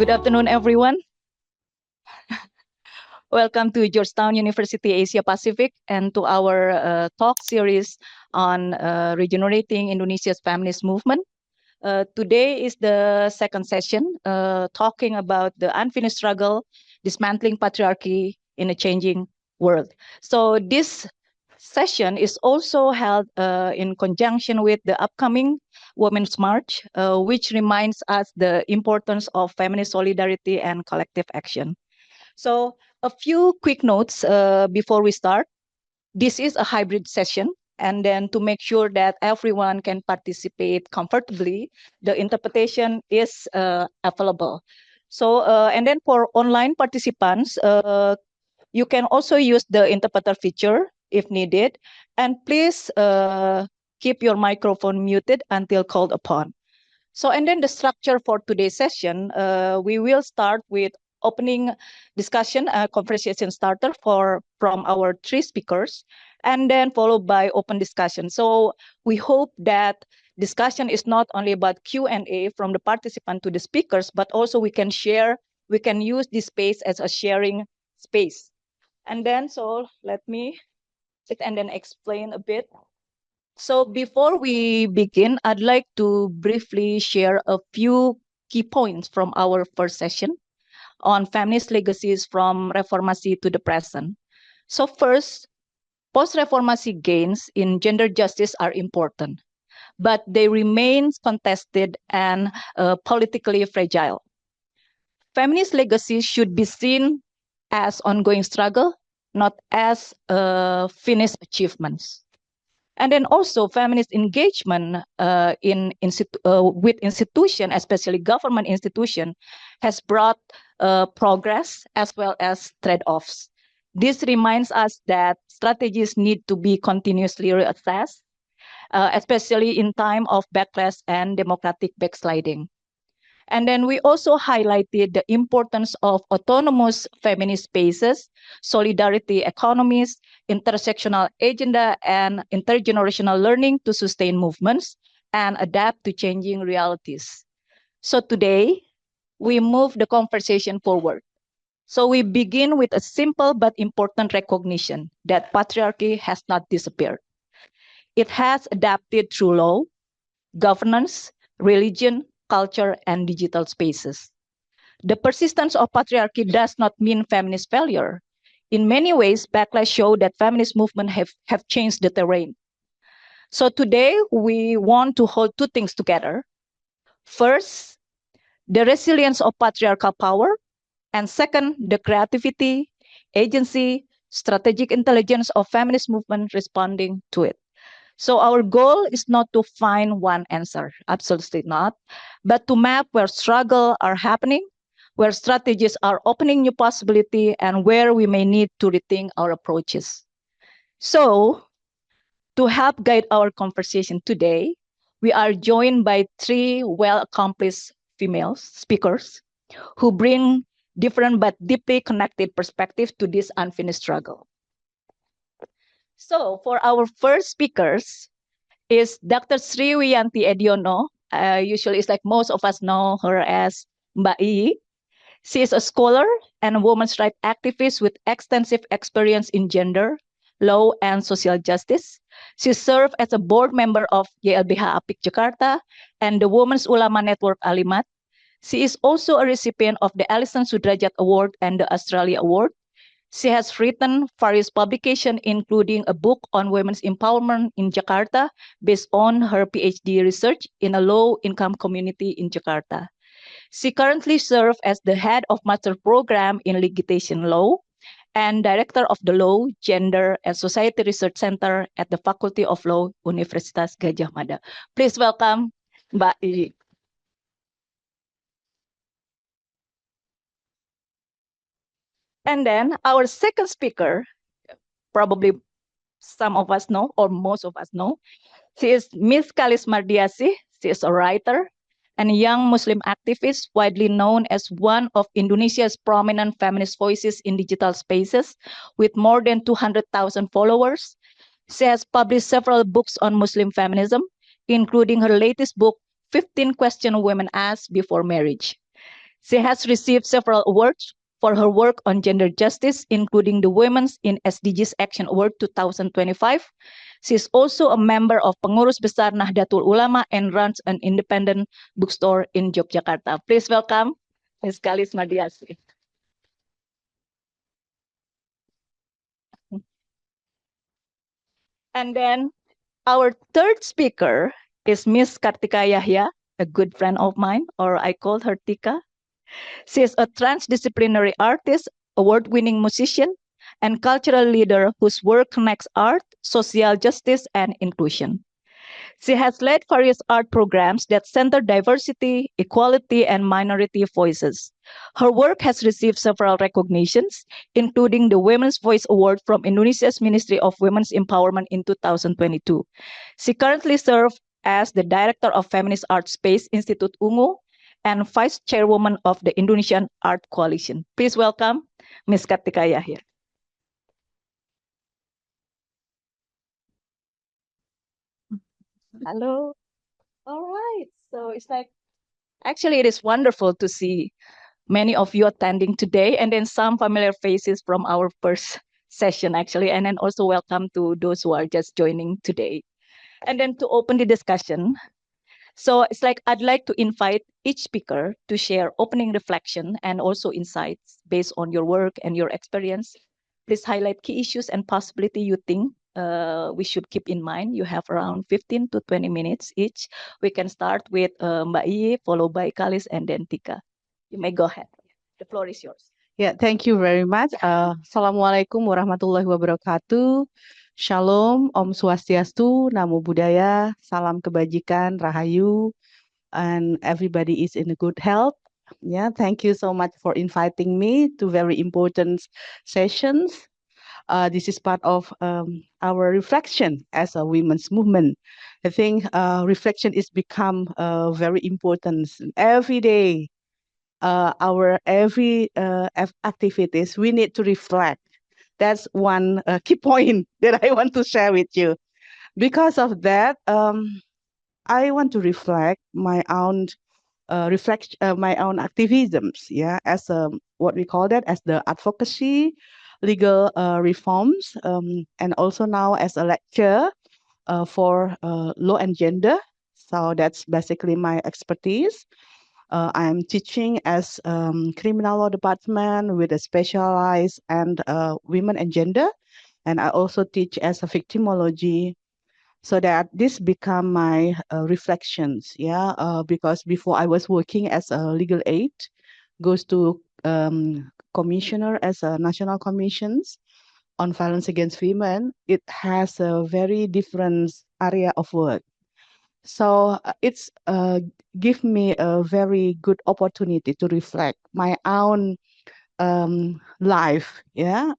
Good afternoon, everyone. Welcome to Georgetown University Asia Pacific and to our talk series on regenerating Indonesia's feminist movement. Today is the second session, talking about the unfinished struggle, dismantling patriarchy in a changing world. So this session is also held in conjunction with the upcoming Women's March, which reminds us the importance of feminist solidarity and collective action. So a few quick notes before we start. This is a hybrid session, and then to make sure that everyone can participate comfortably, the interpretation is available. So, and then for online participants, you can also use the interpreter feature if needed, and please keep your microphone muted until called upon. So, and then the structure for today's session, we will start with opening discussion, conversation starter from our three speakers, and then followed by open discussion. So we hope that discussion is not only about Q&A from the participant to the speakers, but also we can use this space as a sharing space. And then, so let me sit and then explain a bit. So before we begin, I'd like to briefly share a few key points from our first session on feminist legacies from Reformasi to the present. So first, post-Reformasi gains in gender justice are important, but they remain contested and politically fragile. Feminist legacies should be seen as ongoing struggle, not as finished achievements. And then also feminist engagement with institutions, especially government institutions, has brought progress as well as trade-offs. This reminds us that strategies need to be continuously reassessed, especially in time of backlash and democratic backsliding. And then we also highlighted the importance of autonomous feminist spaces, solidarity economies, intersectional agenda, and intergenerational learning to sustain movements and adapt to changing realities. So today, we move the conversation forward. So we begin with a simple but important recognition that patriarchy has not disappeared. It has adapted through law, governance, religion, culture, and digital spaces. The persistence of patriarchy does not mean feminist failure. In many ways, backlash show that feminist movements have changed the terrain. So today, we want to hold two things together. First, the resilience of patriarchal power, and second, the creativity, agency, strategic intelligence of feminist movement responding to it. So our goal is not to find one answer, absolutely not, but to map where struggles are happening, where strategies are opening new possibility, and where we may need to rethink our approaches. So to help guide our conversation today, we are joined by three well-accomplished female speakers who bring different but deeply connected perspectives to this unfinished struggle. So for our first speakers is Dr. Sri Wiyanti Ediono. Usually it's like most of us know her as Mbak Iyi. She is a scholar and a women's rights activist with extensive experience in gender, law, and social justice. She served as a board member of YLBH APIK Jakarta and the Women's Ulama Network Alimat. She is also a recipient of the Alison Sudrajat Award and the Australia Award. She has written various publications, including a book on women's empowerment in Jakarta, based on her PhD research in a low-income community in Jakarta. She currently serves as the head of master program in litigation law and director of the Law, Gender, and Society Research Center at the Faculty of Law, Universitas Gadjah Mada. Please welcome Mbak Iyi. And then our second speaker, probably some of us know, or most of us know, she is Ms. Kalis Mardiasi. She is a writer and a young Muslim activist, widely known as one of Indonesia's prominent feminist voices in digital spaces, with more than 200,000 followers. She has published several books on Muslim feminism, including her latest book, 15 Questions Women Ask Before Marriage. She has received several awards for her work on gender justice, including the Women's in SDGs Action Award 2025. She is also a member of Pengurus Besar Nahdlatul Ulama and runs an independent bookstore in Yogyakarta. Please welcome Ms. Kalis Mardiasi. And then our third speaker is Miss Kartika Yahya, a good friend of mine, or I call her Tika. She is a transdisciplinary artist, award-winning musician, and cultural leader whose work connects art, social justice, and inclusion. She has led various art programs that center diversity, equality, and minority voices. Her work has received several recognitions, including the Women's Voice Award from Indonesia's Ministry of Women's Empowerment in 2022. She currently serves as the Director of Feminist Art Space Institute UNGU and Vice Chairwoman of the Indonesian Art Coalition. Please welcome Ms. Kartika Yahya. Hello. All right. So it's like, actually, it is wonderful to see many of you attending today, and then some familiar faces from our first session, actually, and then also welcome to those who are just joining today. And then to open the discussion, so it's like I'd like to invite each speaker to share opening reflection and also insights based on your work and your experience. Please highlight key issues and possibility you think we should keep in mind. You have around 15 to 20 minutes each. We can start with Mbak Iye, followed by Kalis, and then Tika. You may go ahead. The floor is yours. Yeah, thank you very much. Assalamualaikum warahmatullahi wabarakatuh. Shalom, Om Swastiastu, Namo Buddhaya, Salam Kebajikan, Rahayu, and everybody is in good health. Yeah, thank you so much for inviting me to very important sessions. This is part of our reflection as a women's movement. I think reflection is become very important every day. Our every activities, we need to reflect. That's one key point that I want to share with you. Because of that, I want to reflect my own my own activisms, yeah, as what we call that as the advocacy, legal reforms, and also now as a lecturer for law and gender. So that's basically my expertise. I'm teaching as criminal law department with a specialized and women and gender, and I also teach as a victimology, so that this become my reflections. Yeah, because before I was working as a legal aid, goes to commissioner as a national commissions on violence against women. It has a very different area of work. So it's give me a very good opportunity to reflect my own life, yeah,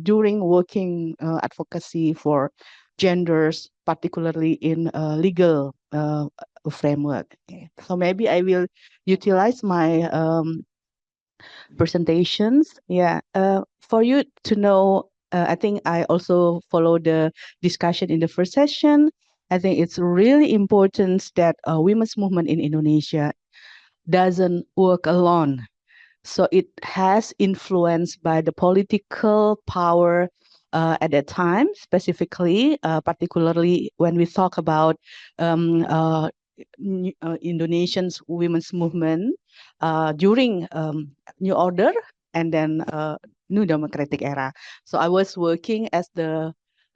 during working advocacy for genders, particularly in legal framework. Okay. So maybe I will utilize my presentations. Yeah, for you to know, I think I also follow the discussion in the first session. I think it's really important that women's movement in Indonesia doesn't work alone. So it has influenced by the political power at that time, specifically, particularly when we talk about Indonesian's women's movement during New Order and then New Democratic era. So I was working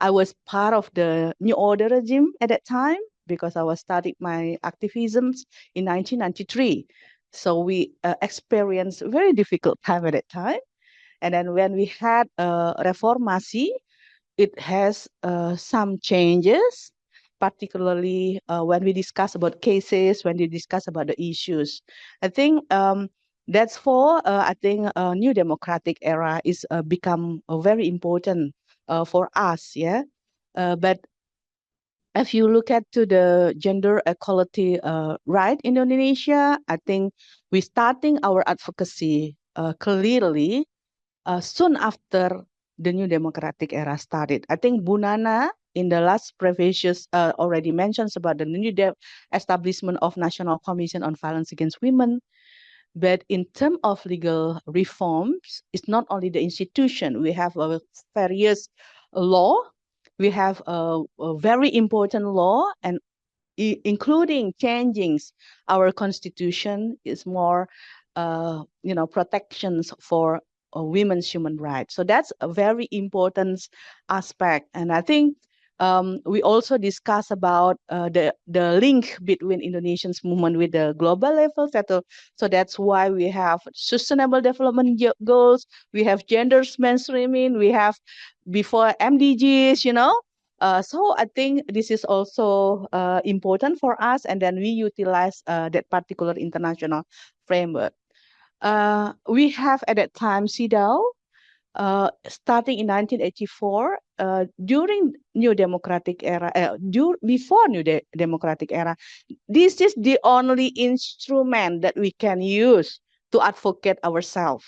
I was part of the New Order regime at that time because I was studying my activisms in 1993. So we experienced a very difficult time at that time. And then when we had reformasi, it has some changes, particularly when we discuss about cases, when we discuss about the issues. I think that's for, I think new democratic era is become very important for us, yeah. But if you look at to the gender equality right in Indonesia, I think we starting our advocacy clearly soon after the new democratic era started. I think Bu Nana in the last previous already mentions about the new establishment of National Commission on Violence Against Women. But in terms of legal reforms, it's not only the institution. We have a various law. We have a very important law, and including changing our constitution is more, protections for women's human rights. So that's a very important aspect. And I think we also discuss about the link between Indonesian's movement with the global level. So that's why we have sustainable development goals. We have gender mainstreaming. We have before MDGs, so I think this is also important for us, and then we utilize that particular international framework. We have at that time CEDAW, starting in 1984, during New Democratic era, before Democratic era. This is the only instrument that we can use to advocate ourselves,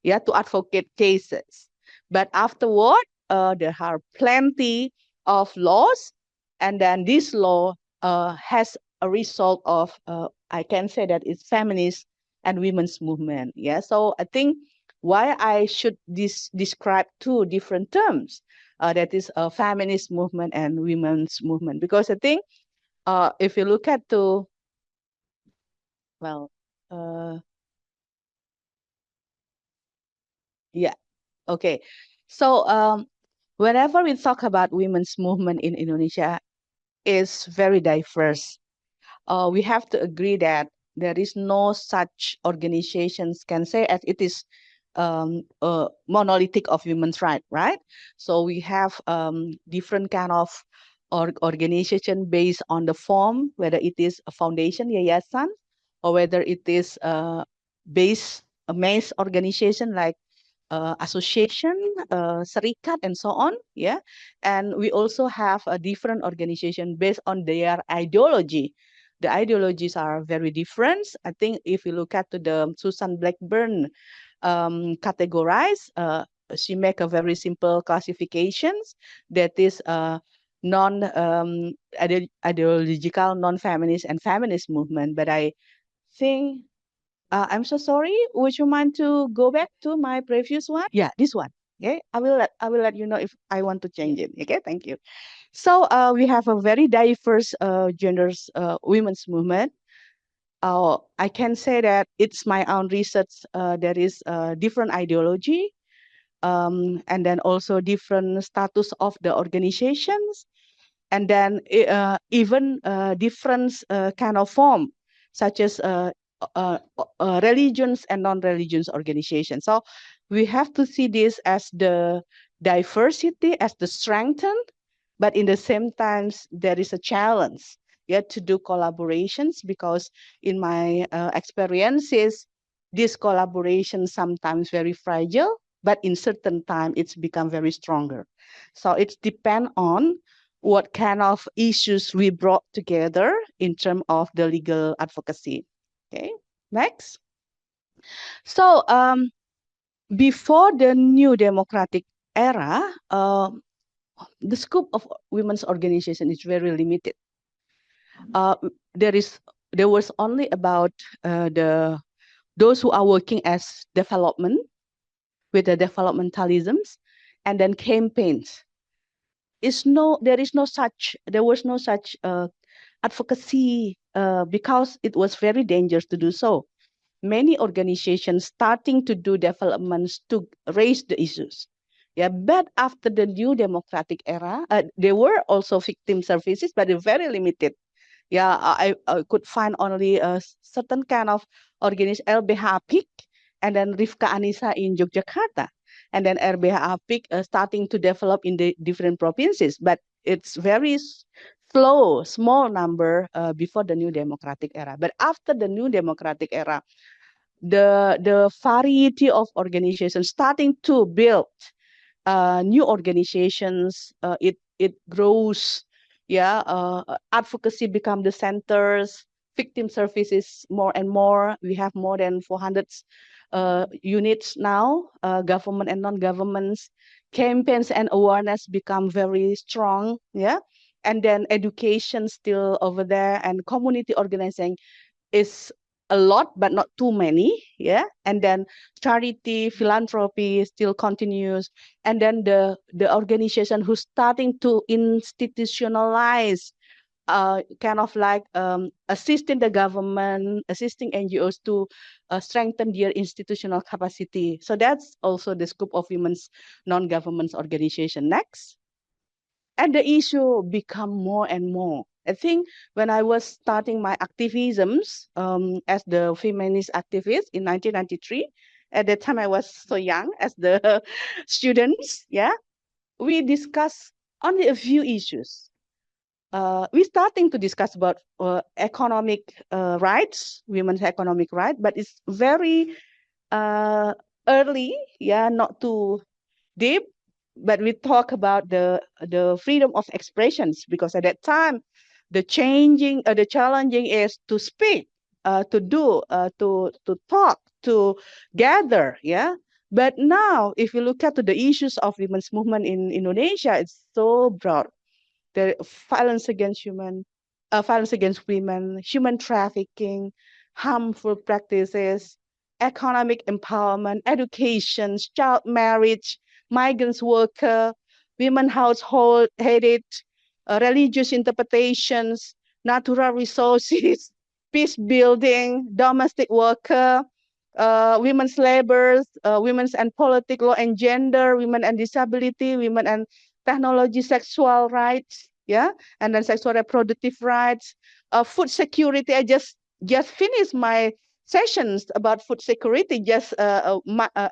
to advocate cases. But afterward, there are plenty of laws, and then this law has a result of, I can say that it's feminist and women's movement. So I think why I should describe two different terms, that is a feminist movement and women's movement, because I think if you look at well, uh, yeah, okay. So whenever we talk about women's movement in Indonesia, is very diverse. We have to agree that there is no such organizations can say as it is monolithic of women's rights, right? So we have different kind of organization based on the form, whether it is a foundation, yayasan, or whether it is based a mass organization like association, serikat, and so on. And we also have a different organization based on their ideology. The ideologies are very different. I think if you look at the Susan Blackburn categorize, she make a very simple classifications that is non ideological, non-feminist, and feminist movement. But I think I'm so sorry. Would you mind to go back to my previous one? Yeah, this one. Okay, I will let you know if I want to change it. Okay, thank you. So we have a very diverse genders women's movement. I can say that it's my own research. There is different ideology, and then also different status of the organizations, and then even different kind of form, such as religions and non-religions organizations. So we have to see this as the diversity, as the strength, but in the same times there is a challenge to do collaborations, because in my experiences, this collaboration sometimes very fragile, but in certain time it's become very stronger. So it depends on what kind of issues we brought together in terms of the legal advocacy. Okay, next. So before the new democratic era, the scope of women's organization is very limited. There was only about those who are working as development with the developmentalisms, and then campaigns. There was no such advocacy because it was very dangerous to do so. Many organizations starting to do developments to raise the issues. But after the new democratic era, there were also victim services, but they're very limited. I could find only a certain kind of organization, LBH APIK, and then Rifka Anissa in Yogyakarta, and then LBH APIK starting to develop in the different provinces, but it's very slow, small number before the new democratic era. But after the new democratic era, the variety of organizations starting to build new organizations, it grows. Advocacy become the centers, victim services more and more. We have more than 400 units now, government and non-governments. Campaigns and awareness become very strong. And then education still over there, and community organizing is a lot, but not too many. Yeah. And then charity, philanthropy still continues. And then the organization who's starting to institutionalize kind of like assisting the government, assisting NGOs to strengthen their institutional capacity. So that's also the scope of women's non-government organization. Next. And the issue become more and more. I think when I was starting my activisms as the feminist activist in 1993, at that time I was so young as the students, yeah, we discussed only a few issues. We're starting to discuss about economic rights, women's economic rights, but it's very early, yeah, not too deep, but we talk about the freedom of expressions, because at that time the challenging is to speak, to do, to talk, to gather, yeah. But now if you look at the issues of women's movement in Indonesia, it's so broad. The violence against women, human trafficking, harmful practices, economic empowerment, education, child marriage, migrants worker, women household headed, religious interpretations, natural resources, peace building, domestic worker, women's labor, women's and political law and gender, women and disability, women and technology, sexual rights, yeah, and then sexual reproductive rights, food security. I just finished my sessions about food security just a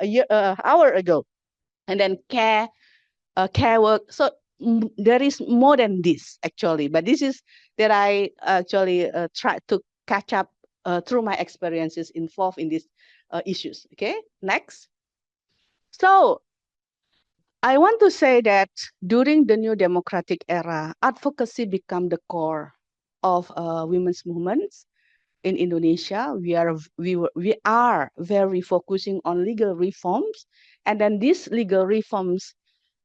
year, hour ago, and then care work. So there is more than this actually, but this is that I actually try to catch up through my experiences involved in these issues. Okay, next. So I want to say that during the new democratic era, advocacy became the core of women's movements in Indonesia. We are very focusing on legal reforms, and then these legal reforms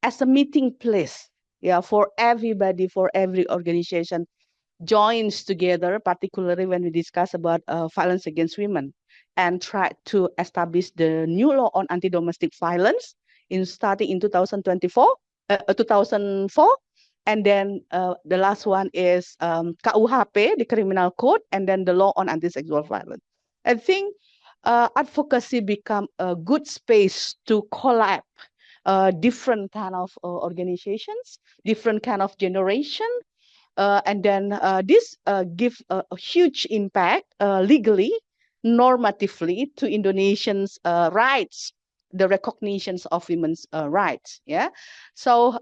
as a meeting place, yeah, for everybody, for every organization joins together, particularly when we discuss about violence against women, and try to establish the new law on anti-domestic violence starting in 2004, and then the last one is KUHP, the criminal code, and then the law on anti-sexual violence. I think advocacy become a good space to collab different kind of organizations, different kind of generation, and then this gives a huge impact legally, normatively to Indonesians' rights, the recognitions of women's rights. Yeah, so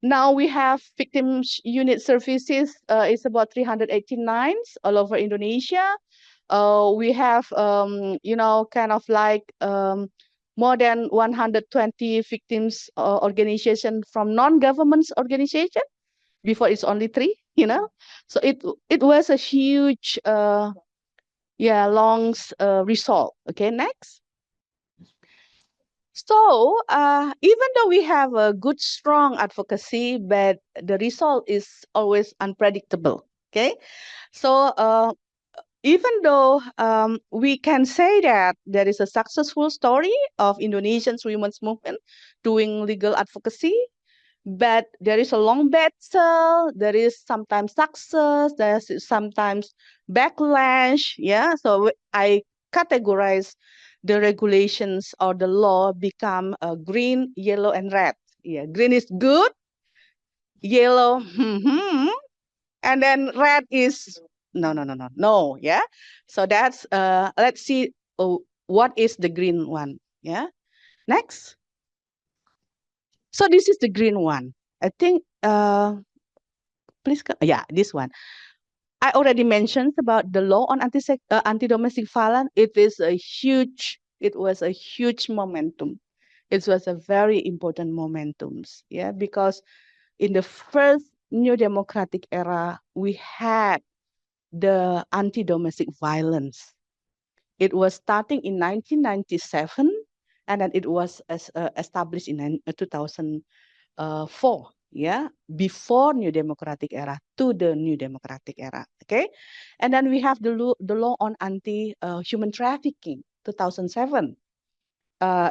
now we have victims unit services. It's about 389 all over Indonesia. We have, kind of like more than 120 victims organization from non-government organization. Before it's only 3, So it was a huge, long result. Okay, next. So even though we have a good, strong advocacy, but the result is always unpredictable. Okay, so even though we can say that there is a successful story of Indonesian women's movement doing legal advocacy, but there is a long battle, there is sometimes success, there's sometimes backlash. Yeah, so I categorize the regulations or the law become green, yellow, and red. Yeah, green is good, yellow, and then red is no. Yeah, so that's let's see what is the green one. Yeah, next. So this is the green one. I think please, yeah, this one. I already mentioned about the law on anti-domestic violence. It was a huge momentum. It was a very important momentum, yeah, because in the first new democratic era, we had the anti-domestic violence. It was starting in 1997, and then it was established in 2004. yeah, before New Democratic Era to the New Democratic Era, okay? And then we have the law on anti-human trafficking, 2007.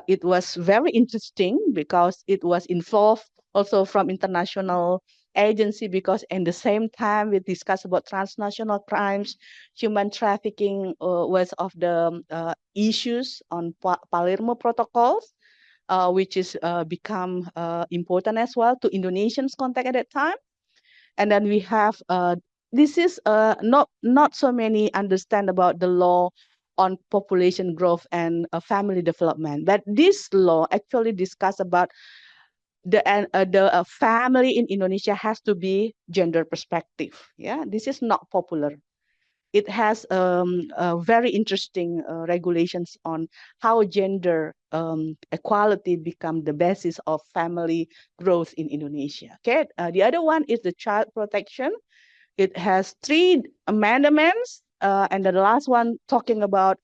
It was very interesting because it was involved also from international agency, because in the same time we discussed about transnational crimes, human trafficking was of the issues on Palermo protocols, which is become important as well to Indonesians contact at that time. And then we have this is not so many understand about the law on population growth and family development, but this law actually discuss about the family in Indonesia has to be gender perspective. Yeah, this is not popular. It has very interesting regulations on how gender equality become the basis of family growth in Indonesia. Okay, the other one is the child protection. It has 3 amendments, and the last one talking about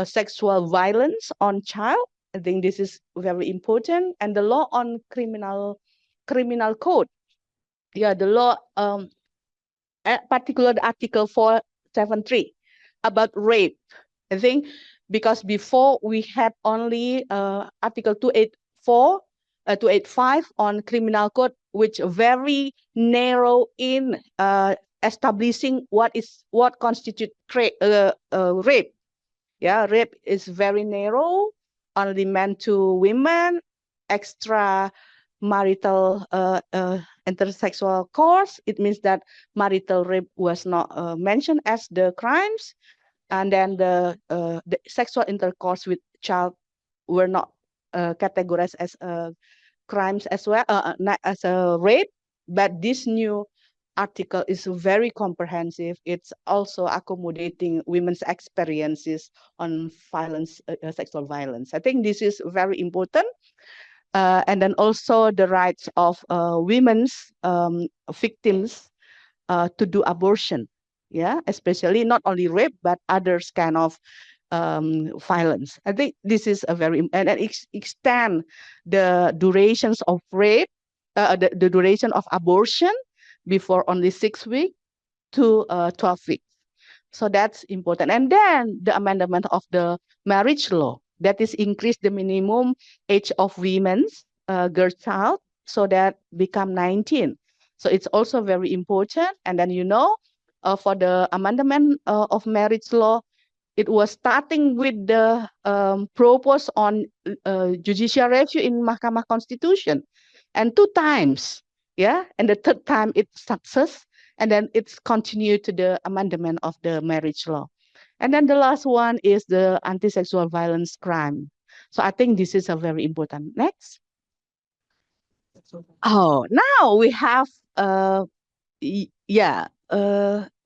sexual violence on child. I think this is very important. And the law on criminal code. Yeah, the law, particular Article 473 about rape. I think because before we had only Article 284, 285 on criminal code, which very narrow in establishing what constitutes rape. Yeah, rape is very narrow, only meant to women, extra marital intersexual course. It means that marital rape was not mentioned as the crimes, and then the sexual intercourse with child were not categorized as crimes as well, not as a rape. But this new article is very comprehensive. It's also accommodating women's experiences on violence, sexual violence. I think this is very important. And then also the rights of women's victims to do abortion, yeah, especially not only rape but others kind of violence. I think this is a very, and extend the durations of rape, the duration of abortion before only 6 weeks to 12 weeks. So that's important. And then the amendment of the marriage law, that is increase the minimum age of women's girl child, so that become 19. So it's also very important. And then, for the amendment of marriage law, it was starting with the propose on judicial review in Mahkamah Constitution, and 2 times, yeah, and the 3rd time it's success, and then it's continued to the amendment of the marriage law. And then the last one is the anti-sexual violence crime. So I think this is a very important. Next. Oh, now we have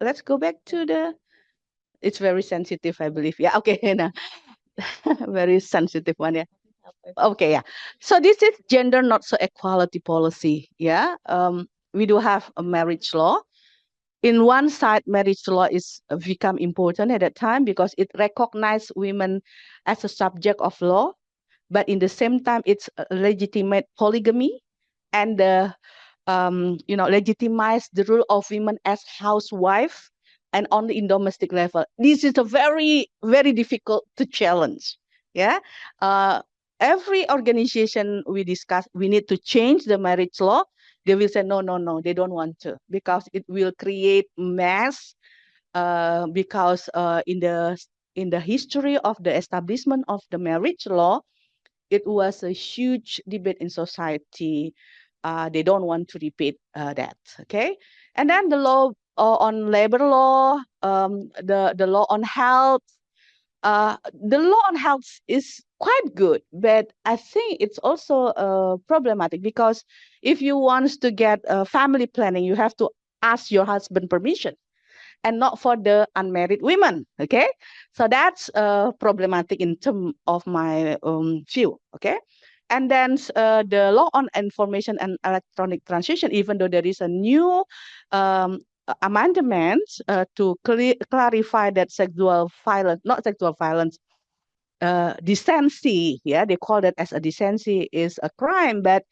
let's go back to the, it's very sensitive, I believe. Yeah, okay. Very sensitive one, yeah. Okay, yeah. So this is gender not so equality policy. Yeah. We do have a marriage law. In one side, marriage law is become important at that time because it recognized women as a subject of law, but in the same time, it's legitimate polygamy and legitimize the role of women as housewife and only in domestic level. This is a very, very difficult to challenge. Yeah. Every organization we discuss, we need to change the marriage law. They will say, no, they don't want to, because it will create mess. Because in the history of the establishment of the marriage law, it was a huge debate in society. They don't want to repeat that. Okay, and then the law on labor law, the law on health. The law on health is quite good, but I think it's also problematic, because if you want to get family planning, you have to ask your husband permission, and not for the unmarried women. Okay, so that's problematic in terms of my view. Okay, and then the law on information and electronic transition, even though there is a new amendment to clarify that sexual violence, not sexual violence, decency, yeah, they call that as a decency is a crime, but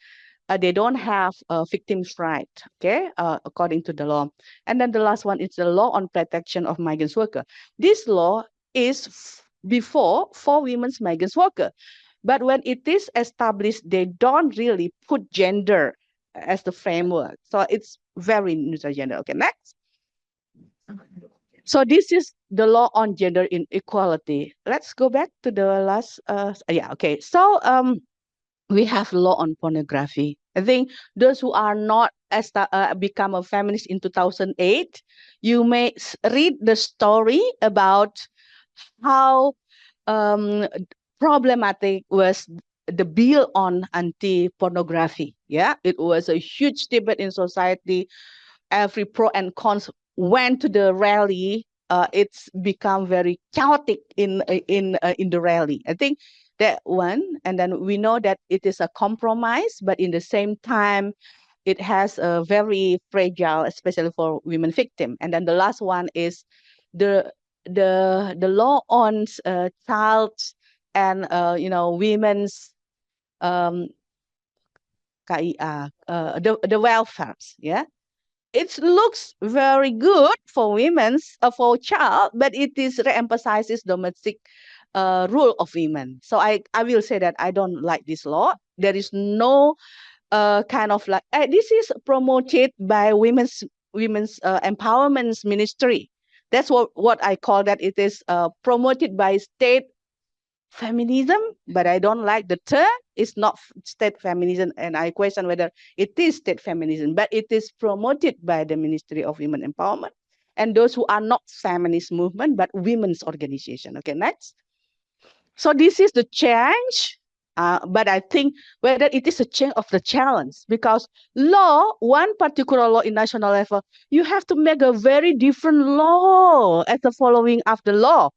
they don't have a victim's right, okay, according to the law. And then the last one is the law on protection of migrant workers. This law is before for women's migrant workers. But when it is established, they don't really put gender as the framework. So it's very neutral gender. Okay, next. So this is the law on gender inequality. Let's go back to the last, yeah, okay. So we have law on pornography. I think those who are not become a feminist in 2008, you may read the story about how problematic was the bill on anti-pornography. Yeah, it was a huge debate in society. Every pro and cons went to the rally. It's become very chaotic in the rally. I think that one, and then we know that it is a compromise, but in the same time, it has a very fragile, especially for women victims. And then the last one is the law on child and women's KIA, the welfares. Yeah, it looks very good for women's for child, but it is re-emphasizes domestic rule of women. So I will say that I don't like this law. There is no kind of like this is promoted by women's empowerment ministry. That's what I call that. It is promoted by state feminism, but I don't like the term. It's not state feminism, and I question whether it is state feminism, but it is promoted by the Ministry of Women Empowerment and those who are not feminist movement, but women's organization. Okay, next. So this is the change, but I think whether it is a change of the challenge, because law, one particular law in national level, you have to make a very different law as the following of the law.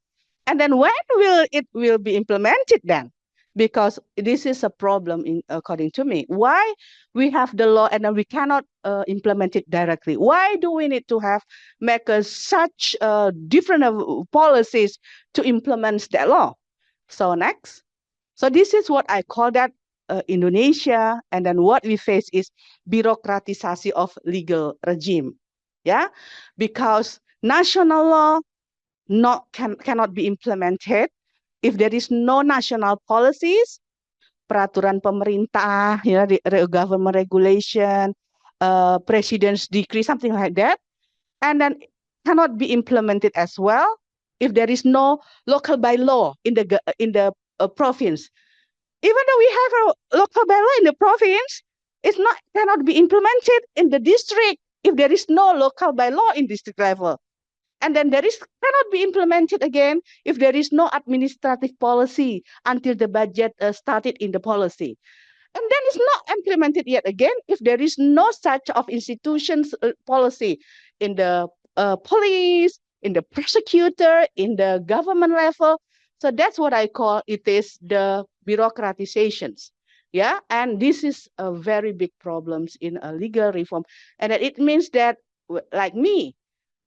And then when will it be implemented then? Because this is a problem according to me. Why we have the law and then we cannot implement it directly? Why do we need to make such different policies to implement that law? So next. So this is what I call that Indonesia, and then what we face is bureaucratization of legal regime. Yeah, because national law cannot be implemented if there is no national policies, peraturan pemerintah, the government regulation, president's decree, something like that, and then cannot be implemented as well if there is no local bylaw in the province. Even though we have a local bylaw in the province, cannot be implemented in the district if there is no local bylaw in district level. And then cannot be implemented again if there is no administrative policy until the budget started in the policy. And then it's not implemented yet again if there is no such of institutions policy in the police, in the prosecutor, in the government level. So that's what I call it is the bureaucratizations. Yeah, and this is a very big problems in a legal reform. And it means that, like me,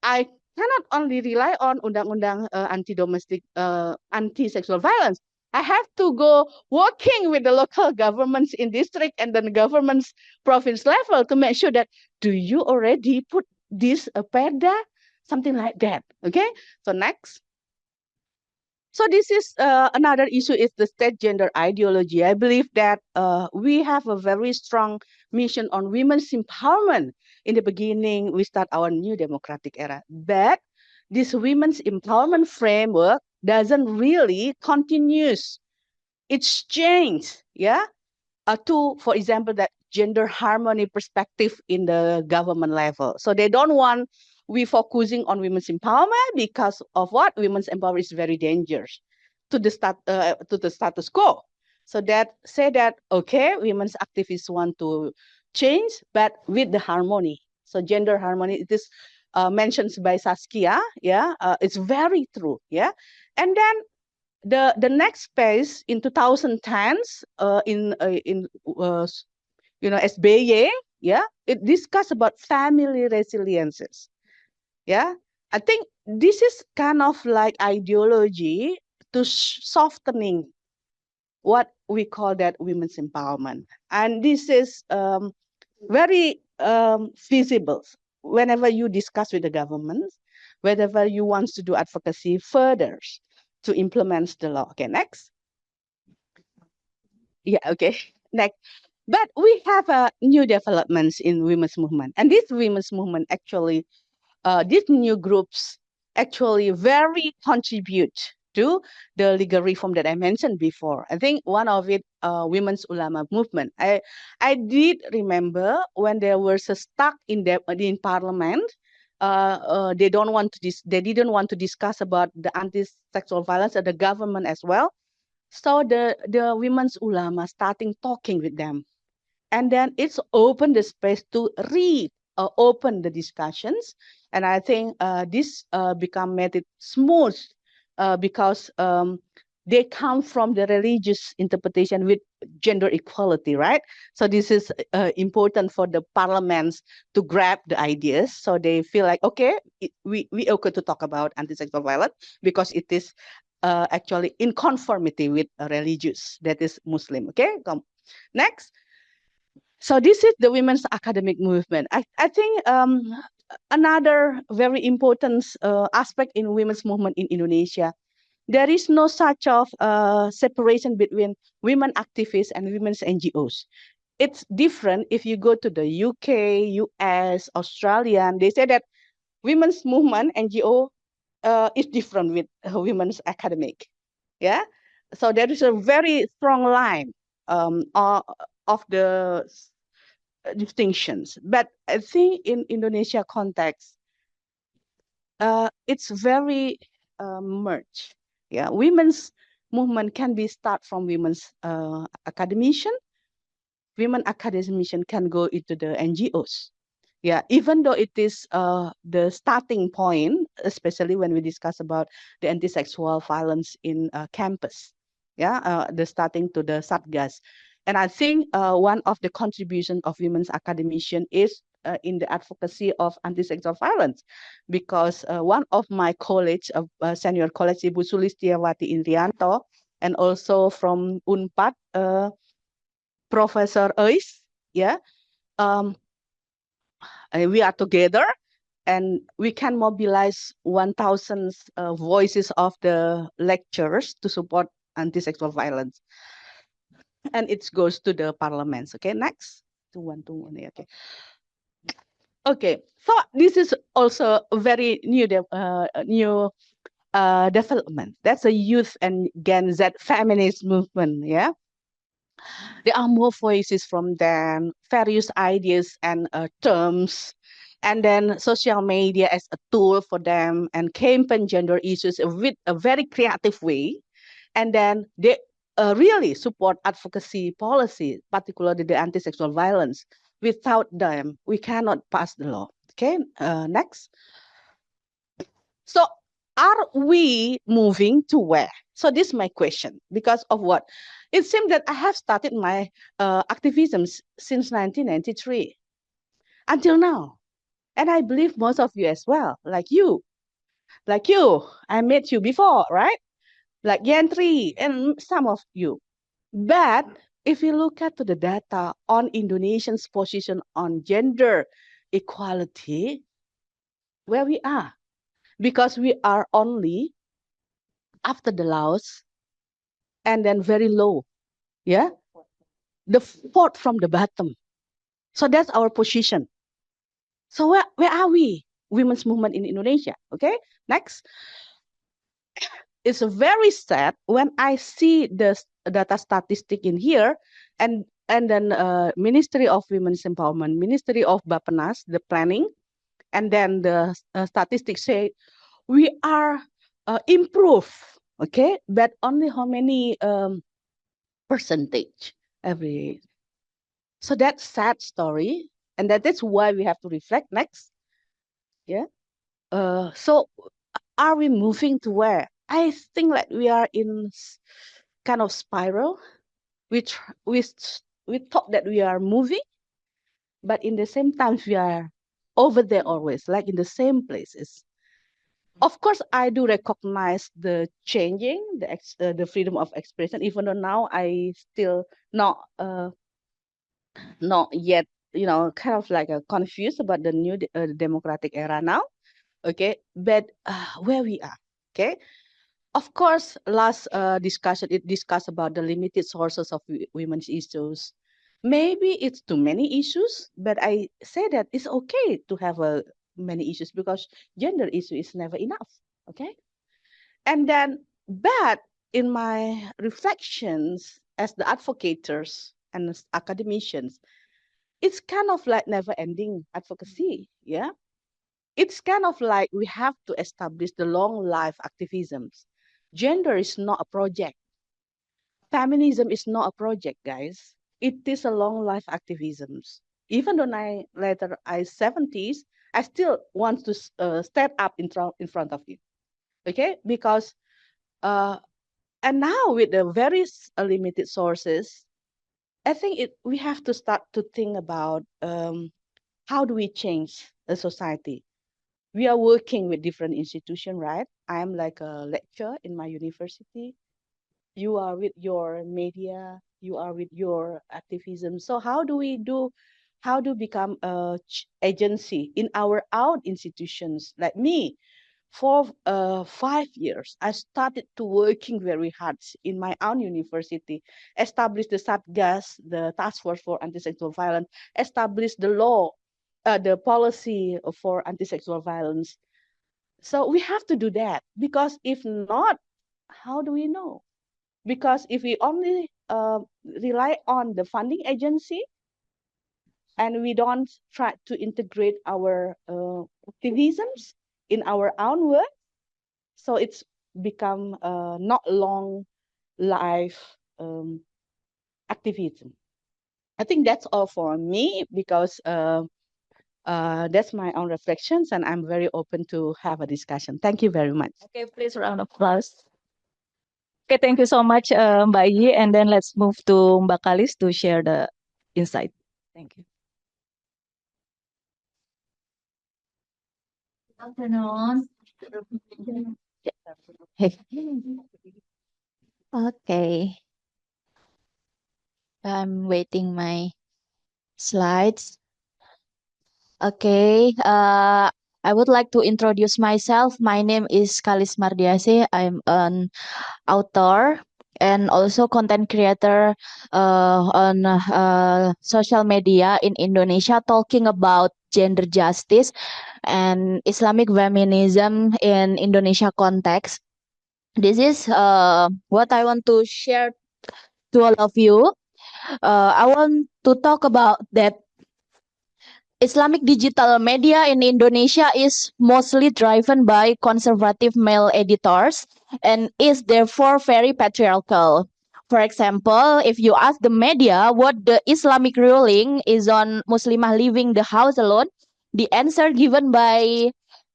I cannot only rely on undang-undang anti-domestic, anti-sexual violence. I have to go working with the local governments in district and then governments province level to make sure that do you already put this perda, something like that. Okay, so next. So this is another issue is the state gender ideology. I believe that we have a very strong mission on women's empowerment. In the beginning, we start our new democratic era. But this women's empowerment framework doesn't really continues. It's changed, yeah, to, for example, that gender harmony perspective in the government level. So they don't want we focusing on women's empowerment because of what women's empowerment is very dangerous to the status quo. So that say that okay, women's activists want to change, but with the harmony. So gender harmony, it is mentioned by Saskia. Yeah, it's very true. Yeah, and then the next phase in 2010s in SBY, yeah, it discussed about family resiliences. Yeah, I think this is kind of like ideology to softening what we call that women's empowerment. And this is very feasible whenever you discuss with the government, whenever you want to do advocacy further to implement the law. Okay, next. Yeah, okay, next. But we have new developments in women's movement. And this women's movement actually, these new groups actually very contribute to the legal reform that I mentioned before. I think one of it, women's ulama movement. I did remember when they were so stuck in parliament. They didn't want to discuss about the anti-sexual violence at the government as well. So the women's ulama starting talking with them, and then it's open the space to open the discussions. And I think this made it smooth because they come from the religious interpretation with gender equality, right? So this is important for the parliaments to grab the ideas. So they feel like, okay, we okay to talk about anti-sexual violence because it is actually in conformity with religious, that is Muslim. Okay, next. So this is the women's academic movement. I think another very important aspect in women's movement in Indonesia, there is no such of separation between women activists and women's NGOs. It's different if you go to the UK, US, Australia, and they say that women's movement NGO is different with women's academic. Yeah, so there is a very strong line of the distinctions. But I think in Indonesia context, it's very merged. Yeah, women's movement can be start from women's academician. Women academician can go into the NGOs. Yeah, even though it is the starting point, especially when we discuss about the anti-sexual violence in campus. Yeah, the starting to the Satgas. And I think one of the contributions of women's academician is in the advocacy of anti-sexual violence, because one of my colleagues, senior colleagues, Ibu Sulistiawati Indrianto, and also from UNPAD, Professor Eis, yeah, we are together and we can mobilize 1,000 voices of the lecturers to support anti-sexual violence. And it goes to the parliaments. Okay, next. Okay. Okay, so this is also a very new development. That's a youth and Gen Z feminist movement. Yeah, there are more voices from them, various ideas and terms, and then social media as a tool for them, and campaign gender issues with a very creative way. And then they really support advocacy policy, particularly the anti-sexual violence. Without them, we cannot pass the law. Okay, next. So are we moving to where? So this is my question. Because of what? It seems that I have started my activism since 1993 until now. And I believe most of you as well, like you. Like you, I met you before, right? Like Yentri and some of you. But if you look at the data on Indonesians' position on gender equality, where we are, because we are only after the Laos and then very low, yeah, the fourth from the bottom. So that's our position. So where are we, women's movement in Indonesia? Okay, next. It's very sad when I see the data statistic in here, and then Ministry of Women's Empowerment, Ministry of Bappenas, the planning, and then the statistics say we are improve, okay, but only how many percentage every. So that's sad story, and that's why we have to reflect next. Yeah. So are we moving to where? I think like we are in kind of spiral. We thought that we are moving, but in the same time we are over there always, like in the same places. Of course, I do recognize the changing, the freedom of expression, even though now I still not yet, kind of like confused about the new democratic era now. Okay, but where we are, okay. Of course, last discussion, it discussed about the limited sources of women's issues. Maybe it's too many issues, but I say that it's okay to have many issues because gender issue is never enough. Okay, and then, but in my reflections as the advocates and as academicians, it's kind of like never ending advocacy. Yeah, it's kind of like we have to establish the long life activisms. Gender is not a project. Feminism is not a project, guys. It is a long life activisms. Even though I 70s, I still want to step up in front of it. Okay, because uh, and now with the very limited sources, I think we have to start to think about how do we change a society. We are working with different institutions, right? I am like a lecturer in my university. You are with your media. You are with your activism. So how do become a agency in our own institutions? Like me, for 5 years, I started to working very hard in my own university, established the SATGAS, the Task Force for Anti-Sexual Violence, established the law, the policy for anti-sexual violence. So we have to do that because if not, how do we know? Because if we only rely on the funding agency and we don't try to integrate our activisms in our own work, so it's become not long life activism. I think that's all for me because that's my own reflections and I'm very open to have a discussion. Thank you very much. Okay, please round of applause. Okay, thank you so much, Mbak Yi. And then let's move to Mbak Kalis to share the insight. Thank you. Afternoon. Okay, I'm waiting my slides. Okay, I would like to introduce myself. My name is Kalis Mardiase. I'm an author and also content creator on social media in Indonesia, talking about gender justice and Islamic feminism in Indonesia context. This is what I want to share to all of you. I want to talk about that Islamic digital media in Indonesia is mostly driven by conservative male editors and is therefore very patriarchal. For example, if you ask the media what the Islamic ruling is on Muslimah leaving the house alone, the answer given by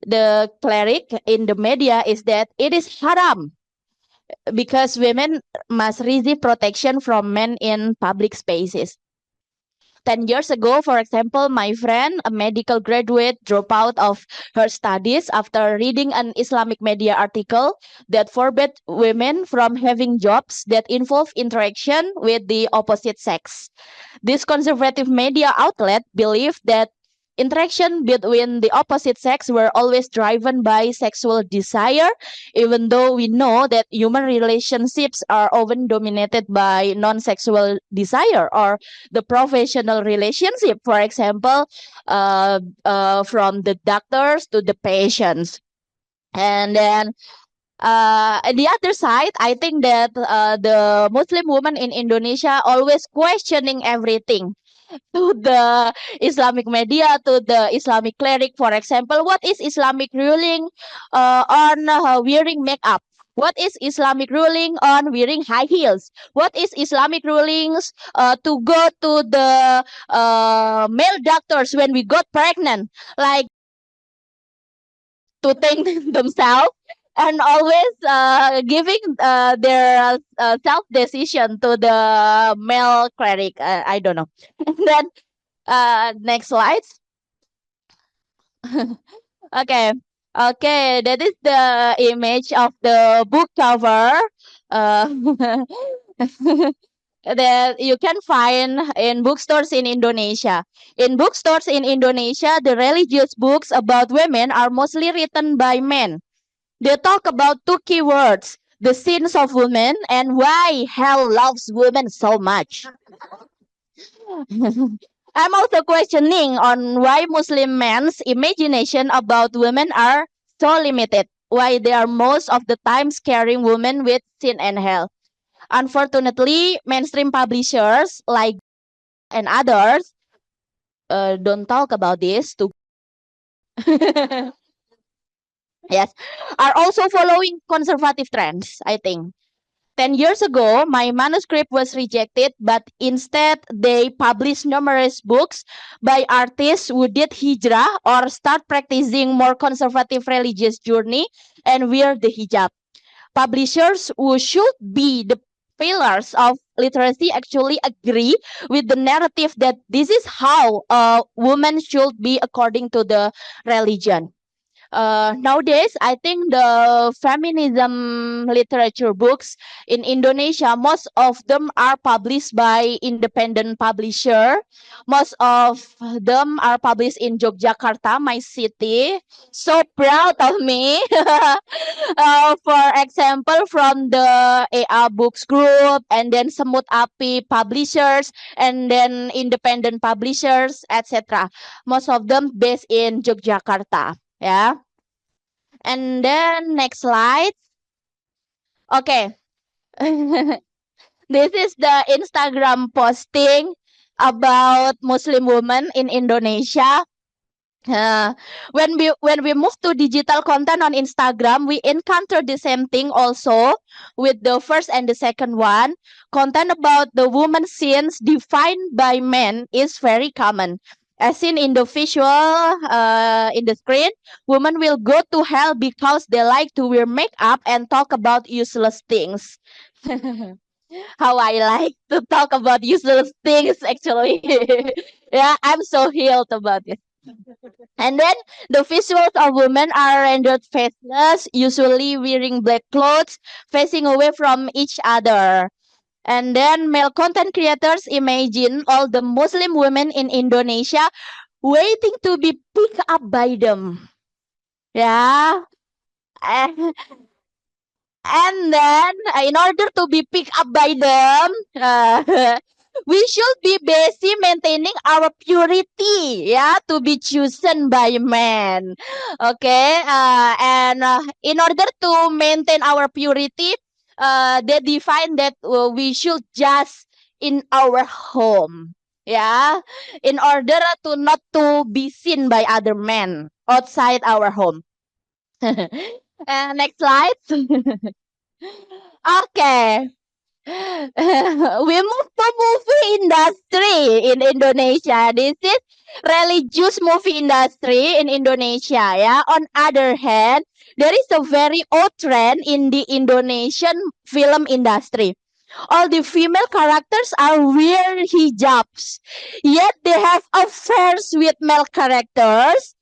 the cleric in the media is that it is haram because women must receive protection from men in public spaces. 10 years ago, for example, my friend, a medical graduate, dropped out of her studies after reading an Islamic media article that forbade women from having jobs that involve interaction with the opposite sex. This conservative media outlet believed that interaction between the opposite sex were always driven by sexual desire, even though we know that human relationships are often dominated by non-sexual desire or the professional relationship. For example, from the doctors to the patients. And then on the other side, I think that the Muslim woman in Indonesia always questioning everything to the Islamic media, to the Islamic cleric. For example, what is Islamic ruling on wearing makeup? What is Islamic ruling on wearing high heels? What is Islamic rulings to go to the male doctors when we got pregnant? Like to think themselves and always giving their self decision to the male cleric. I don't know. And then next slide. Okay. Okay, that is the image of the book cover. Uh, that you can find in bookstores in Indonesia. In bookstores in Indonesia, the religious books about women are mostly written by men. They talk about two keywords: the sins of women and why hell loves women so much. I'm also questioning on why Muslim men's imagination about women are so limited. Why they are most of the time scaring women with sin and hell. Unfortunately, mainstream publishers like and others don't talk about this to yes, are also following conservative trends, I think. 10 years ago, my manuscript was rejected, but instead they published numerous books by artists who did hijrah or start practicing more conservative religious journey and wear the hijab. Publishers who should be the pillars of literacy actually agree with the narrative that this is how a woman should be according to the religion. Nowadays, I think the feminism literature books in Indonesia, most of them are published by independent publisher. Most of them are published in Yogyakarta, my city. So proud of me. For example, from the AA Books Group, and then Semut Api Publishers, and then independent publishers, etc. Most of them based in Yogyakarta. Yeah. And then next slide. Okay. This is the Instagram posting about Muslim women in Indonesia. When we move to digital content on Instagram, we encounter the same thing also with the first and the second one. Content about the woman scenes defined by men is very common. As seen in the visual in the screen, women will go to hell because they like to wear makeup and talk about useless things. How I like to talk about useless things actually. Yeah, I'm so healed about it. And then the visuals of women are rendered faceless, usually wearing black clothes, facing away from each other. And then male content creators imagine all the Muslim women in Indonesia waiting to be picked up by them. Yeah. And then, in order to be picked up by them, we should be busy maintaining our purity, yeah, to be chosen by men. Okay, and in order to maintain our purity, they define that we should just in our home, yeah, in order to not to be seen by other men outside our home. Next slide. Okay. We move to movie industry in Indonesia. This is religious movie industry in Indonesia. Yeah. On other hand, there is a very old trend in the Indonesian film industry. All the female characters are wear hijabs, yet they have affairs with male characters.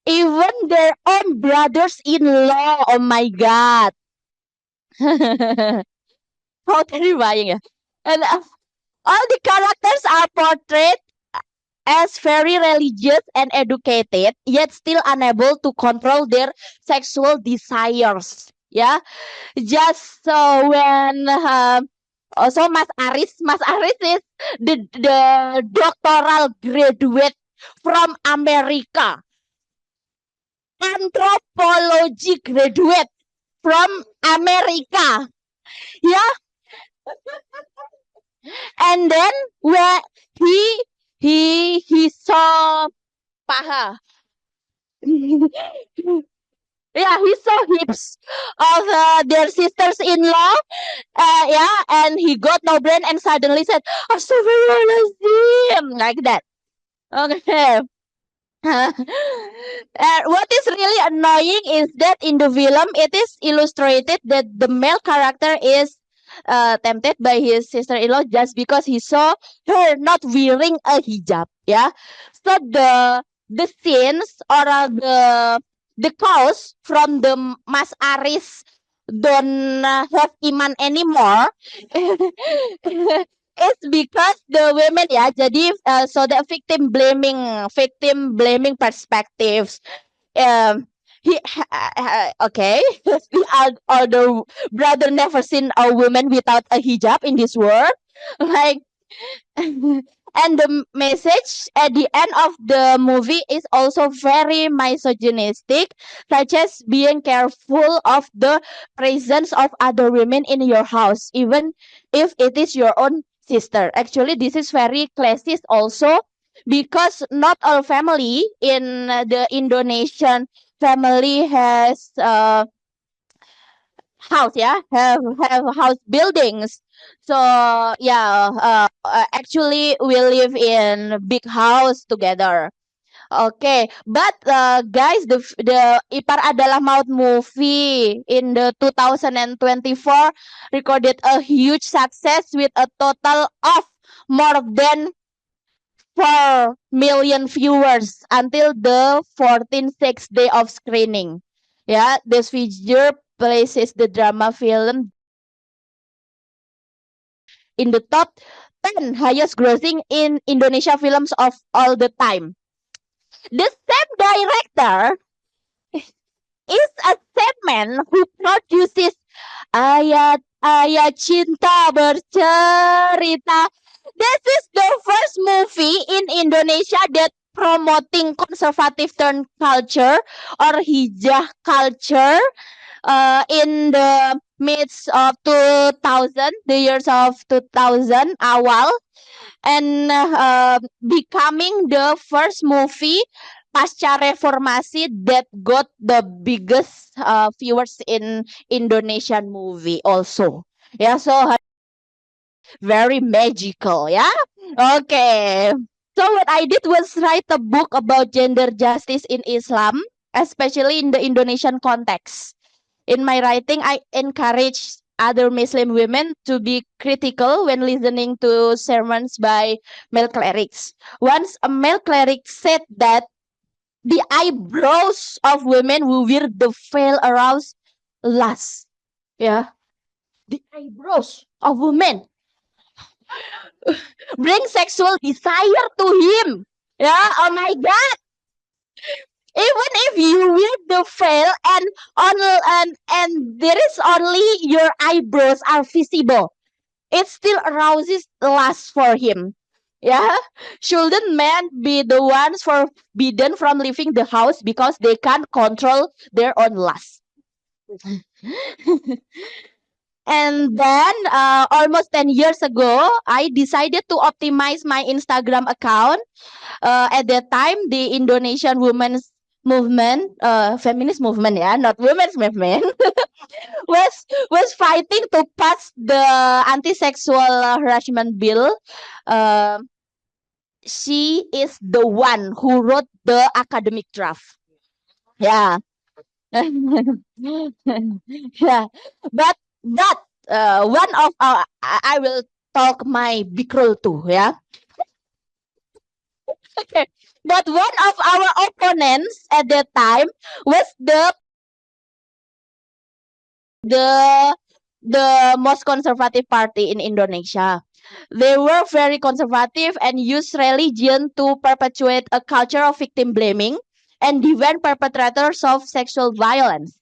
Even their own brothers-in-law. Oh my god. How terrifying. Yeah. And all the characters are portrayed as very religious and educated, yet still unable to control their sexual desires. Yeah, just so when also Mas Aris is the doctoral graduate from America, anthropology graduate from America. Yeah, and then where he saw paha. Yeah, he saw hips of their sisters-in-law. Yeah, and he got no brain and suddenly said, "Astaghfirullahaladzim," like that. Okay. What is really annoying is that in the film, it is illustrated that the male character is tempted by his sister-in-law just because he saw her not wearing a hijab. Yeah, so the scenes or the the cause from the Mas Aris don't have iman anymore it's because the women ya jadi so the victim blaming perspectives he okay all the brother never seen a woman without a hijab in this world like and the message at the end of the movie is also very misogynistic, such as being careful of the presence of other women in your house, even if it is your own sister. Actually, this is very classist also because not all family in the Indonesian family has house have house buildings so yeah actually we live in big house together okay but guys the Ipar Adalah Maut movie in the 2024 recorded a huge success with a total of more than 4 million viewers until the 14th day of screening. Yeah, this figure places the drama film in the top 10 highest grossing in Indonesia films of all the time. The same director is a same man who produces Ayat-ayat cinta bercerita. This is the first movie in Indonesia that promoting conservative turn culture or hijah culture in the midst of 2000, the years of 2000 awal, and becoming the first movie pasca reformasi that got the biggest viewers in Indonesian movie also. Yeah, so very magical, yeah. Okay. So what I did was write a book about gender justice in Islam, especially in the Indonesian context. In my writing, I encourage other Muslim women to be critical when listening to sermons by male clerics. Once a male cleric said that the eyebrows of women who wear the veil arouse lust. Yeah, the eyebrows of women bring sexual desire to him. Yeah, oh my God. Even if you wear the veil and there is only your eyebrows are visible, it still arouses lust for him. Yeah, shouldn't men be the ones forbidden from leaving the house because they can't control their own lust? And then almost 10 years ago, I decided to optimize my Instagram account. At that time, the Indonesian women's movement, feminist movement, yeah, not women's movement, was fighting to pass the anti-sexual harassment bill. She is the one who wrote the academic draft. Yeah. Yeah. But one of our I will talk my big role too, yeah. Okay. But one of our opponents at that time was the most conservative party in Indonesia. They were very conservative and used religion to perpetuate a culture of victim blaming and defend perpetrators of sexual violence.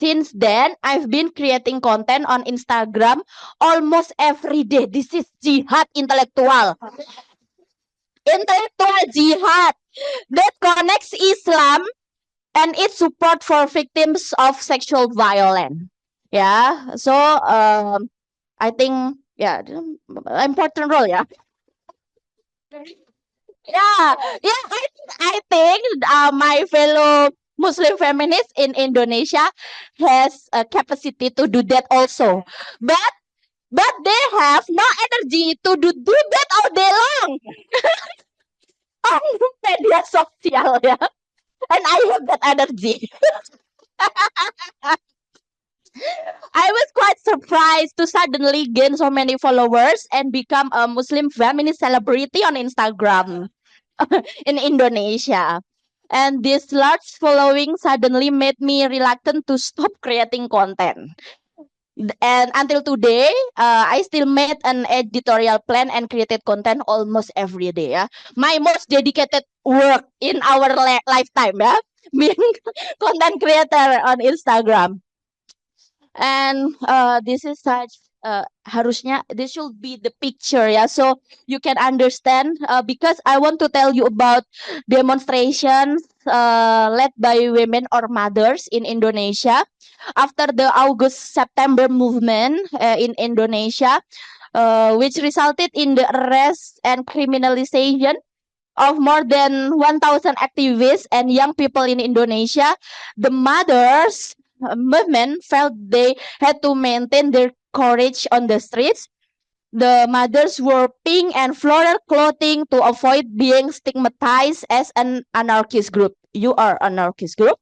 Since then, I've been creating content on Instagram almost every day. This is jihad intellectual. Intellectual jihad that connects Islam and its support for victims of sexual violence. Yeah, so I think important role, yeah. I think my fellow Muslim feminists in Indonesia has a capacity to do that also, but they have no energy to do that all day long on media sosial, yeah. And I have that energy. I was quite surprised to suddenly gain so many followers and become a Muslim feminist celebrity on Instagram in Indonesia. And this large following suddenly made me reluctant to stop creating content. And until today, I still made an editorial plan and created content almost every day. Yeah, my most dedicated work in our lifetime. Yeah, being content creator on Instagram. And this is such harusnya this should be the picture, ya, so you can understand, because I want to tell you about demonstrations led by women or mothers in Indonesia after the August September movement in Indonesia, which resulted in the arrest and criminalization of more than 1,000 activists and young people in Indonesia. The mothers movement felt they had to maintain their courage on the streets. The mothers wore pink and floral clothing to avoid being stigmatized as an anarchist group. You are anarchist group.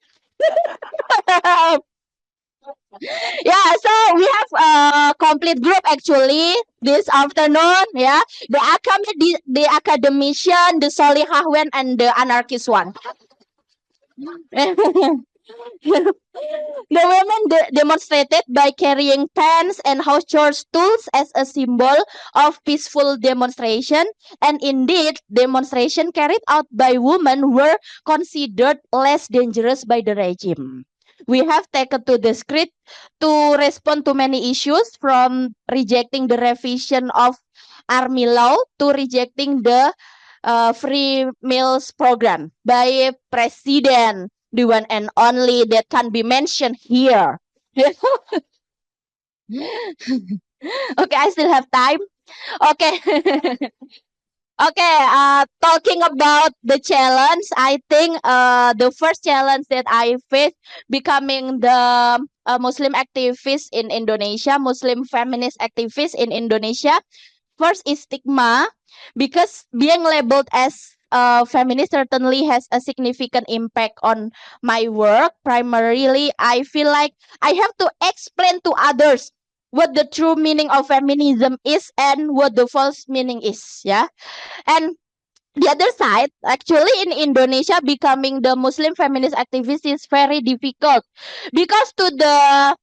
Yeah, so we have a complete group actually this afternoon. Yeah, the academician, the solihahwen, and the anarchist one. The women demonstrated by carrying pans and house chores tools as a symbol of peaceful demonstration. And indeed, demonstration carried out by women were considered less dangerous by the regime. We have taken to the street to respond to many issues, from rejecting the revision of army law to rejecting the free meals program by President, the one and only that can be mentioned here. Okay, I still have time. Okay. Okay, talking about the challenge, I think the first challenge that I faced becoming the Muslim activist in Indonesia, Muslim feminist activist in Indonesia. First is stigma, because being labeled as a feminist certainly has a significant impact on my work. Primarily, I feel like I have to explain to others what the true meaning of feminism is and what the false meaning is. Yeah, and the other side, actually in Indonesia, becoming the Muslim feminist activist is very difficult, because to the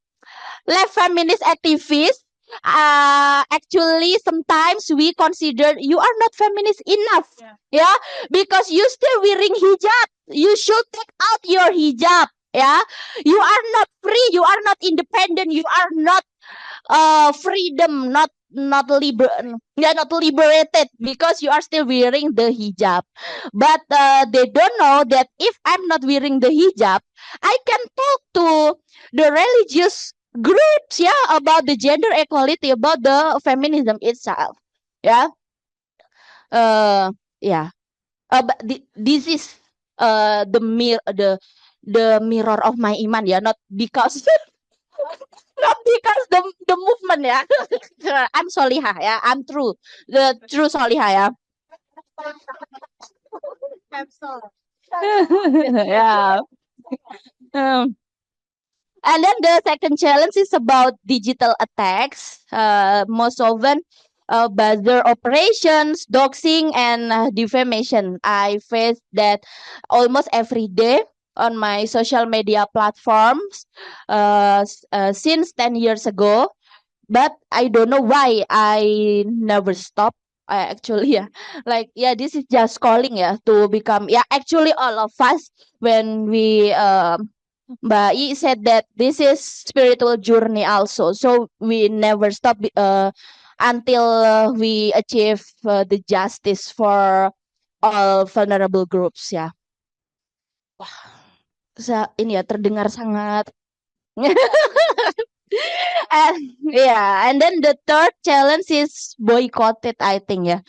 left feminist activists, actually sometimes we consider you are not feminist enough. Yeah, because you still wearing hijab, you should take out your hijab. Yeah, you are not free, you are not independent, you are not freedom, not liberated, because you are still wearing the hijab. But they don't know that if I'm not wearing the hijab, I can talk to the religious groups, yeah, about the gender equality, about the feminism itself. Yeah, uh yeah, but this is the mirror of my iman, yeah, not because not because the movement, yeah. I'm solihah, yeah, I'm true, the true solihah, yeah. Yeah. Um, and then the second challenge is about digital attacks. Most often, buzzer operations, doxing, and defamation. I face that almost every day on my social media platforms since 10 years ago. But I don't know why I never stop. I actually, yeah, like, yeah, this is just calling, yeah, to become, yeah, actually all of us, when we Mbak Yi said that this is spiritual journey also, so we never stop until we achieve the justice for all vulnerable groups, ya. Wah, ini ya terdengar sangat. And yeah, and then the third challenge is boycotted, I think, yeah,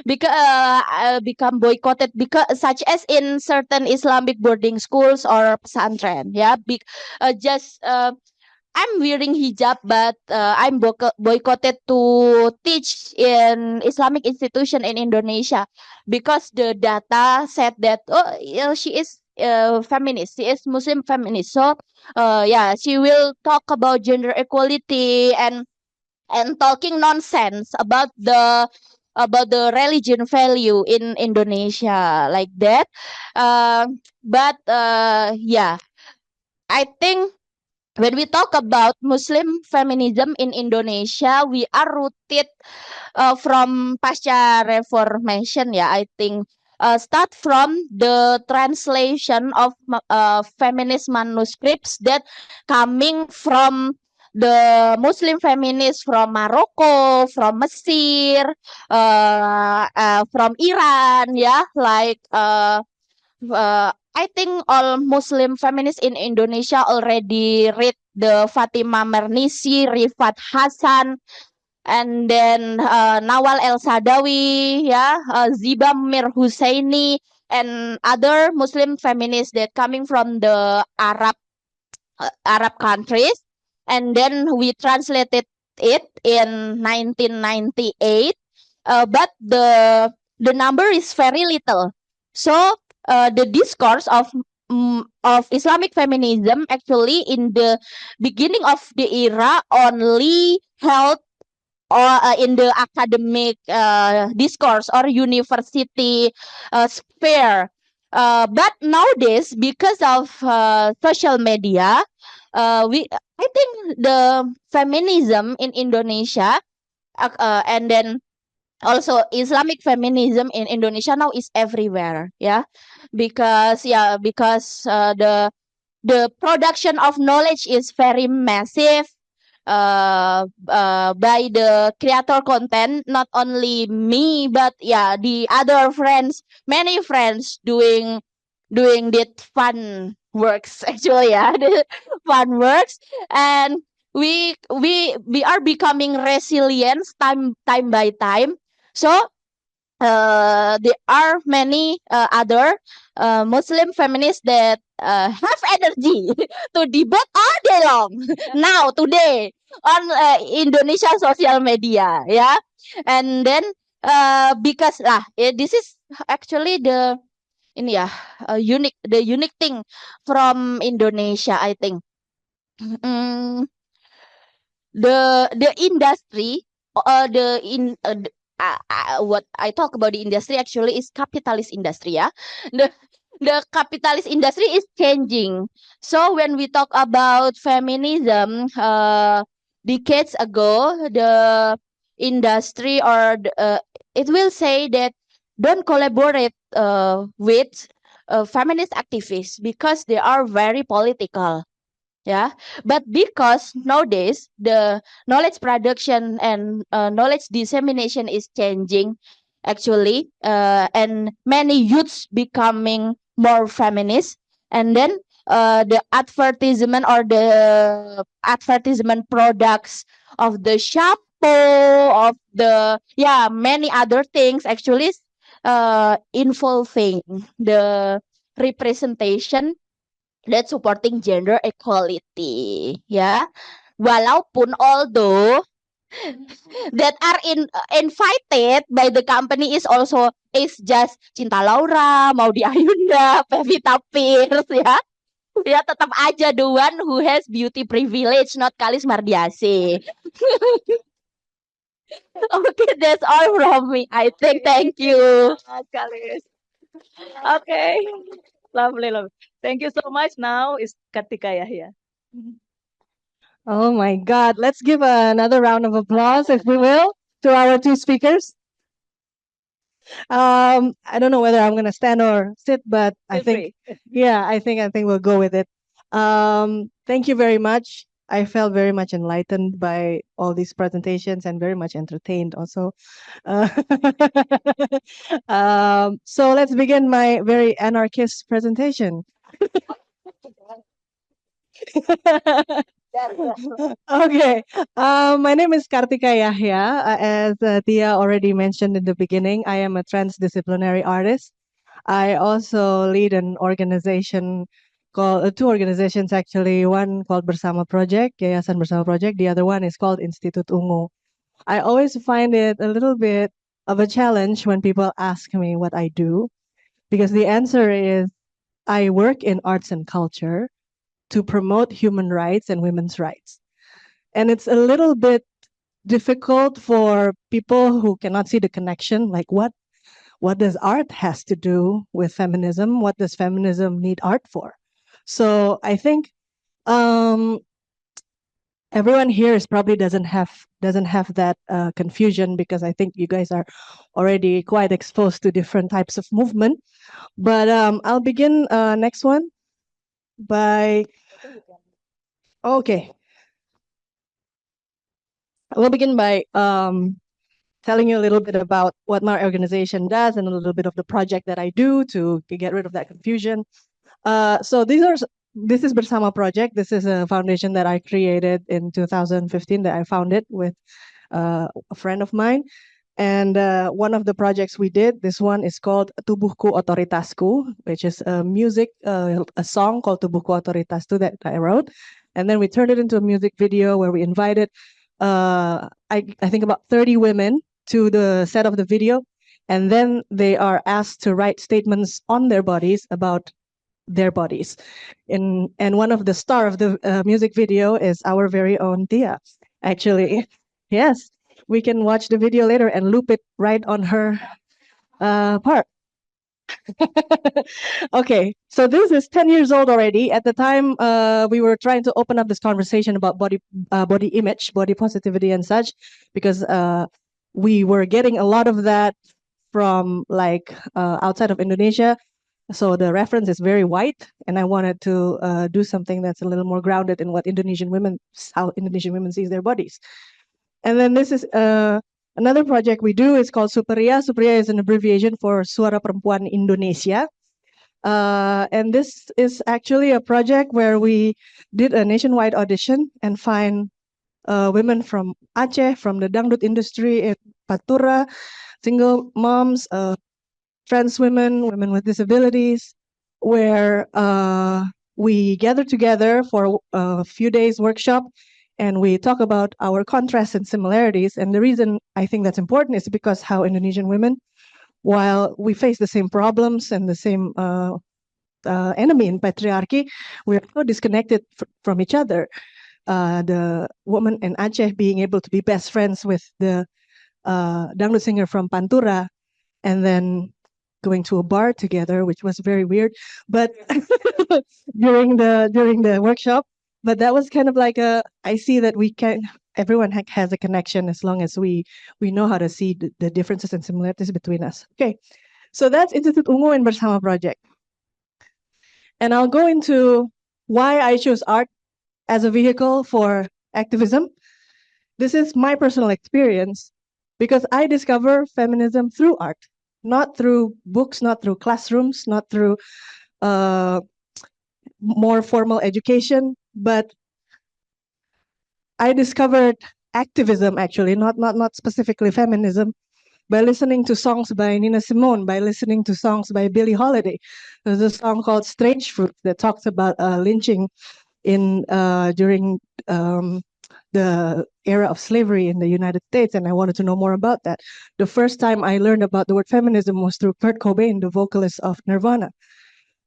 because become boycotted, because such as in certain Islamic boarding schools or pesantren, yeah, just I'm wearing hijab, but I'm boycotted to teach in Islamic institution in Indonesia, because the data said that, oh, yeah, she is feminist, she is Muslim feminist, so yeah, she will talk about gender equality and talking nonsense about the about the religion value in Indonesia like that. But yeah, I think when we talk about Muslim feminism in Indonesia, we are rooted from pasca Reformation. Yeah, I think start from the translation of feminist manuscripts that coming from the Muslim feminists from Morocco, from Mesir, from Iran. Yeah, like I think all Muslim feminists in Indonesia already read the Fatima Mernisi, Rifat Hasan, and then Nawal El Sadawi, yeah, Ziba Mir Husaini, and other Muslim feminists that coming from the Arab countries, and then we translated it in 1998, but the number is very little. So the discourse of Islamic feminism actually in the beginning of the era only held or in the academic discourse or university sphere. But nowadays, because of social media, we I think the feminism in Indonesia and then also Islamic feminism in Indonesia now is everywhere. Yeah, because the production of knowledge is very massive by the creator content, not only me but yeah the other friends, many friends doing that fun works actually. Yeah, the fun works, and we are becoming resilient time by time. So there are many other Muslim feminists that have energy to debate all day long now today on Indonesia social media, yeah. And then because this is actually the ini ya unique thing from Indonesia, I think. Mm, the industry the in what I talk about the industry actually is capitalist industry. Yeah, the the capitalist industry is changing. So when we talk about feminism decades ago, the industry or it will say that don't collaborate with feminist activists because they are very political. Yeah, but because nowadays the knowledge production and knowledge dissemination is changing actually, and many youths becoming more feminist, and then the advertisement or the advertisement products of the shampoo of the many other things actually involving the representation that supporting gender equality, ya. Walaupun although that are invited by the company is just Cinta Laura, Maudy Ayunda, Pevita Pierce, ya. Ya tetap aja the one who has beauty privilege, not Kalis Mardiase. Okay, that's all from me. I think. Thank you. Kalis. Okay. Lovely, lovely. Thank you so much. Now is Kartika Yahya. Oh my God. Let's give another round of applause, if we will, to our two speakers. I don't know whether I'm going to stand or sit, but I Feel think, free. yeah, I think we'll go with it. Thank you very much. I felt very much enlightened by all these presentations and very much entertained also. Uh, so let's begin my very anarchist presentation. Okay. My name is Kartika Yahya. As Tia already mentioned in the beginning, I am a transdisciplinary artist. I also lead an organization called two organizations actually. One called Bersama Project, Yayasan Bersama Project. The other one is called Institut Ungu. I always find it a little bit of a challenge when people ask me what I do, because the answer is I work in arts and culture to promote human rights and women's rights. And it's a little bit difficult for people who cannot see the connection, like what does art has to do with feminism? What does feminism need art for? So I think everyone here is probably doesn't have that confusion, because I think you guys are already quite exposed to different types of movement. But I'll begin next one by okay. We'll begin by telling you a little bit about what my organization does and a little bit of the project that I do to get rid of that confusion. So this is Bersama Project. This is a foundation that I created in 2015 that I founded with a friend of mine. And one of the projects we did, this one is called Tubuhku Otoritasku, which is a song called Tubuhku Otoritasku that I wrote. And then we turned it into a music video where we invited, I think about 30 women to the set of the video. And then they are asked to write statements on their bodies about their bodies. And one of the star of the music video is our very own Tia, actually. Yes, we can watch the video later and loop it right on her part. Okay, so this is 10 years old already. At the time, we were trying to open up this conversation about body image, body positivity and such, because we were getting a lot of that from outside of Indonesia. So the reference is very white, and I wanted to do something that's a little more grounded in what how Indonesian women sees their bodies. And then this is another project we do. It's called Superia. Superia is an abbreviation for Suara Perempuan Indonesia. And this is actually a project where we did a nationwide audition and find women from Aceh, from the dangdut industry in Pantura, single moms, trans women, women with disabilities, where we gather together for a few days workshop, and we talk about our contrasts and similarities. And the reason I think that's important is because how Indonesian women, while we face the same problems and the same enemy in patriarchy, we're so disconnected from each other. The woman in Aceh being able to be best friends with the dangdut singer from Pantura, and then going to a bar together, which was very weird, but during the workshop. But that was kind of like I see that everyone has a connection as long as we know how to see the differences and similarities between us. Okay, so that's Institute Ungu and Bersama Project. And I'll go into why I chose art as a vehicle for activism. This is my personal experience, because I discover feminism through art, not through books, not through classrooms, not through more formal education, but I discovered activism, actually, not specifically feminism, by listening to songs by Nina Simone, by listening to songs by Billie Holiday. There's a song called Strange Fruit that talks about lynching during the era of slavery in the United States, and I wanted to know more about that. The first time I learned about the word feminism was through Kurt Cobain, the vocalist of Nirvana.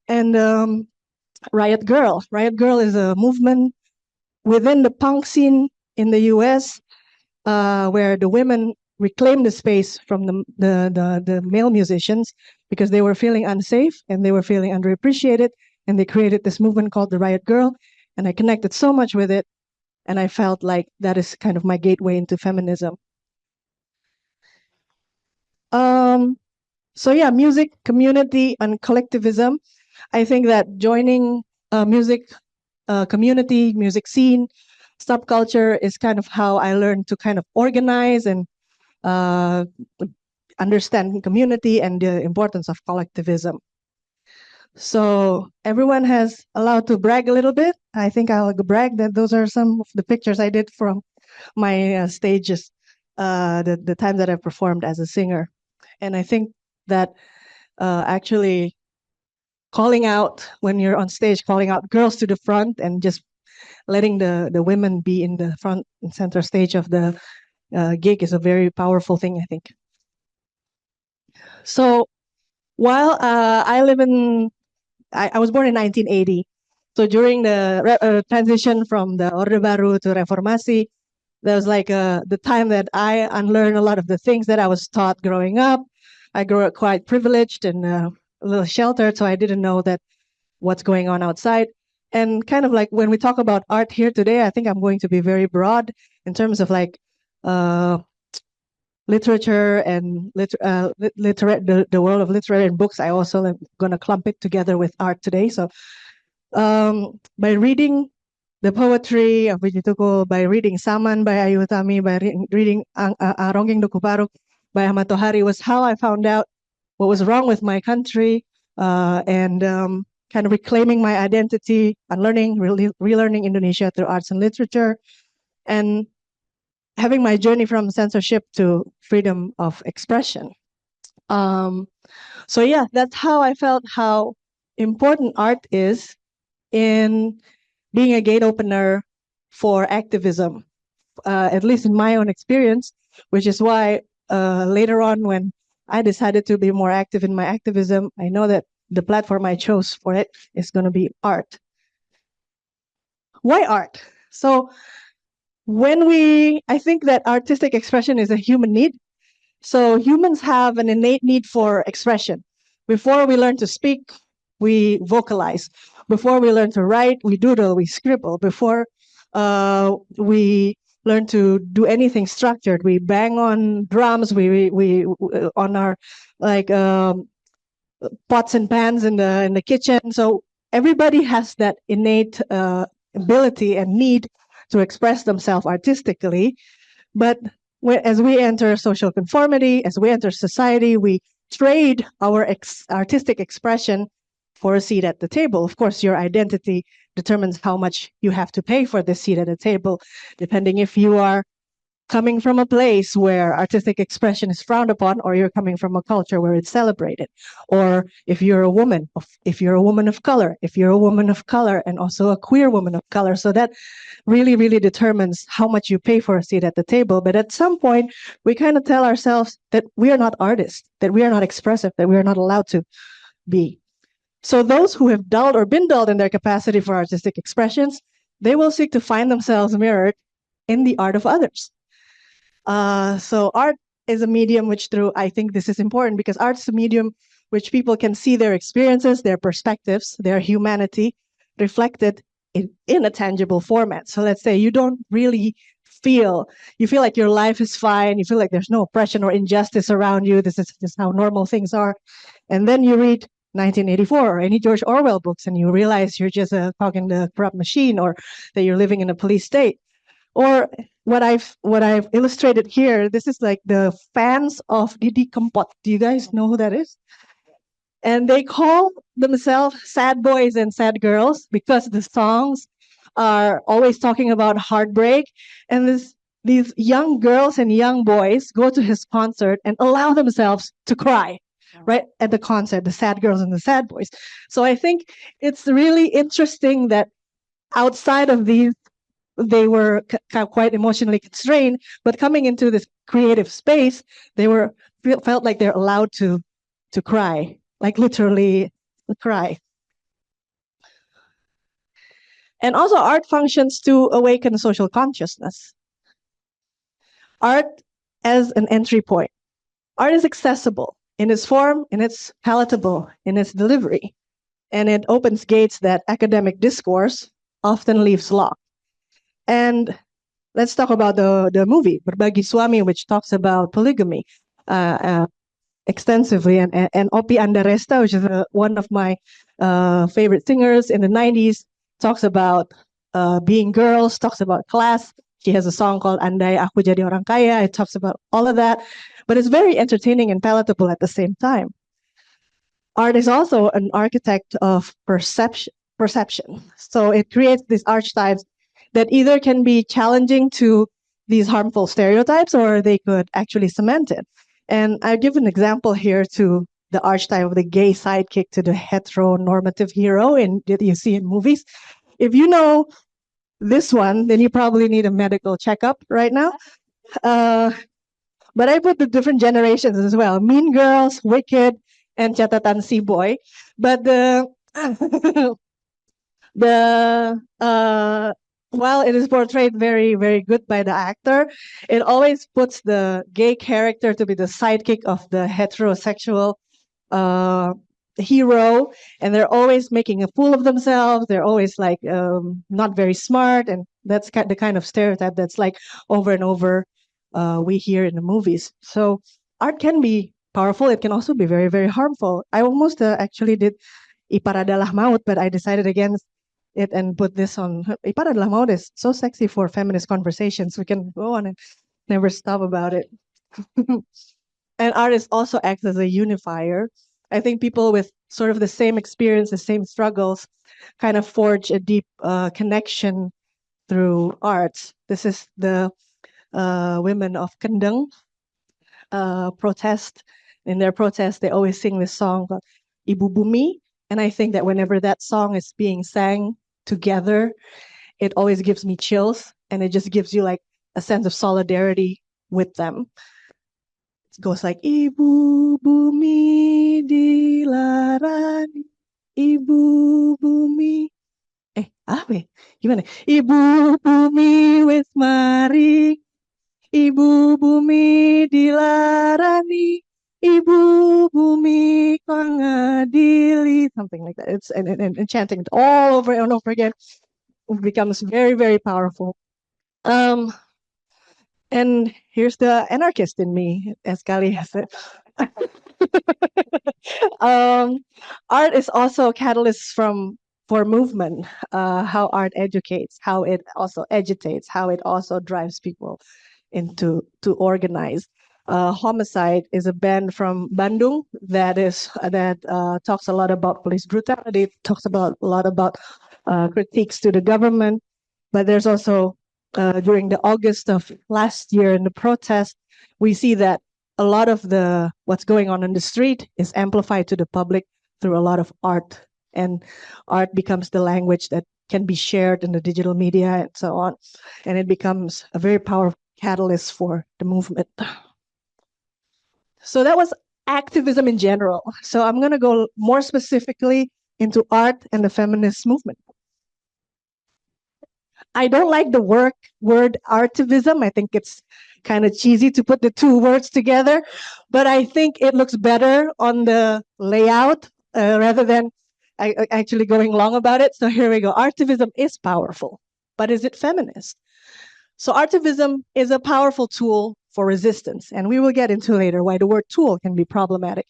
And Riot Girl. Riot Girl is a movement within the punk scene in the US, where the women reclaimed the space from the male musicians because they were feeling unsafe and they were feeling underappreciated, and they created this movement called the Riot Girl, and I connected so much with it, and I felt like that is kind of my gateway into feminism. So yeah, music, community, and collectivism. I think that joining music community, music scene, subculture is kind of how I learned to kind of organize and understand community and the importance of collectivism. So everyone has allowed to brag a little bit. I think I'll brag that those are some of the pictures I did from my stages, the time that I performed as a singer. And I think that actually calling out when you're on stage, calling out girls to the front and just letting the women be in the front and center stage of the gig is a very powerful thing, I think. So while I was born in 1980. So during the transition from the Orde Baru to Reformasi, That was like the time that I unlearned a lot of the things that I was taught growing up. I grew up quite privileged and a little sheltered, so I didn't know that what's going on outside. And kind of like when we talk about art here today, I think I'm going to be very broad in terms of like literature and the world of literature and books. I also am going to clump it together with art today. So by reading the poetry of Viji Tukul, by reading Saman by Ayu Utami, by reading Ronggeng Dukuparuk by Ahmad Tohari was how I found out what was wrong with my country and kind of reclaiming my identity, unlearning, relearning Indonesia through arts and literature, and having my journey from censorship to freedom of expression. So yeah, that's how I felt how important art is in being a gate opener for activism, at least in my own experience, which is why later on when I decided to be more active in my activism, I know that the platform I chose for it is going to be art. Why art? So I think that artistic expression is a human need. So humans have an innate need for expression. Before we learn to speak, we vocalize. Before we learn to write, we doodle, we scribble. Before we learn to do anything structured, we bang on drums, we on our like pots and pans in the kitchen. So everybody has that innate ability and need to express themselves artistically. But as we enter social conformity, as we enter society, we trade our artistic expression for a seat at the table. Of course, your identity determines how much you have to pay for this seat at the table, depending if you are coming from a place where artistic expression is frowned upon, or you're coming from a culture where it's celebrated, or if you're a woman, if you're a woman of color, and also a queer woman of color. So that really, really determines how much you pay for a seat at the table. But at some point, we kind of tell ourselves that we are not artists, that we are not expressive, that we are not allowed to be. So those who have dulled or been dulled in their capacity for artistic expressions, they will seek to find themselves mirrored in the art of others. So art is a medium I think this is important because art is a medium which people can see their experiences, their perspectives, their humanity reflected in a tangible format. So let's say you don't really you feel like your life is fine, you feel like there's no oppression or injustice around you, this is just how normal things are. And then you read 1984 or any George Orwell books and you realize you're just a cog in the corrupt machine, or that you're living in a police state. Or what I've illustrated here, this is like the fans of Didi Kempot. Do you guys know who that is? And they call themselves sad boys and sad girls because the songs are always talking about heartbreak. And these young girls and young boys go to his concert and allow themselves to cry, right, at the concert, the sad girls and the sad boys. So I think it's really interesting that outside of these, they were quite emotionally constrained, but coming into this creative space, they felt like they're allowed to cry, like literally cry. And also art functions to awaken social consciousness. Art as an entry point. Art is accessible in its form, and it's palatable in its delivery. And it opens gates that academic discourse often leaves locked. And let's talk about the movie Berbagi Suami, which talks about polygamy extensively. And Opi Andaresta, which is one of my favorite singers in the 90s, talks about being girls, talks about class. She has a song called Andai Aku Jadi Orang Kaya. It talks about all of that, but it's very entertaining and palatable at the same time. Art is also an architect of perception. So it creates these archetypes that either can be challenging to these harmful stereotypes, or they could actually cement it. And I give an example here to the archetype of the gay sidekick to the heteronormative hero that you see in movies. If you know this one, then you probably need a medical checkup right now. But I put the different generations as well: Mean Girls, Wicked, and Catatan Si Boy. But the while it is portrayed very, very good by the actor, it always puts the gay character to be the sidekick of the heterosexual hero, and they're always making a fool of themselves. They're always like not very smart, and that's the kind of stereotype that's like over and over we hear in the movies. So art can be powerful. It can also be very, very harmful. I almost actually did Ipar Adalah Maut, but I decided against it and put this on. Ipar Adalah Maut is so sexy for feminist conversations. We can go on and never stop about it. And artists also acts as a unifier. I think people with sort of the same experience, the same struggles, kind of forge a deep connection through arts. This is the women of Kendeng protest. In their protest, they always sing this song called Ibu Bumi. And I think that whenever that song is being sang together, it always gives me chills, and it just gives you like a sense of solidarity with them. It goes like Ibu Bumi dilarani, Ibu Bumi. Gimana? Ibu Bumi wis mari, Ibu Bumi dilarani, Ibu Bumi kang ngadili, something like that. It's and chanting it all over and over again. It becomes very, very powerful. And here's the anarchist in me, as Kali has said. Art is also a catalyst for movement. How art educates, how it also agitates, how it also drives people to organize. Homicide is a band from Bandung that talks a lot about police brutality, talks about a lot about critiques to the government. But there's also during the August of last year in the protest, we see that a lot of what's going on in the street is amplified to the public through a lot of art, and art becomes the language that can be shared in the digital media and so on, and it becomes a very powerful catalyst for the movement. So that was activism in general. So I'm going to go more specifically into art and the feminist movement. I don't like the word artivism. I think it's kind of cheesy to put the two words together, but I think it looks better on the layout rather than actually going long about it. So here we go. Artivism is powerful, but is it feminist? So artivism is a powerful tool for resistance, and we will get into later why the word tool can be problematic.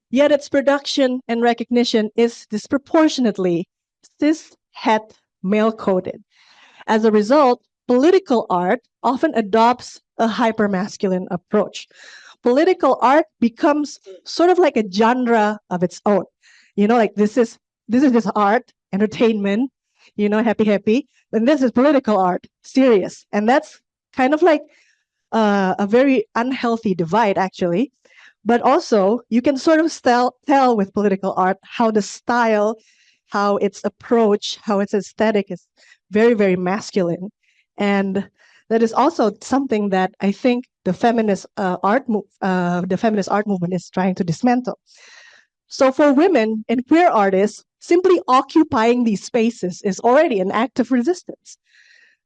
Yet its production and recognition is disproportionately cis-het male-coded. As a result, political art often adopts a hypermasculine approach. Political art becomes sort of like a genre of its own. You know, like this is just art, entertainment, you know, happy, and this is political art, serious. And that's kind of like a very unhealthy divide, actually. But also, you can sort of tell with political art how the style, how its approach, how its aesthetic is very, very masculine. And that is also something that I think the feminist art movement is trying to dismantle. So for women and queer artists, simply occupying these spaces is already an act of resistance.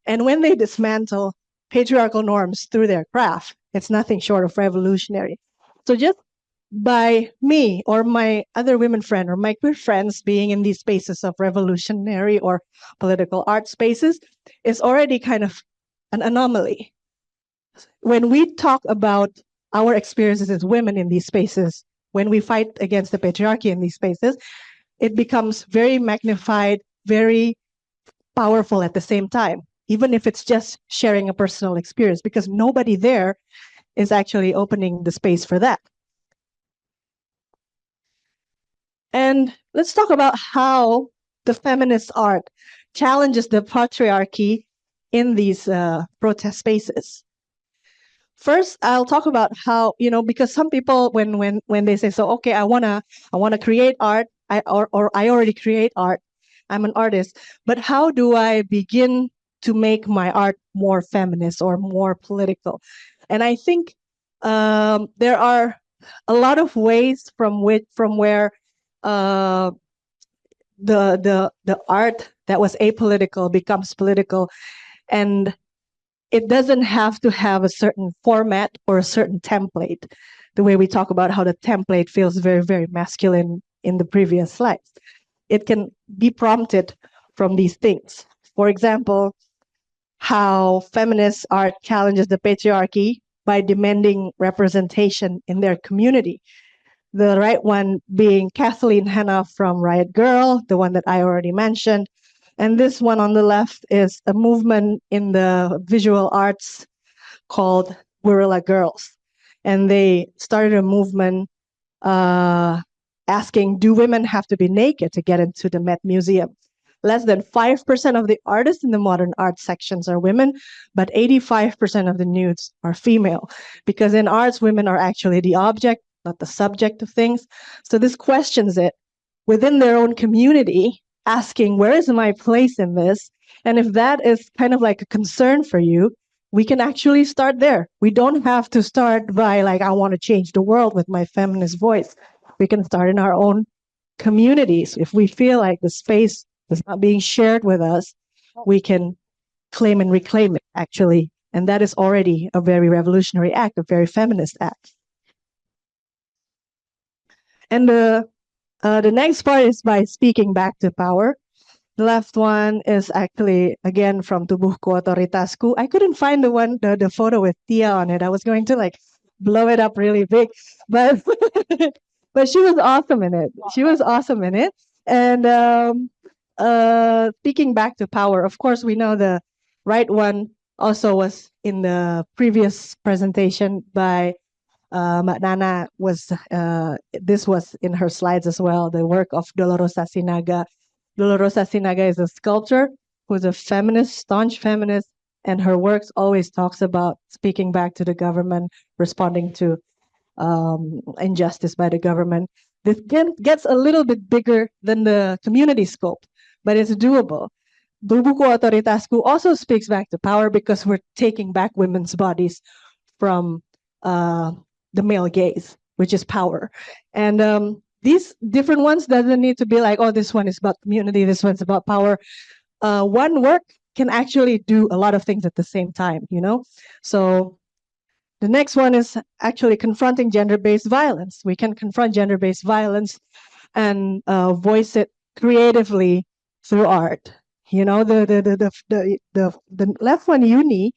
And when they dismantle patriarchal norms through their craft, it's nothing short of revolutionary. So just by me or my other women friend or my queer friends being in these spaces of revolutionary or political art spaces is already kind of an anomaly. When we talk about our experiences as women in these spaces, when we fight against the patriarchy in these spaces, it becomes very magnified, very powerful at the same time, even if it's just sharing a personal experience, because nobody there is actually opening the space for that. And let's talk about how the feminist art challenges the patriarchy in these protest spaces. First, I'll talk about how, you know, because some people when they say, so okay, I wanna create art, or I already create art, I'm an artist, but how do I begin to make my art more feminist or more political? And I think there are a lot of ways from where the art that was apolitical becomes political. And it doesn't have to have a certain format or a certain template, the way we talk about how the template feels very, very masculine in the previous slides. It can be prompted from these things. For example, how feminist art challenges the patriarchy by demanding representation in their community. The right one being Kathleen Hanna from Riot Girl, the one that I already mentioned. And this one on the left is a movement in the visual arts called Guerrilla Girls. And they started a movement asking, do women have to be naked to get into the Met Museum? Less than 5% of the artists in the modern art sections are women, but 85% of the nudes are female. Because in arts, women are actually the object, not the subject of things. So this questions it within their own community, asking, where is my place in this? And if that is kind of like a concern for you, we can actually start there. We don't have to start by like, I want to change the world with my feminist voice. We can start in our own communities. If we feel like the space is not being shared with us, we can claim and reclaim it, actually. And that is already a very revolutionary act, a very feminist act. And the next part is by speaking back to power. The left one is actually, again, from Tubuhku Otoritasku. I couldn't find the photo with Tia on it. I was going to like blow it up really big, but but she was awesome in it. She was awesome in it. And speaking back to power, of course, we know the right one also was in the previous presentation by Mbak Nana. This was in her slides as well, the work of Dolorosa Sinaga. Dolorosa Sinaga is a sculptor who's a feminist, staunch feminist, and her works always talks about speaking back to the government, responding to injustice by the government. This gets a little bit bigger than the community scope, but it's doable. Tubuhku Otoritasku also speaks back to power because we're taking back women's bodies from the male gaze, which is power. And these different ones doesn't need to be like, oh, this one is about community, this one's about power. One work can actually do a lot of things at the same time, you know? So the next one is actually confronting gender-based violence. We can confront gender-based violence and voice it creatively through art. You know, the left one, Uni,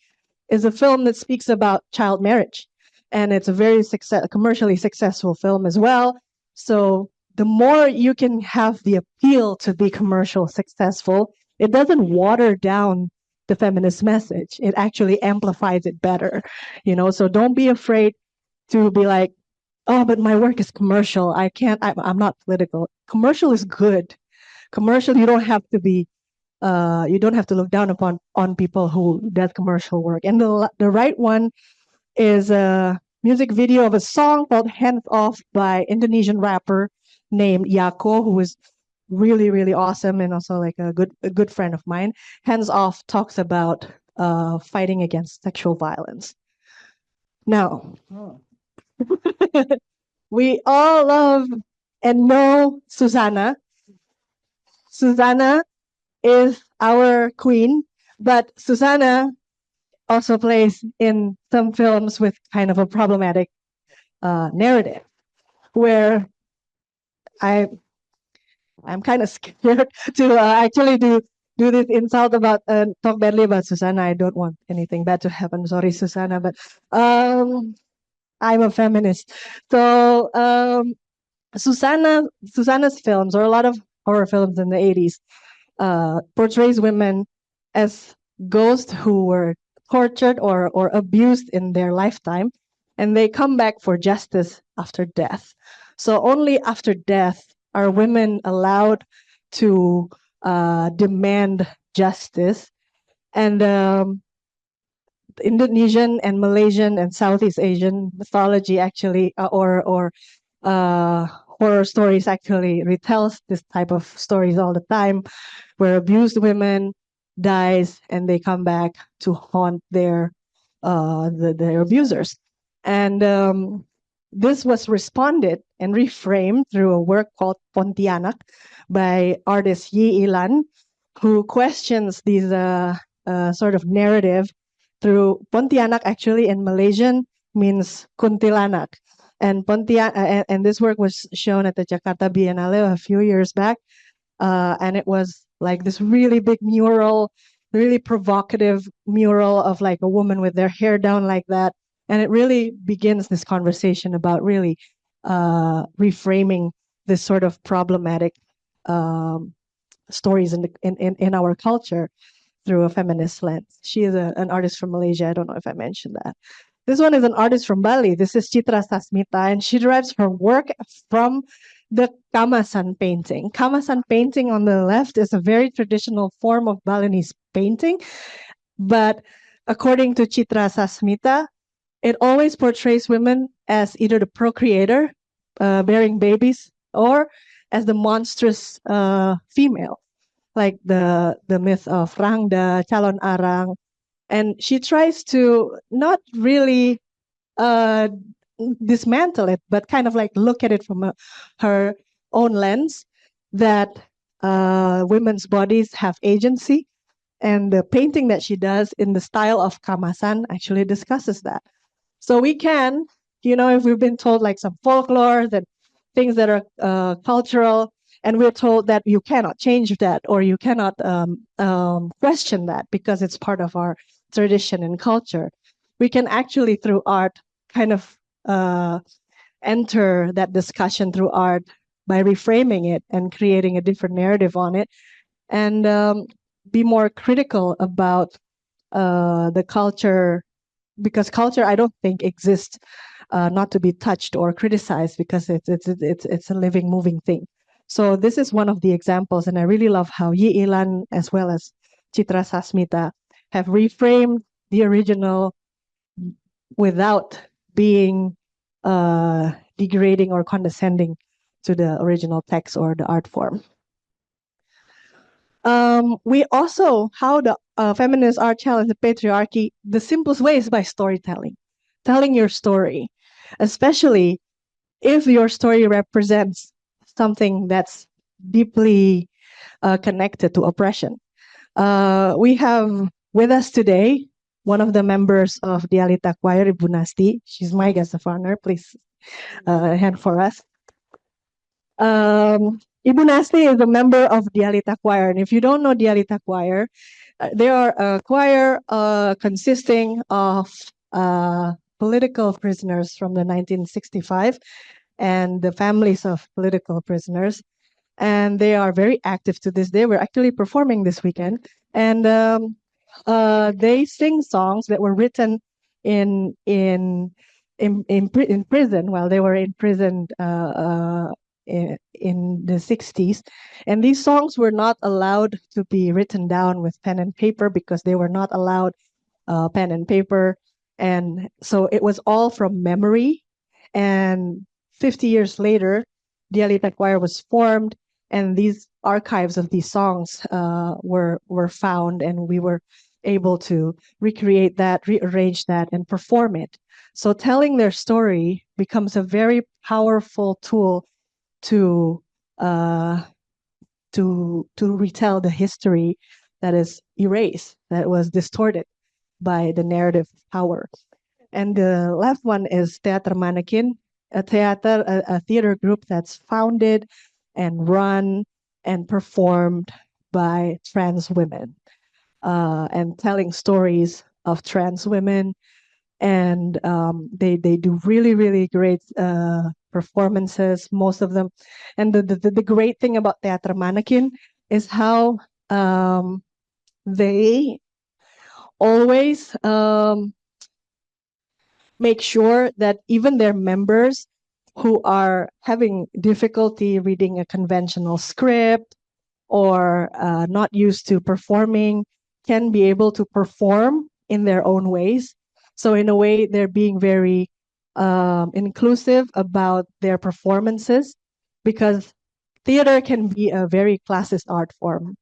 is a film that speaks about child marriage. And it's a very commercially successful film as well. So the more you can have the appeal to be commercial successful, it doesn't water down the feminist message. It actually amplifies it better, you know? So don't be afraid to be like, oh, but my work is commercial. I'm not political. Commercial is good. Commercial, you don't have to be, you don't have to look down on people who does commercial work. And the right one is a music video of a song called Hands Off by Indonesian rapper named Yako, who is really, really awesome and also like a good friend of mine. Hands Off talks about fighting against sexual violence. Now, we all love and know Susanna. Susanna is our queen, but Susanna also plays in some films with kind of a problematic narrative, where I'm kind of scared to actually do this insult about talk badly about Susanna. I don't want anything bad to happen. Sorry, Susanna, but I'm a feminist. So Susanna's films, or a lot of horror films in the 80s, portrays women as ghosts who were tortured or abused in their lifetime, and they come back for justice after death. So only after death are women allowed to demand justice. And Indonesian and Malaysian and Southeast Asian mythology actually, or horror stories actually retells this type of stories all the time, where abused women dies and they come back to haunt their abusers. And this was responded and reframed through a work called Pontianak by artist Yi Ilan, who questions these sort of narrative through Pontianak. Actually, in Malaysian means kuntilanak, and and this work was shown at the Jakarta Biennale a few years back, and it was like this really big mural, really provocative mural of like a woman with their hair down like that, and it really begins this conversation about really reframing this sort of problematic stories in our culture through a feminist lens. She is an artist from Malaysia. I don't know if I mentioned that. This one is an artist from Bali. This is Citra Sasmita, and she derives her work from the Kamasan painting. Kamasan painting on the left is a very traditional form of Balinese painting, but according to Citra Sasmita, it always portrays women as either the procreator, bearing babies, or as the monstrous female, like the myth of Rangda, Calon Arang. And she tries to not really dismantle it, but kind of like look at it from her own lens, that women's bodies have agency. And the painting that she does in the style of Kamasan actually discusses that. So we can, if we've been told like some folklore, that things that are cultural, and we're told that you cannot change that, or you cannot question that because it's part of our tradition and culture. We can actually, through art, kind of enter that discussion through art by reframing it and creating a different narrative on it, and be more critical about the culture, because culture, I don't think, exists not to be touched or criticized, because it's a living, moving thing. So this is one of the examples, and I really love how Yi Ilan as well as Citra Sasmita have reframed the original without being degrading or condescending to the original text or the art form. We also, how the feminist art challenge the patriarchy, the simplest way is by storytelling, telling your story, especially if your story represents something that's deeply connected to oppression. We have with us today one of the members of the Alita Choir, Ibu Nasti. She's my guest of honor. Please hand for us. Ibu Nasti is a member of the Alita Choir, and if you don't know the Alita Choir, they are a choir consisting of political prisoners from the 1965 and the families of political prisoners, and they are very active to this day. We're actually performing this weekend, and they sing songs that were written in prison while they were imprisoned in the 60s, and these songs were not allowed to be written down with pen and paper because they were not allowed pen and paper, and so it was all from memory. And 50 years later, the Alita Choir was formed, and these archives of these songs were found, and we were able to recreate that, rearrange that, and perform it. So telling their story becomes a very powerful tool to retell the history that is erased, that was distorted by the narrative power. And the last one is Teater Mannequin, a theater group that's founded and run and performed by trans women, and telling stories of trans women. And they do really, really great performances, most of them. And the great thing about Teater Mannequin is how they always make sure that even their members who are having difficulty reading a conventional script or not used to performing can be able to perform in their own ways. So in a way, they're being very inclusive about their performances, because theater can be a very classist art form,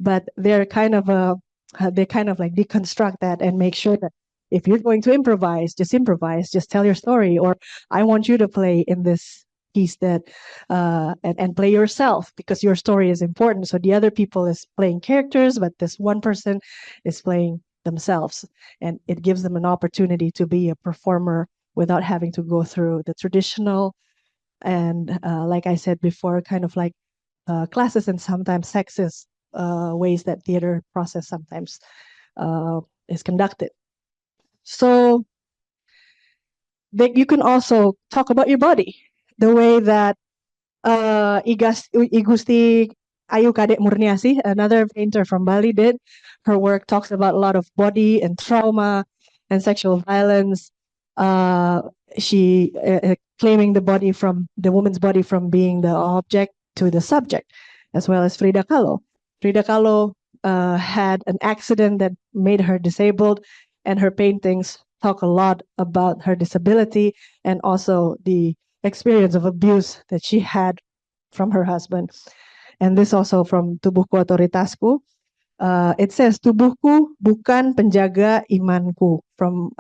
but they kind of like deconstruct that and make sure that if you're going to improvise, just tell your story, or I want you to play in this piece that and play yourself, because your story is important. So the other people is playing characters, but this one person is playing themselves, and it gives them an opportunity to be a performer without having to go through the traditional and like I said before, kind of like classes and sometimes sexist ways that theater process sometimes is conducted. So you can also talk about your body, the way that Igusti Ayu Kadek Murniasi, another painter from Bali, did. Her work talks about a lot of body and trauma and sexual violence. She claiming the woman's body from being the object to the subject, as well as Frida Kahlo. Frida Kahlo had an accident that made her disabled, and her paintings talk a lot about her disability and also the experience of abuse that she had from her husband. And this also from Tubuhku Otoritasku. It says, Tubuhku bukan penjaga imanku, from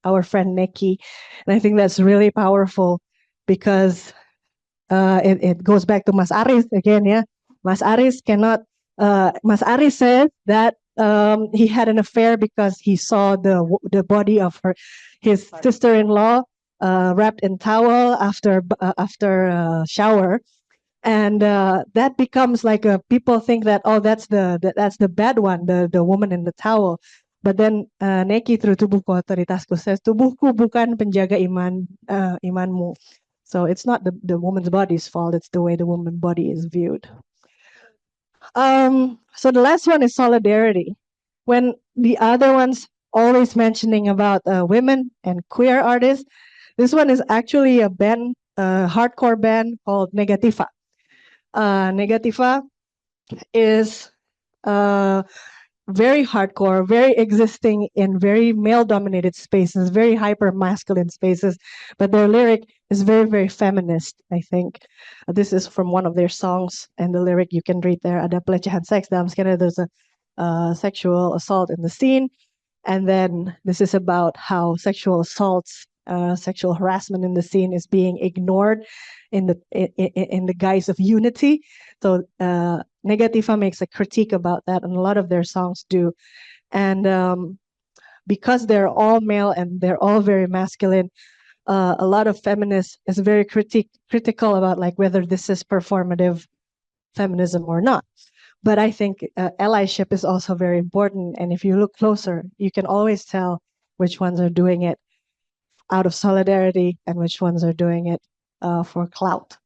our friend Neki. And I think that's really powerful because it goes back to Mas Aris again, yeah. Mas Aris Mas Aris said that he had an affair because he saw the body of his sister-in-law wrapped in towel after shower, and that becomes like people think that, oh, that's the bad one, the woman in the towel. But then Neki through Tubuhku Otoritasku says, Tubuhku bukan penjaga imanmu. So it's not the woman's body's fault, it's the way the woman's body is viewed. So the last one is solidarity. When the other one's always mentioning about women and queer artists, this one is actually a band, a hardcore band called Negativa. Negativa is very hardcore, very existing in very male-dominated spaces, very hyper-masculine spaces, but their lyric is very, very feminist, I think. This is from one of their songs, and the lyric you can read there, ada pelecehan seks, dalam skena there's a sexual assault in the scene, and then this is about how sexual assaults, sexual harassment in the scene is being ignored in the guise of unity. So Negativa makes a critique about that, and a lot of their songs do. And because they're all male and they're all very masculine, a lot of feminists is very critical about like whether this is performative feminism or not. But I think allyship is also very important. And if you look closer, you can always tell which ones are doing it out of solidarity and which ones are doing it for clout.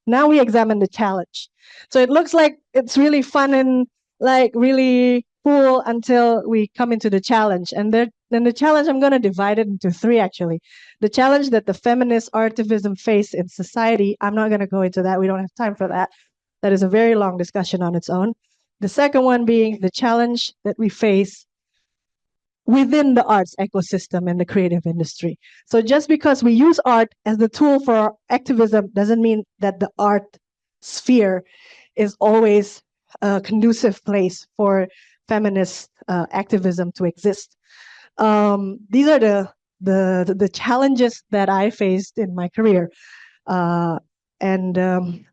Now we examine the challenge. So it looks like it's really fun and like really cool until we come into the challenge. And then the challenge, I'm going to divide it into three, actually. The challenge that the feminist artivism face in society, I'm not going to go into that. We don't have time for that. That is a very long discussion on its own. The second one being the challenge that we face within the arts ecosystem and the creative industry. So just because we use art as the tool for activism doesn't mean that the art sphere is always a conducive place for feminist activism to exist. These are the challenges that I faced in my career. And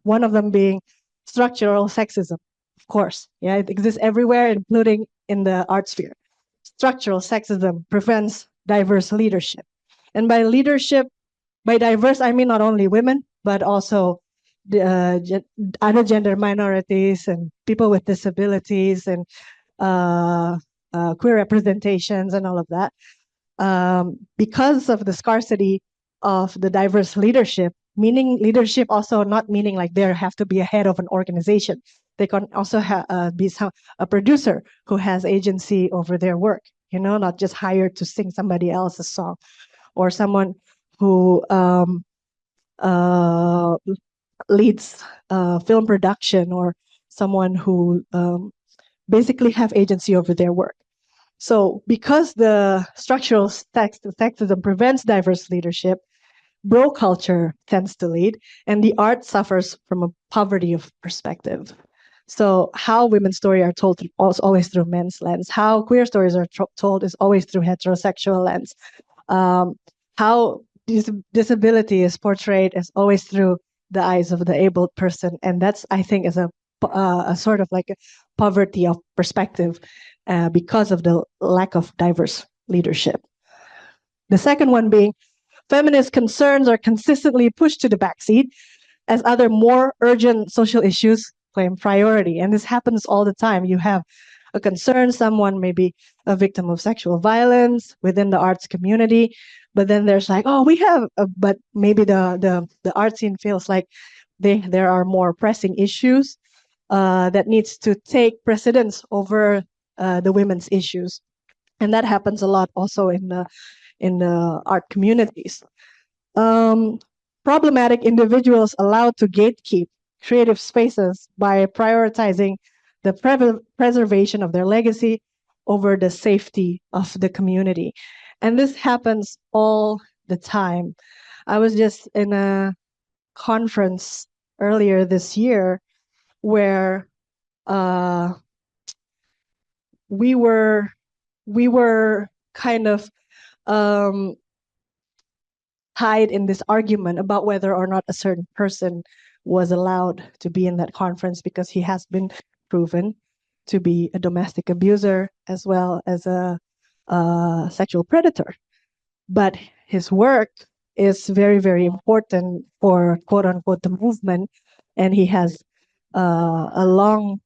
one of them being structural sexism, of course. Yeah, it exists everywhere, including in the art sphere. Structural sexism prevents diverse leadership. And by leadership, by diverse, I mean not only women, but also the, other gender minorities and people with disabilities and queer representations and all of that. Because of the scarcity of the diverse leadership, meaning leadership also not meaning like they have to be a head of an organization. They can also be a producer who has agency over their work, not just hired to sing somebody else's song, or someone who leads film production, or someone who basically have agency over their work. So because the structural sexism prevents diverse leadership, bro culture tends to lead, and the art suffers from a poverty of perspective. So how women's stories are told always through men's lens. How queer stories are told is always through heterosexual lens. How disability is portrayed as always through the eyes of the abled person, and that's, I think, is a sort of like a poverty of perspective because of the lack of diverse leadership. The second one being feminist concerns are consistently pushed to the backseat as other more urgent social issues claim priority. And this happens all the time. You have a concern, someone may be a victim of sexual violence within the arts community, but then there's like, oh, we have, but maybe the art scene feels like there are more pressing issues that needs to take precedence over the women's issues. And that happens a lot also in the art communities. Problematic individuals allowed to gatekeep creative spaces by prioritizing the preservation of their legacy over the safety of the community. And this happens all the time. I was just in a conference earlier this year where we were kind of tied in this argument about whether or not a certain person was allowed to be in that conference because he has been proven to be a domestic abuser as well as a sexual predator. But his work is very, very important for quote unquote the movement, and he has a long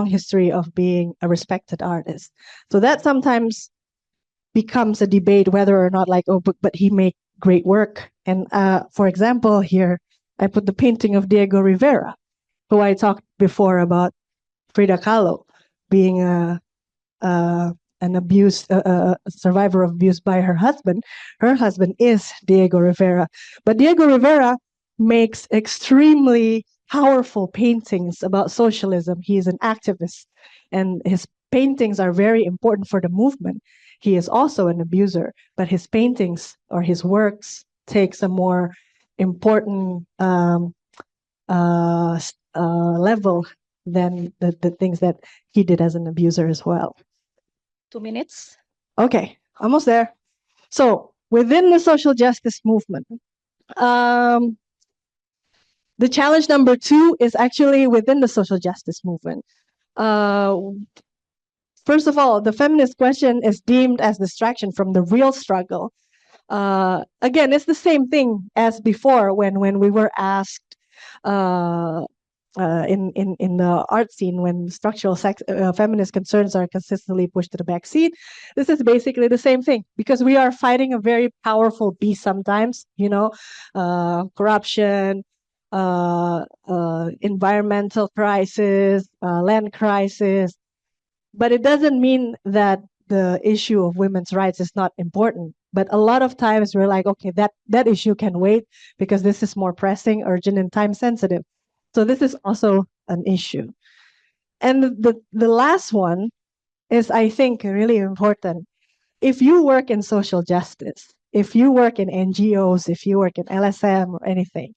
history of being a respected artist. So that sometimes becomes a debate whether or not, like, oh, but he made great work. And for example, here I put the painting of Diego Rivera, who I talked before about Frida Kahlo being an abuse, a survivor of abuse by her husband. Her husband is Diego Rivera, but Diego Rivera makes extremely powerful paintings about socialism. He is an activist, and his paintings are very important for the movement. He is also an abuser, but his paintings or his works takes a more important level than the things that he did as an abuser as well. 2 minutes. Okay, almost there. So within the social justice movement, the challenge number 2 is actually within the social justice movement. First of all, the feminist question is deemed as distraction from the real struggle. Again, it's the same thing as before when we were asked in the art scene when structural feminist concerns are consistently pushed to the back seat. This is basically the same thing because we are fighting a very powerful beast sometimes, you know, corruption, environmental crisis, land crisis. But it doesn't mean that the issue of women's rights is not important. But a lot of times we're like, okay, that issue can wait because this is more pressing, urgent, and time sensitive. So this is also an issue. And the last one is, I think, really important. If you work in social justice, if you work in NGOs, if you work in LSM or anything,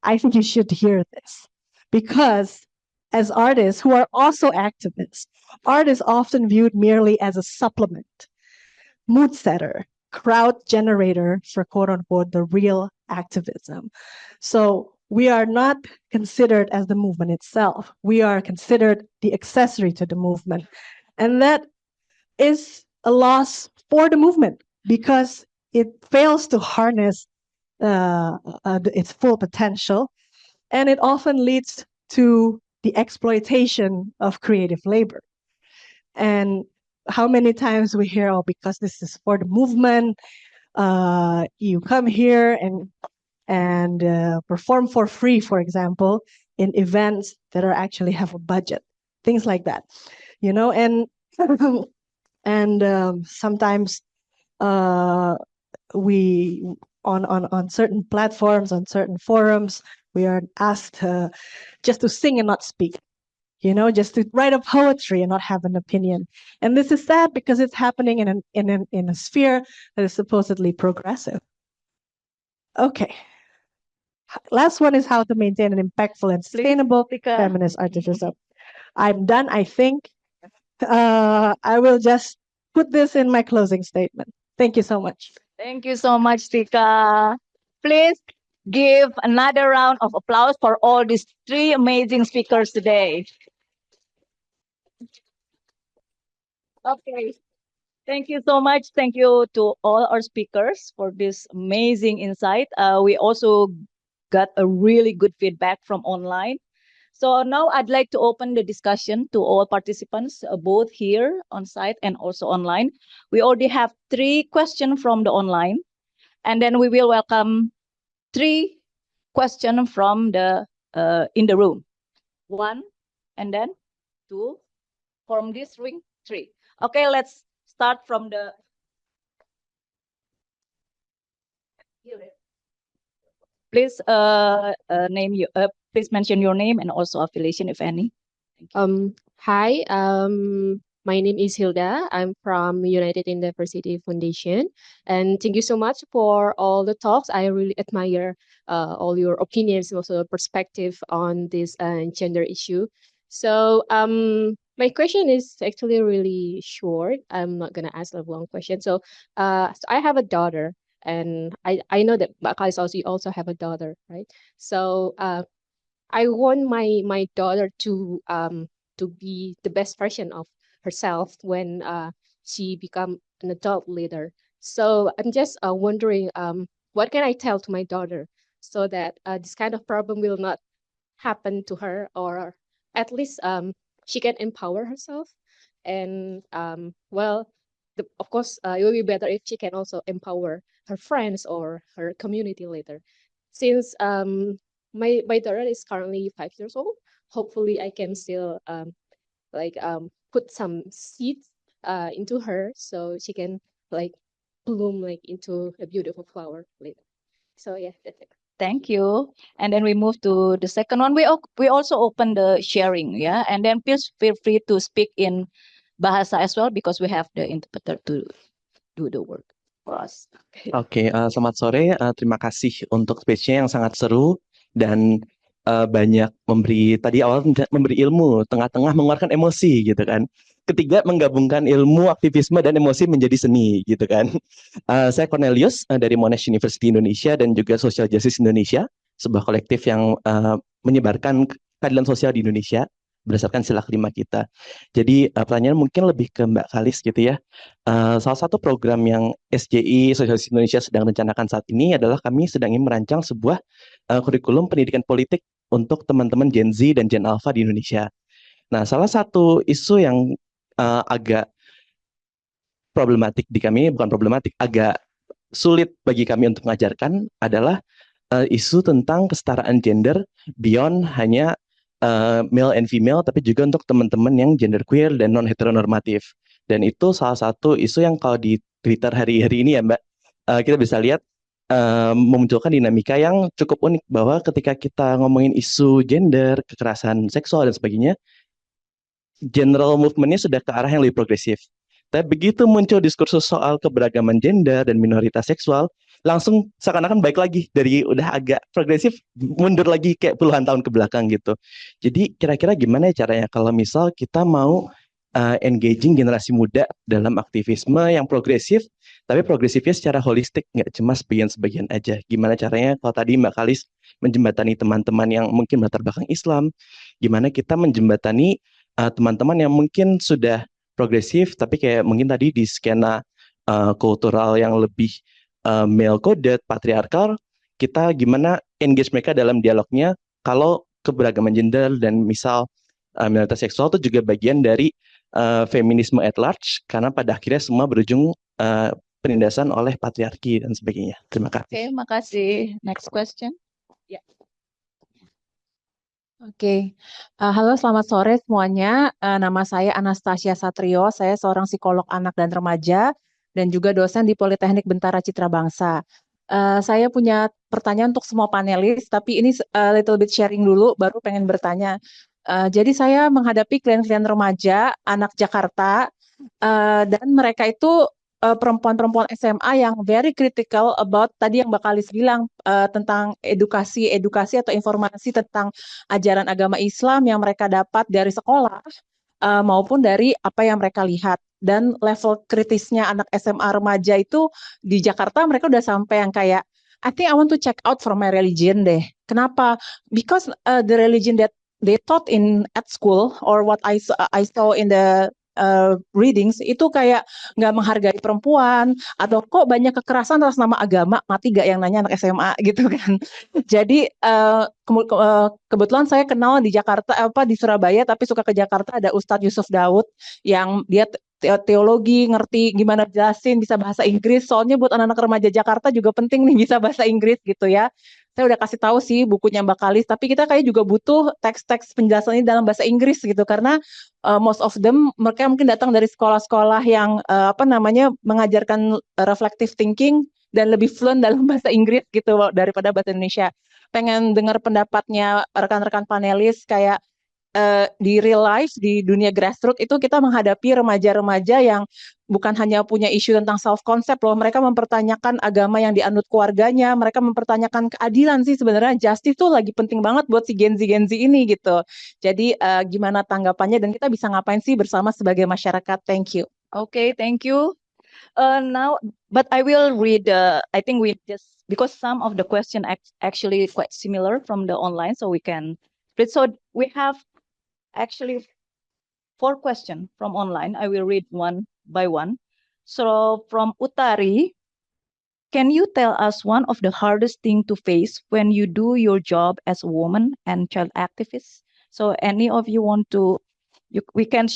I think you should hear this. Because as artists who are also activists, art is often viewed merely as a supplement, mood setter, crowd generator for quote unquote the real activism. So we are not considered as the movement itself. We are considered the accessory to the movement. And that is a loss for the movement because it fails to harness its full potential. And it often leads to the exploitation of creative labor. And how many times we hear, oh, because this is for the movement, you come here and perform for free, for example, in events that are actually have a budget, things like that, you know. And sometimes we on certain platforms, on certain forums, we are asked just to sing and not speak, you know, just to write a poetry and not have an opinion. And this is sad because it's happening in a sphere that is supposedly progressive. Okay. Last one is how to maintain an impactful and sustainable feminist artivism. I'm done, I think. I will just put this in my closing statement. Thank you so much. Thank you so much, Tika. Please give another round of applause for all these three amazing speakers today. Okay. Thank you so much. Thank you to all our speakers for this amazing insight. We also got a really good feedback from online. So now I'd like to open the discussion to all participants, both here on site and also online. We already have 3 questions from the online, and then we will welcome 3 questions from the in the room. 1, and then 2, from this ring, 3. Okay, let's start from the please please mention your name and also affiliation, if any. Thank you. Hi, my name is Hilda. I'm from United University Foundation, and thank you so much for all the talks. I really admire all your opinions and also perspective on this gender issue. So, my question is actually really short. I'm not gonna ask a long question. So I have a daughter, and I know that Bakal also have a daughter, right? So, I want my daughter to be the best version of herself when she become an adult later. So I'm just wondering what can I tell to my daughter so that this kind of problem will not happen to her, or at least she can empower herself. And well, of course, it will be better if she can also empower her friends or her community later. Since my daughter is currently 5 years old, hopefully I can still put some seeds into her so she can like bloom like into a beautiful flower later. So yeah, that's it. Thank you. And then we move to the second one. We also open the sharing, yeah. And then please feel free to speak in bahasa as well, because we have the interpreter to do the work for us. Oke, selamat sore. Terima kasih untuk speech-nya yang sangat seru dan banyak memberi awal memberi ilmu, tengah-tengah mengeluarkan emosi gitu kan. Ketiga, menggabungkan ilmu, aktivisme dan emosi menjadi seni gitu kan. Saya Cornelius dari Monash University Indonesia dan juga Social Justice Indonesia, sebuah kolektif yang menyebarkan keadilan sosial di Indonesia berdasarkan sila kelima kita. Jadi pertanyaan mungkin lebih ke Mbak Kalis gitu ya. Salah satu program yang SJI Social Justice Indonesia sedang rencanakan saat ini adalah kami sedang ingin merancang sebuah kurikulum pendidikan politik untuk teman-teman Gen Z dan Gen Alpha di Indonesia. Nah, salah satu isu yang agak problematik di kami, bukan problematik, agak sulit bagi kami untuk mengajarkan adalah isu tentang kesetaraan gender beyond hanya male and female, tapi juga untuk teman-teman yang gender queer dan non heteronormatif. Dan itu salah satu isu yang kalau di Twitter hari-hari ini ya Mbak, kita bisa lihat memunculkan dinamika yang cukup unik, bahwa ketika kita ngomongin isu gender, kekerasan seksual dan sebagainya, general movement-nya sudah ke arah yang lebih progresif. Tapi begitu muncul diskursus soal keberagaman gender dan minoritas seksual, langsung seakan-akan baik lagi, dari udah agak progresif mundur lagi kayak puluhan tahun ke belakang gitu. Jadi kira-kira gimana ya caranya kalau misal kita mau engaging generasi muda dalam aktivisme yang progresif, tapi progresifnya secara holistik, nggak cuma sebagian-sebagian aja. Gimana caranya kalau tadi Mbak Kalis menjembatani teman-teman yang mungkin latar belakang Islam, gimana kita menjembatani teman-teman yang mungkin sudah progresif, tapi kayak mungkin tadi di skena kultural yang lebih male coded, patriarkal, kita gimana engage mereka dalam dialognya kalau keberagaman gender dan misal minoritas seksual itu juga bagian dari feminisme at large, karena pada akhirnya semua berujung penindasan oleh patriarki dan sebagainya. Terima kasih. Oke, makasih. Next question. Ya. Oke, halo selamat sore semuanya. Nama saya Anastasia Satrio, saya seorang psikolog anak dan remaja dan juga dosen di Politeknik Bentara Citra Bangsa. Saya punya pertanyaan untuk semua panelis, tapi ini little bit sharing dulu, baru pengen bertanya. Jadi saya menghadapi klien-klien remaja, anak Jakarta, dan mereka itu perempuan-perempuan SMA yang very critical about tadi yang Mbak Kalis bilang tentang edukasi atau informasi tentang ajaran agama Islam yang mereka dapat dari sekolah maupun dari apa yang mereka lihat. dan level kritisnya anak SMA remaja itu di Jakarta mereka udah sampai yang kayak I think I want to check out from my religion deh. Kenapa? Because the religion that they taught at school or what I saw in the readings itu kayak nggak menghargai perempuan atau kok banyak kekerasan atas nama agama, mati gak yang nanya anak SMA gitu kan. Jadi kebetulan saya kenal di Jakarta di Surabaya tapi suka ke Jakarta ada Ustadz Yusuf Daud yang dia teologi, ngerti gimana jelasin, bisa bahasa Inggris. Soalnya buat anak-anak remaja Jakarta juga penting nih bisa bahasa Inggris gitu ya. Saya udah kasih tahu sih bukunya Mbak Kalis, tapi kita kayak juga butuh teks-teks penjelasan ini dalam bahasa Inggris gitu karena most of them mereka mungkin datang dari sekolah-sekolah yang mengajarkan reflective thinking dan lebih fluent dalam bahasa Inggris gitu daripada bahasa Indonesia. Pengen dengar pendapatnya rekan-rekan panelis kayak di real life, di dunia grassroots itu kita menghadapi remaja-remaja yang bukan hanya punya isu tentang self-concept loh, mereka mempertanyakan agama yang dianut keluarganya, mereka mempertanyakan keadilan sih sebenarnya, justice tuh lagi penting banget buat si Gen Z ini gitu. Jadi gimana tanggapannya dan kita bisa ngapain sih bersama sebagai masyarakat? Thank you. Okay, thank you. Now, but I will read, I think we just, because some of the question actually quite similar from the online, so we can read. So we have actually 4 questions from online. I will read one by one. So from Utari, can you tell us one of the hardest thing to face when you do your job as a woman and child activist? So any of you want to, we can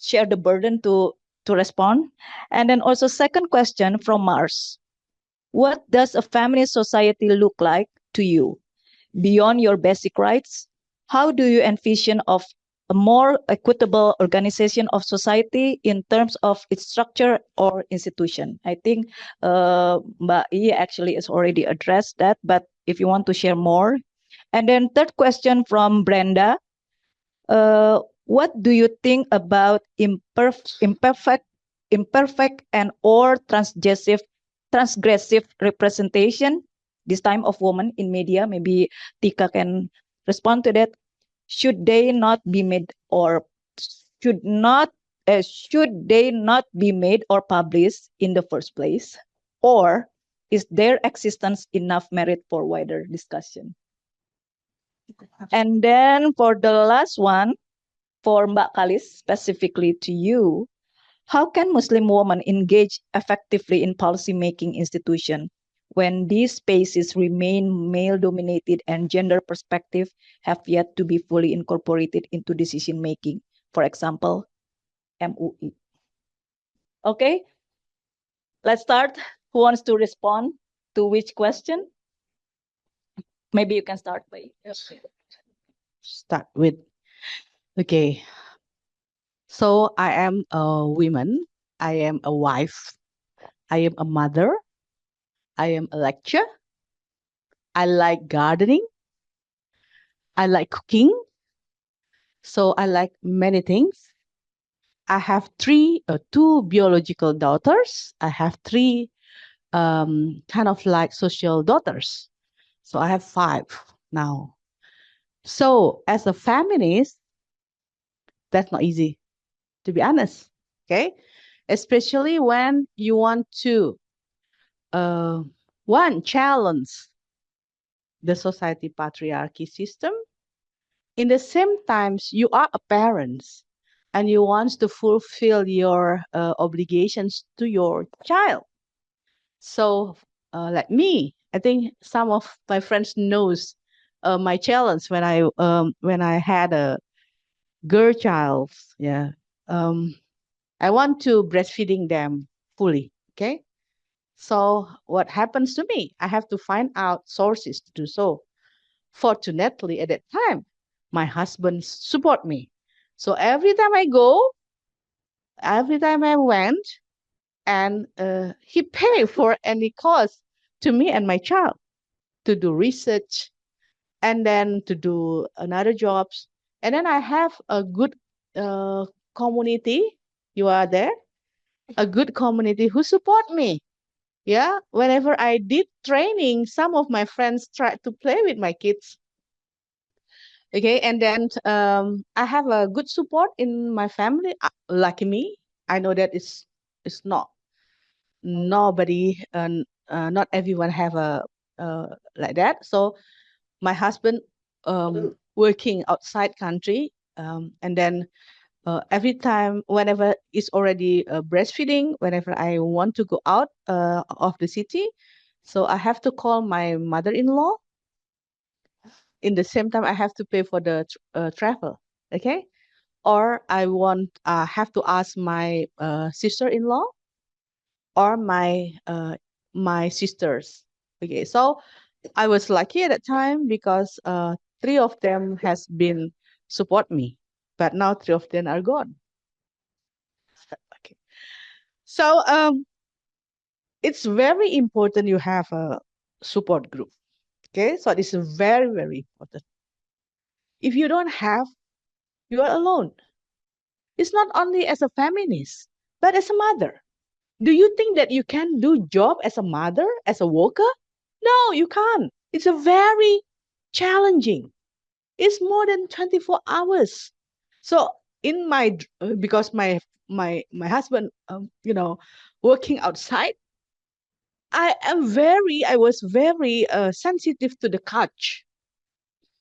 share the burden to respond. And then also second question from Mars. What does a feminist society look like to you? Beyond your basic rights, how do you envision of a more equitable organization of society in terms of its structure or institution? I think Mbak Yi actually has already addressed that, but if you want to share more. And then third question from Brenda. What do you think about imperfect and or transgressive representation, this time of women in media? Maybe Tika can respond to that. Should they not be made or should they not be made or published in the first place? Or is their existence enough merit for wider discussion? And then for the last one, for Mbak Kalis, specifically to you, how can Muslim women engage effectively in policy-making institutions when these spaces remain male-dominated and gender perspective have yet to be fully incorporated into decision-making? For example, MUI. Okay, let's start. Who wants to respond to which question? Maybe you can start by. Start with, okay. So I am a woman, I am a wife, I am a mother, I am a lecturer, I like gardening, I like cooking, so I like many things. I have two biological daughters. I have 3 kind of like social daughters. So I have 5 now. So as a feminist, that's not easy, to be honest. Okay, especially when you want to challenge the society patriarchy system. In the same times, you are a parent and you want to fulfill your obligations to your child. So like me, I think some of my friends knows my challenge when I had a girl child. Yeah, I want to breastfeeding them fully. Okay, so what happens to me? I have to find out sources to do so. Fortunately, at that time, my husband support me. So every time I went, and he paid for any cost to me and my child to do research and then to do another jobs. And then I have a good community. You are there, a good community who support me. Yeah, whenever I did training, some of my friends tried to play with my kids. Okay, and then I have a good support in my family, like me. I know that it's not nobody and not everyone have a like that. So my husband working outside country, and then every time whenever it's already breastfeeding, whenever I want to go out of the city, so I have to call my mother-in-law. In the same time, I have to pay for the travel. Okay, or I want have to ask my sister-in-law or my sisters. Okay, so I was lucky at that time because three of them has been support me, but now three of them are gone. Okay, so it's very important you have a support group. Okay, so this is very, very important. If you don't have, you are alone. It's not only as a feminist, but as a mother. Do you think that you can do job as a mother, as a worker? No, you can't. It's a very challenging. It's more than 24 hours. So in my because my husband working outside, I was very sensitive to the catch.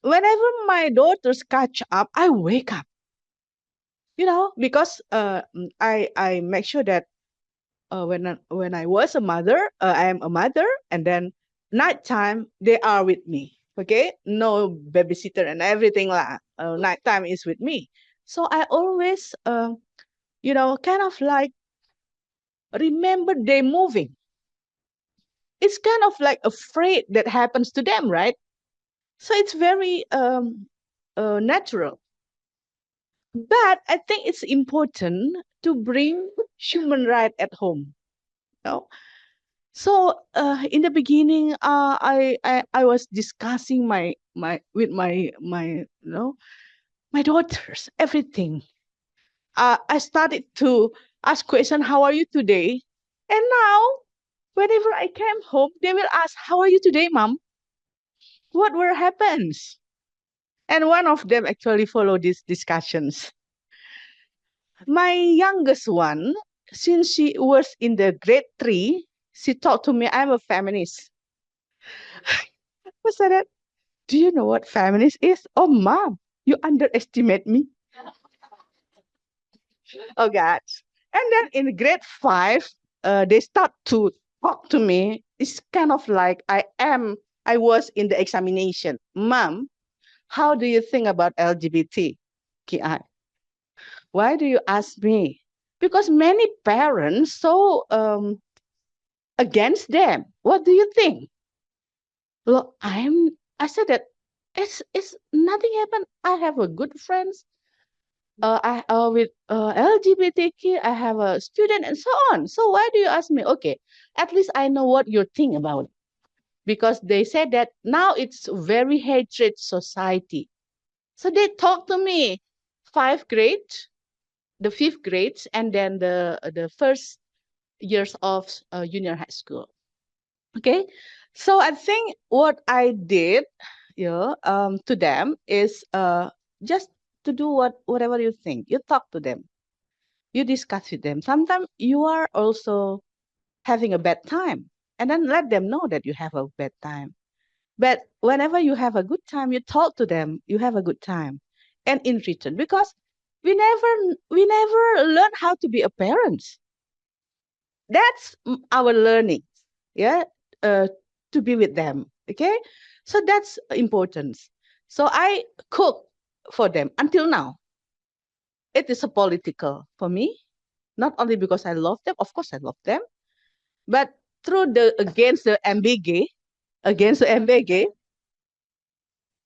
Whenever my daughters catch up, I wake up. Because I make sure that when I was a mother, I am a mother, and then nighttime they are with me. Okay, no babysitter and everything like nighttime is with me. So I always, kind of like remember they moving. It's kind of like afraid that happens to them, right? So it's very natural. But I think it's important to bring human right at home. So in the beginning, I was discussing with my daughters everything. I started to ask question, how are you today? And now, whenever I came home, they will ask, how are you today, mom? What will happens? And one of them actually followed these discussions. My youngest one, since she was in the grade 3, she talked to me, I'm a feminist. I said, do you know what feminist is? Oh, mom, you underestimate me. Oh, God. And then in grade 5, they start to talk to me. It's kind of like I was in the examination. Mom, how do you think about LGBTQI? Why do you ask me? Because many parents so against them. What do you think? Well, I said that it's nothing happened. I have a good friends. With LGBTQ, I have a student and so on. So why do you ask me? Okay, at least I know what you think about it. Because they said that now it's very hatred society. So they talk to me 5th grade, the 5th grades, and then the first years of junior high school. Okay, so I think what I did, to them is just to do whatever you think. You talk to them, you discuss with them. Sometimes you are also having a bad time, and then let them know that you have a bad time. But whenever you have a good time, you talk to them. You have a good time, and in return, because we never learn how to be a parent. That's our learning. Yeah, to be with them. Okay, so that's important. So I cook for them until now. It is a political for me, not only because I love them. Of course, I love them, but through the against the MBG,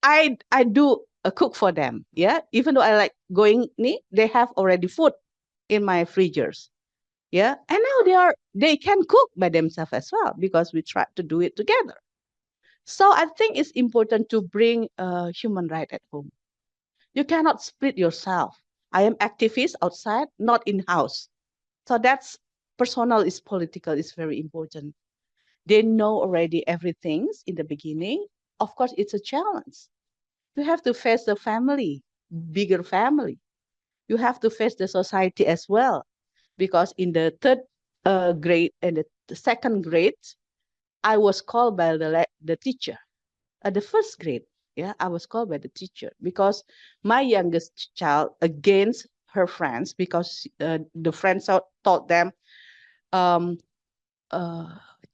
I do a cook for them. Yeah, even though I like going, they have already food in my freezers. Yeah, and now they can cook by themselves as well because we try to do it together. So I think it's important to bring human right at home. You cannot split yourself. I am activist outside, not in house. So that's personal is political is very important. They know already everything in the beginning. Of course, it's a challenge. You have to face the family, bigger family. You have to face the society as well. because in the third grade and the second grade, I was called by the teacher. At the first grade, yeah, I was called by the teacher because my youngest child against her friends because the friends taught them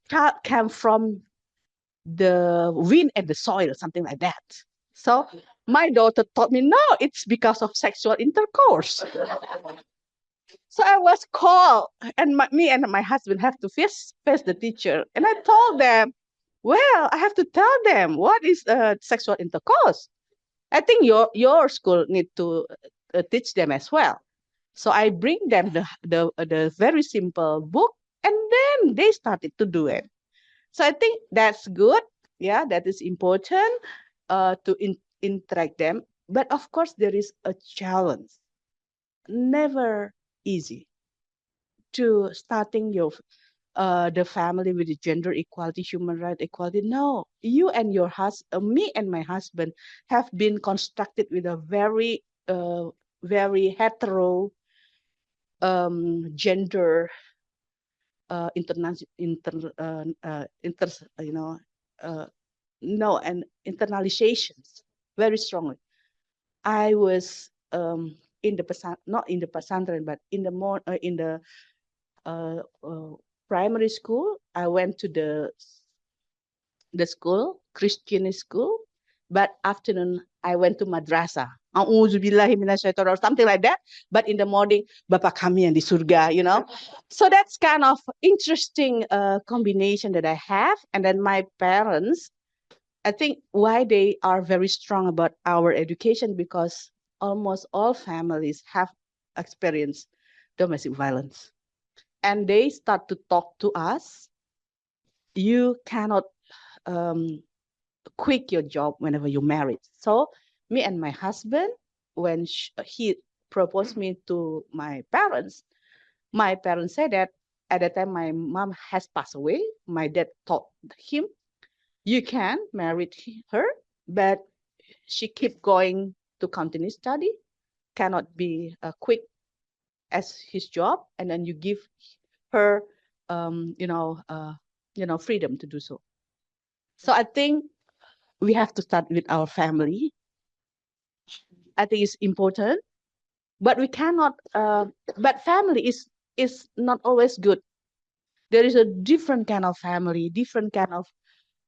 child came from the wind and the soil, something like that. So my daughter taught me, no, it's because of sexual intercourse. So I was called, and me and my husband have to face the teacher. And I told them, well, I have to tell them what is sexual intercourse. I think your school need to teach them as well. So I bring them the very simple book, and then they started to do it. So I think that's good. Yeah, that is important to interact them. But of course, there is a challenge. Never easy to starting your the family with the gender equality, human right equality. No, you and your husband, me and my husband have been constructed with a very hetero gender and internalizations very strongly. I was in the not in the pesantren, but in the primary school. I went to the school, Christian school, but afternoon I went to madrasah. A'udzubillahi minasyaitonir or something like that. But in the morning, Bapa kami yang di surga, you know. So that's kind of interesting combination that I have. And then my parents, I think why they are very strong about our education because almost all families have experienced domestic violence. And they start to talk to us. You cannot quit your job whenever you're married. So me and my husband, when he proposed me to my parents said that at the time my mom has passed away. My dad told him, you can marry her, but she keep going to continue study, cannot be quit as his job, and then you give her, freedom to do so. So I think we have to start with our family. I think it's important, but we cannot. But family is not always good. There is a different kind of family, different kind of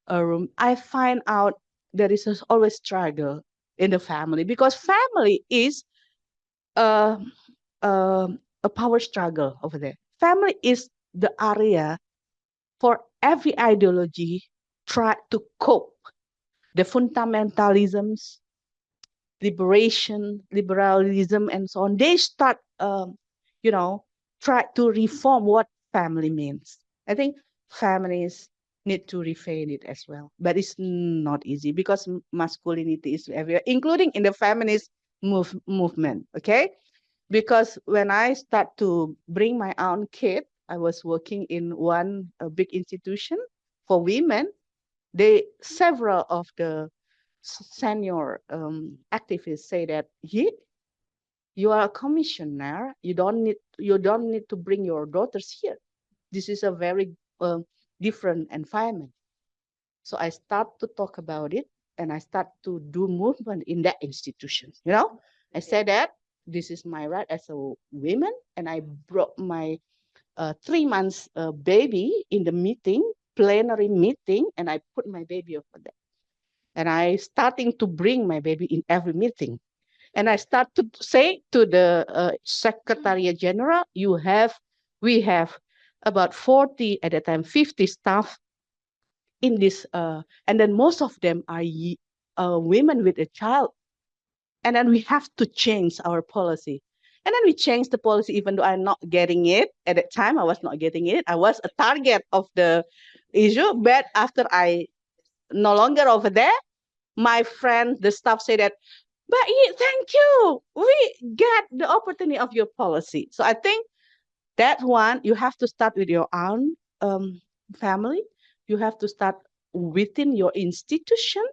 room. I find out there is always struggle in the family because family is a power struggle over there. Family is the area for every ideology try to cope. The fundamentalisms, liberalism, and so on. They start, try to reform what family means. I think families need to reframe it as well, but it's not easy because masculinity is everywhere, including in the feminist movement. Okay, because when I start to bring my own kid, I was working in one big institution for women. Several of the senior activists say that you are a commissioner. You don't need to bring your daughters here. This is a very different environment. So I start to talk about it, and I start to do movement in that institution. I said that this is my right as a woman, and I brought my 3 months baby in the plenary meeting, and I put my baby over there. And I starting to bring my baby in every meeting. And I start to say to the Secretariat General, we have about 40 at the time, 50 staff in this, and then most of them are women with a child. And then we have to change our policy. And then we changed the policy, even though I'm not getting it. At that time, I was not getting it. I was a target of the issue. But after I no longer over there, my friend, the staff say that, but thank you. We get the opportunity of your policy. So I think that one, you have to start with your own family. You have to start within your institution.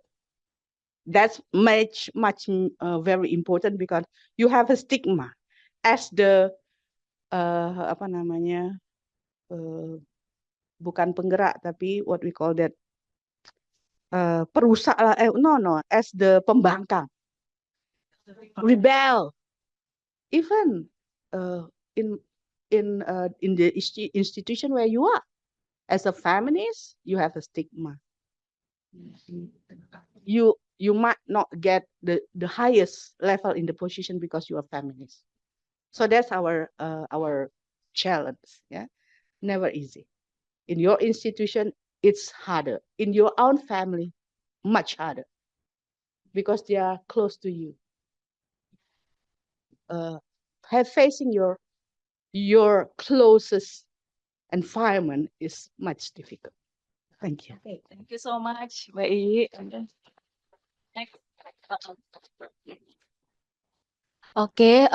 That's much very important because you have a stigma as the apa namanya, bukan penggerak tapi what we call that, perusak lah, as the pembangkang, rebel, even in the institution where you are. As a feminist, you have a stigma. You might not get the highest level in the position because you are feminist. So that's our challenge. Yeah, never easy. In your institution, it's harder. In your own family, much harder, because they are close to you. Facing your closest environment is much difficult. Thank you. Okay, thank you so much, Mbak Iyi. And then next. Okay,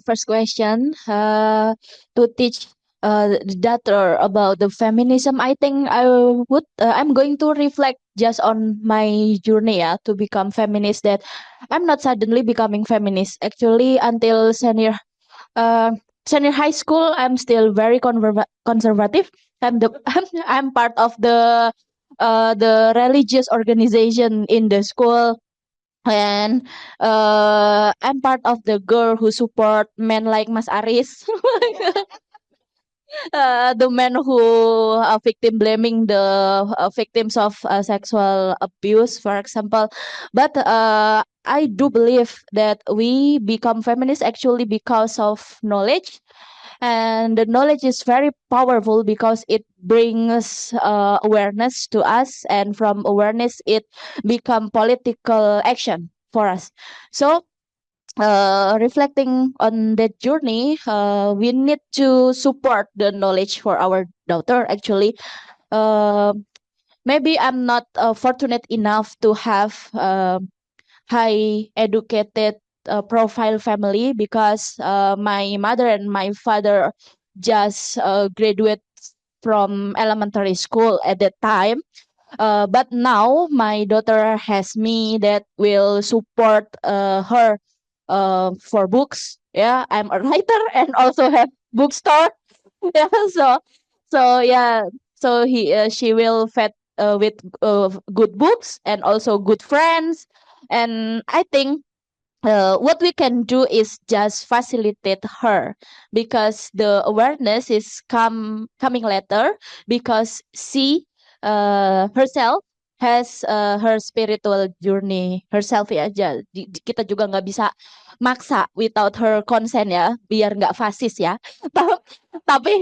first question, to teach the daughter about the feminism, I think I'm going to reflect just on my journey, yeah, to become feminist, that I'm not suddenly becoming feminist. Actually, until senior high school, I'm still very conservative. I'm part of the religious organization in the school, and I'm part of the girl who support men like Mas Aris. The men who victim blaming the victims of sexual abuse, for example. But I do believe that we become feminists actually because of knowledge, and the knowledge is very powerful because it brings awareness to us, and from awareness it become political action for us. So reflecting on that journey, we need to support the knowledge for our daughter. Actually, uh, maybe I'm not fortunate enough to have high educated profile family, because my mother and my father just graduate from elementary school at that time. But now my daughter has me that will support her for books. Yeah, I'm a writer and also have bookstore. Yeah, yeah, she will fed with good books and also good friends, and I think what we can do is just facilitate her, because the awareness is coming later, because she herself has her spiritual journey herself, ya. Kita juga nggak bisa maksa without her consent, ya, biar nggak fasis, ya. Tapi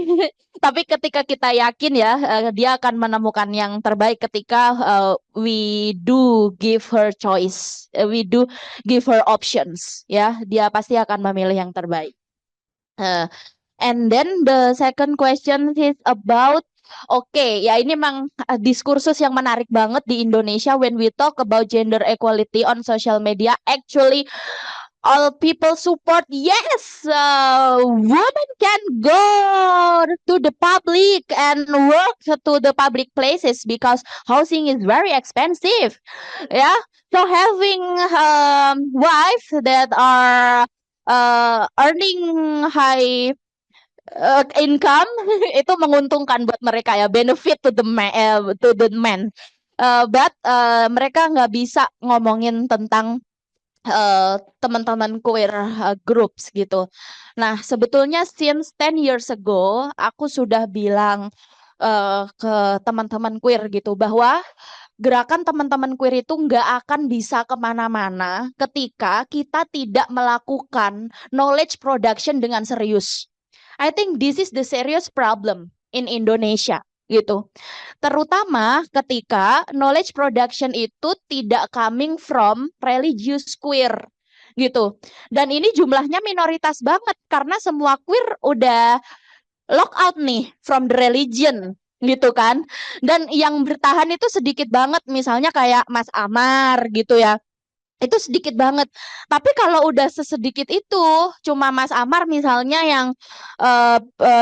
tapi ketika kita yakin, ya, dia akan menemukan yang terbaik ketika we do give her choice, we do give her options, ya, dia pasti akan memilih yang terbaik. And then the second question is about, ya, ini memang diskursus yang menarik banget di Indonesia when we talk about gender equality on social media. Actually, all people support, yes, women can go to the public and work to the public places because housing is very expensive. Yeah, so having wives that are earning high income itu menguntungkan buat mereka, ya, benefit to the men. But mereka nggak bisa ngomongin tentang teman-teman queer groups gitu. Nah, sebetulnya since 10 years ago aku sudah bilang ke teman-teman queer gitu, bahwa gerakan teman-teman queer itu nggak akan bisa kemana-mana ketika kita tidak melakukan knowledge production dengan serius. I think this is the serious problem in Indonesia gitu. Terutama ketika knowledge production itu tidak coming from religious queer gitu. Dan ini jumlahnya minoritas banget karena semua queer udah lock out nih from the religion gitu kan. Dan yang bertahan itu sedikit banget, misalnya kayak Mas Amar gitu, ya. Itu sedikit banget. Tapi kalau udah sesedikit itu, cuma Mas Amar misalnya yang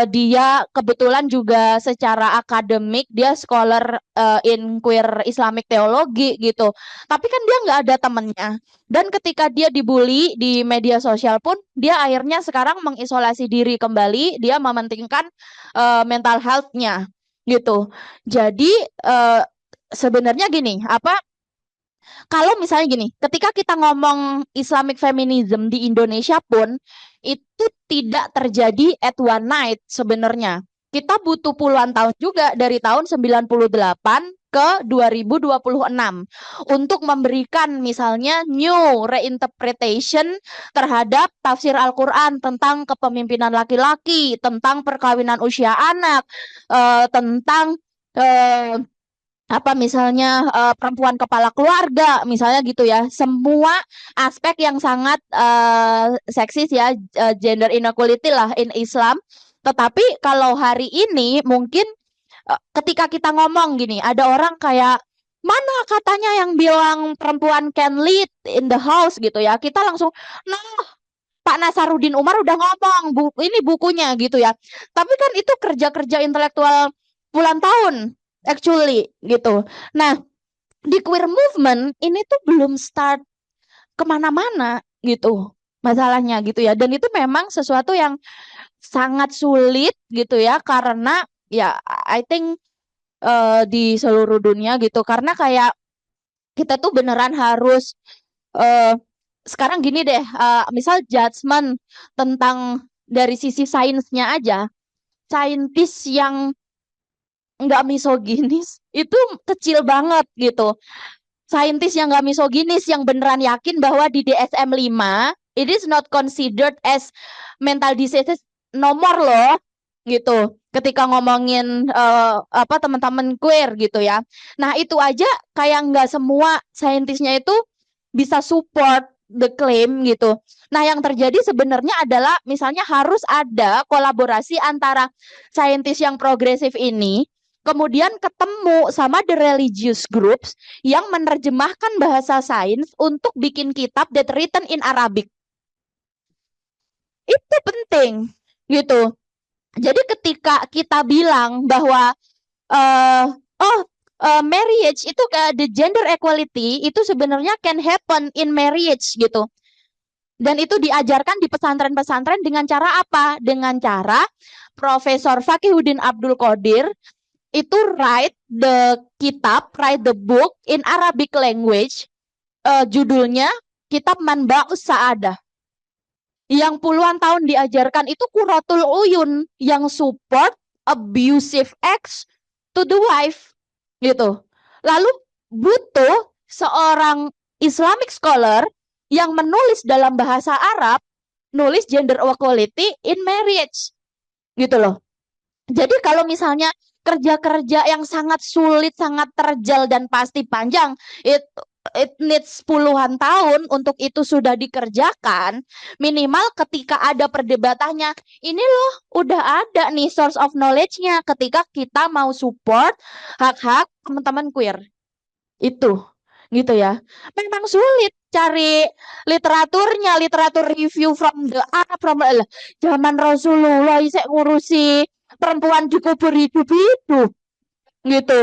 dia kebetulan juga secara akademik dia scholar in queer Islamic theology gitu. Tapi kan dia nggak ada temennya. Dan ketika dia dibully di media sosial pun, dia akhirnya sekarang mengisolasi diri kembali. Dia mementingkan mental health-nya gitu. Jadi sebenarnya gini, kalau misalnya gini, ketika kita ngomong Islamic feminism di Indonesia pun itu tidak terjadi at one night sebenarnya. Kita butuh puluhan tahun juga dari tahun 98 ke 2026 untuk memberikan misalnya new reinterpretation terhadap tafsir Al-Qur'an tentang kepemimpinan laki-laki, tentang perkawinan usia anak, tentang misalnya perempuan kepala keluarga misalnya gitu ya, semua aspek yang sangat seksis ya, gender inequality lah in Islam. Tetapi kalau hari ini mungkin ketika kita ngomong gini, ada orang kayak mana katanya yang bilang perempuan can lead in the house gitu ya, kita langsung nah Pak Nasarudin Umar udah ngomong ini bukunya gitu ya. Tapi kan itu kerja-kerja intelektual puluhan tahun actually gitu. Nah, di queer movement ini tuh belum start kemana-mana gitu masalahnya gitu ya. Dan itu memang sesuatu yang sangat sulit gitu ya, karena ya I think di seluruh dunia gitu, karena kayak kita tuh beneran harus sekarang gini deh, misal judgement tentang dari sisi sainsnya aja, saintis yang nggak misoginis itu kecil banget gitu. Saintis yang nggak misoginis yang beneran yakin bahwa di DSM-5 it is not considered as mental disease nomor loh gitu. Ketika ngomongin teman-teman queer gitu ya. Nah, itu aja kayak nggak semua saintisnya itu bisa support the claim gitu. Nah, yang terjadi sebenarnya adalah misalnya harus ada kolaborasi antara saintis yang progresif ini kemudian ketemu sama the religious groups yang menerjemahkan bahasa sains untuk bikin kitab that written in Arabic. Itu penting gitu. Jadi ketika kita bilang bahwa marriage itu the gender equality itu sebenarnya can happen in marriage gitu. Dan itu diajarkan di pesantren-pesantren dengan cara apa? Dengan cara Profesor Fakihuddin Abdul Qadir itu write the book in Arabic language, judulnya Kitab Manba'us Sa'adah, yang puluhan tahun diajarkan itu Qurratul Uyun yang support abusive acts to the wife gitu. Lalu butuh seorang Islamic scholar yang menulis dalam bahasa Arab, nulis gender equality in marriage gitu loh. Jadi kalau misalnya kerja-kerja yang sangat sulit, sangat terjal dan pasti panjang, it needs puluhan tahun untuk itu sudah dikerjakan. Minimal ketika ada perdebatannya, ini loh udah ada nih source of knowledge-nya ketika kita mau support hak-hak teman-teman queer. Itu gitu ya. Memang sulit cari literaturnya, literatur review from the Arab, from zaman Rasulullah isek ngurusi perempuan dikubur hidup-hidup gitu.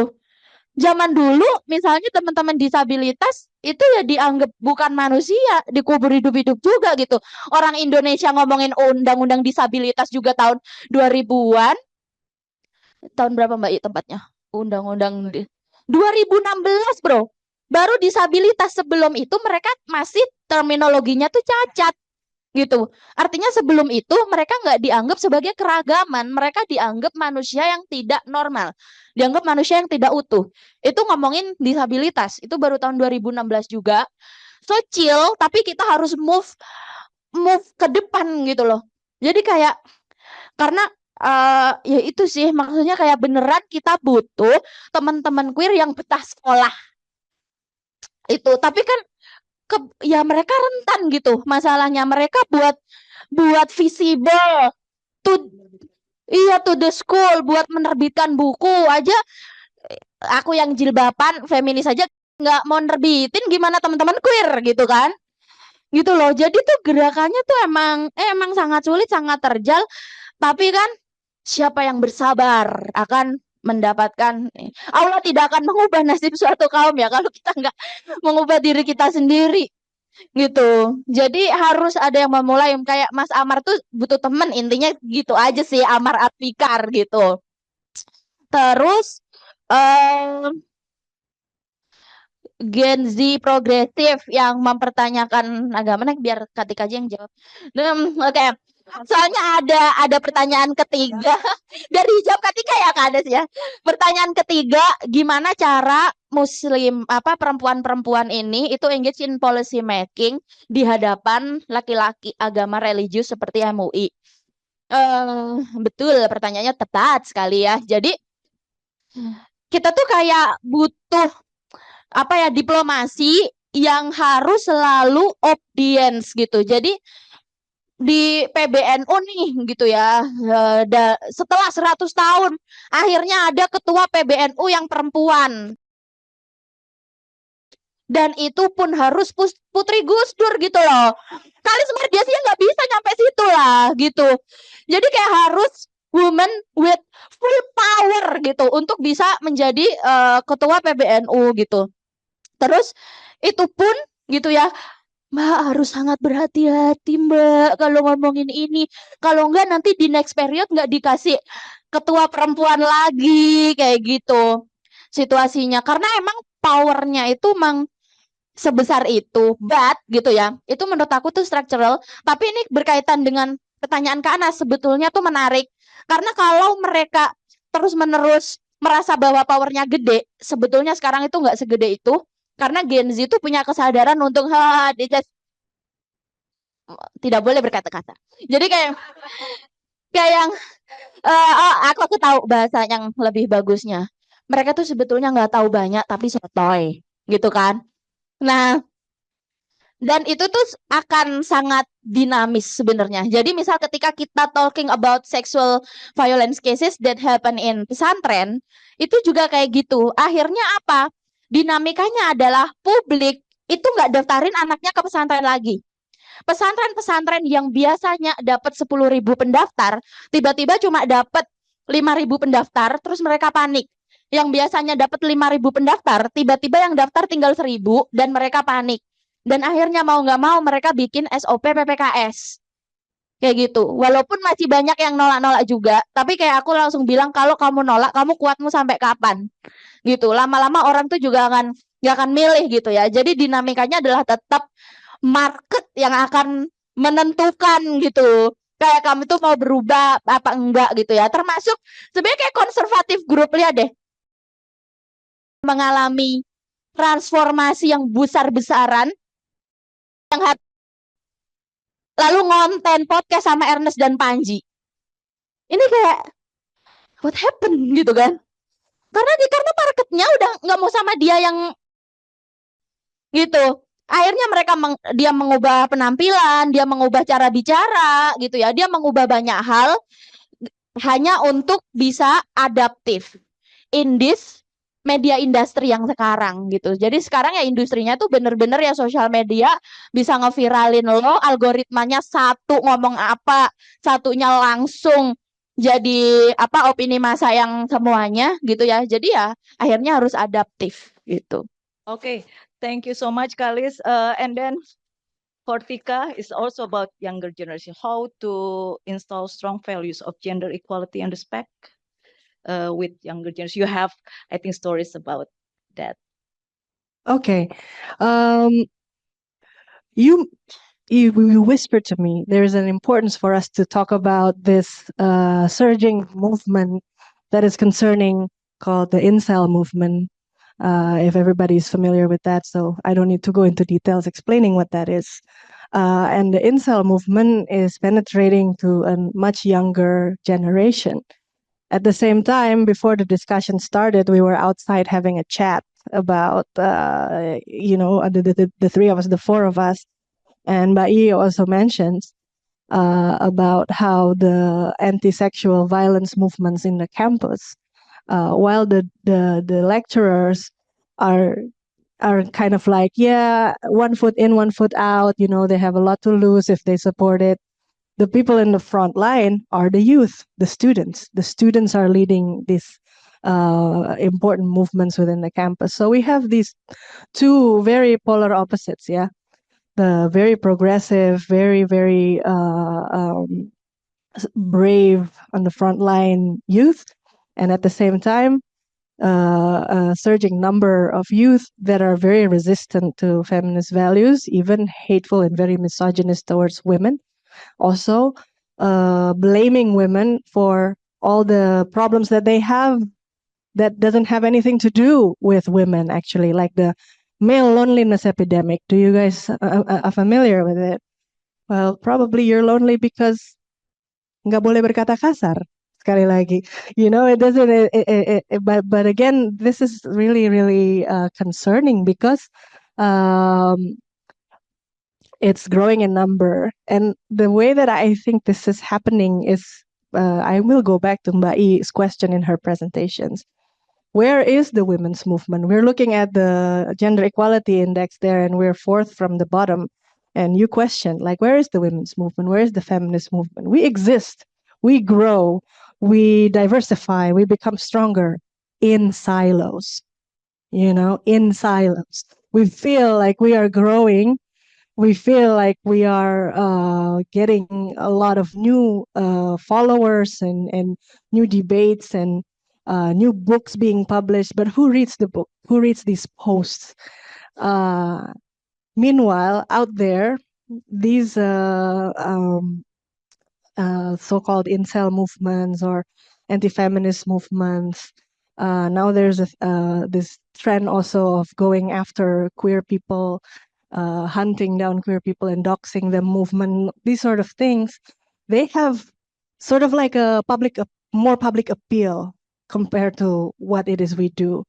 Zaman dulu misalnya teman-teman disabilitas itu ya dianggap bukan manusia, dikubur hidup-hidup juga gitu. Orang Indonesia ngomongin undang-undang disabilitas juga tahun 2000-an. Tahun berapa Mbak tempatnya? Undang-undang 2016, Bro. Baru disabilitas, sebelum itu mereka masih terminologinya tuh cacat gitu. Artinya sebelum itu mereka nggak dianggap sebagai keragaman, mereka dianggap manusia yang tidak normal, dianggap manusia yang tidak utuh. Itu ngomongin disabilitas, itu baru tahun 2016 juga. So chill, tapi kita harus move ke depan gitu loh. Jadi kayak karena ya itu sih maksudnya kayak beneran kita butuh teman-teman queer yang betah sekolah. Itu tapi kan ya mereka rentan gitu masalahnya, mereka buat visible to to the school, buat menerbitkan buku aja. Aku yang jilbaban feminis aja nggak mau nerbitin, gimana teman-teman queer gitu kan? Gitu loh. Jadi tuh gerakannya tuh emang sangat sulit, sangat terjal. Tapi kan siapa yang bersabar akan mendapatkan, Allah tidak akan mengubah nasib suatu kaum ya kalau kita nggak mengubah diri kita sendiri gitu. Jadi harus ada yang memulai, kayak Mas Amar tuh butuh temen, intinya gitu aja sih, Amar Apikar gitu. Terus Gen Z progresif yang mempertanyakan agama, biar Katika aja yang jawab. Oke. Soalnya ada pertanyaan ketiga dari hijab Katika ya Kades ya. Pertanyaan ketiga, gimana cara Muslim perempuan-perempuan ini itu engage in policy making di hadapan laki-laki agama religius seperti MUI? Betul, pertanyaannya tepat sekali ya. Jadi kita tuh kayak butuh diplomasi yang harus selalu audience gitu. Jadi di PBNU nih gitu ya, setelah 100 tahun akhirnya ada ketua PBNU yang perempuan. Dan itu pun harus Putri Gus Dur gitu loh. Kalis Mardiasnya nggak bisa nyampe situ lah gitu. Jadi kayak harus woman with full power gitu untuk bisa menjadi ketua PBNU gitu. Terus itu pun gitu ya, Mbak harus sangat berhati-hati Mbak kalau ngomongin ini. Kalau enggak nanti di next period nggak dikasih ketua perempuan lagi kayak gitu situasinya. Karena emang powernya itu emang sebesar itu, but gitu ya. Itu menurut aku tuh structural. Tapi ini berkaitan dengan pertanyaan Kak Anas, sebetulnya tuh menarik. Karena kalau mereka terus-menerus merasa bahwa powernya gede, sebetulnya sekarang itu nggak segede itu. Karena Gen Z itu punya kesadaran untuk tidak boleh berkata-kata. Jadi kayak yang aku tahu bahasa yang lebih bagusnya. Mereka tuh sebetulnya nggak tahu banyak tapi sotoy, gitu kan? Nah, dan itu tuh akan sangat dinamis sebenarnya. Jadi misal ketika kita talking about sexual violence cases that happen in pesantren, itu juga kayak gitu. Akhirnya apa? Dinamikanya adalah publik itu nggak daftarin anaknya ke pesantren lagi. Pesantren-pesantren yang biasanya dapat 10.000 pendaftar, tiba-tiba cuma dapat 5.000 pendaftar, terus mereka panik. Yang biasanya dapat 5.000 pendaftar, tiba-tiba yang daftar tinggal 1.000 dan mereka panik. Dan akhirnya mau nggak mau mereka bikin SOP PPKS. Kayak gitu. Walaupun masih banyak yang nolak-nolak juga, tapi kayak aku langsung bilang kalau kamu nolak, kamu kuatmu sampai kapan? Gitu. Lama-lama orang tuh juga nggak akan milih gitu ya. Jadi dinamikanya adalah tetap market yang akan menentukan gitu. Kayak kamu tuh mau berubah apa enggak gitu ya. Termasuk sebenarnya kayak konservatif grup, lihat deh. Mengalami transformasi yang besar-besaran, yang lalu ngonten podcast sama Ernest dan Panji. Ini kayak what happened gitu kan? Karena marketnya udah nggak mau sama dia yang gitu. Akhirnya dia mengubah penampilan, dia mengubah cara bicara gitu ya. Dia mengubah banyak hal hanya untuk bisa adaptif in this media industri yang sekarang gitu. Jadi sekarang ya industrinya tuh bener-bener ya sosial media bisa ngeviralin lo, algoritmanya satu ngomong apa, satunya langsung jadi opini massa yang semuanya gitu ya. Jadi ya akhirnya harus adaptif gitu. Okay, thank you so much, Kalis. And then Fortika is also about younger generation, how to install strong values of gender equality and respect with younger generation. You have, I think, stories about that. Okay. You whispered to me there's an importance for us to talk about this surging movement that is concerning called the incel movement. If everybody's familiar with that, so I don't need to go into details explaining what that is. And the incel movement is penetrating to a much younger generation. At the same time, before the discussion started, we were outside having a chat about, the three of us, the four of us, and Bai also mentions about how the anti-sexual violence movements in the campus, while the lecturers are are kind of like, yeah, 1 foot in, 1 foot out. You know, they have a lot to lose if they support it. The people in the front line are the youth, the students. The students are leading these important movements within the campus. So we have these two very polar opposites, yeah. The very progressive, very, very brave on the front line youth, and at the same time, a surging number of youth that are very resistant to feminist values, even hateful and very misogynist towards women. Also, blaming women for all the problems that they have that doesn't have anything to do with women, actually, like the male loneliness epidemic. Do you guys are familiar with it? Well, probably you're lonely because nggak boleh berkata kasar. Sekali lagi, you know, it doesn't. But again, this is really, really concerning because it's growing in number, and the way that I think this is happening is, I will go back to Mbak I's question in her presentations. Where is the women's movement? We're looking at the gender equality index there, and we're fourth from the bottom. And you question, like, where is the women's movement? Where is the feminist movement? We exist, we grow, we diversify, we become stronger in silos, you know, in silos. We feel like we are growing. We feel like we are getting a lot of new followers and new debates and new books being published, but who reads the book? Who reads these posts? Meanwhile, out there, these so-called incel movements or anti-feminist movements, now there's this trend also of going after queer people, hunting down queer people and doxing them movement, these sort of things. They have sort of like a more public appeal compared to what it is we do.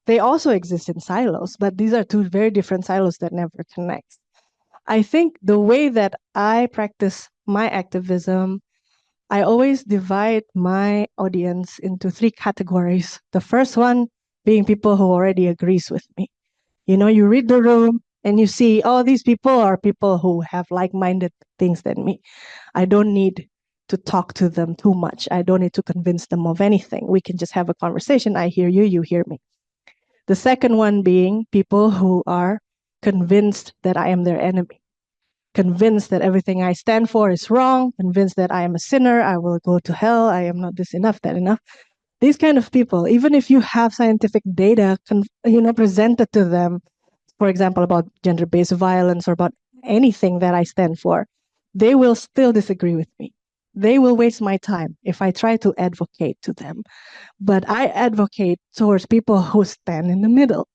They also exist in silos, but these are two very different silos that never connect. I think the way that I practice my activism, I always divide my audience into 3 categories. The first one being people who already agrees with me. You know, you read the room and you see, oh, these people are people who have like-minded things than me. I don't need to talk to them too much. I don't need to convince them of anything. We can just have a conversation. I hear you, you hear me. The second one being people who are convinced that I am their enemy, convinced that everything I stand for is wrong, convinced that I am a sinner, I will go to hell, I am not this enough, that enough. These kind of people, even if you have scientific data, presented to them, for example, about gender-based violence or about anything that I stand for, they will still disagree with me. They will waste my time if I try to advocate to them. But I advocate towards people who stand in the middle,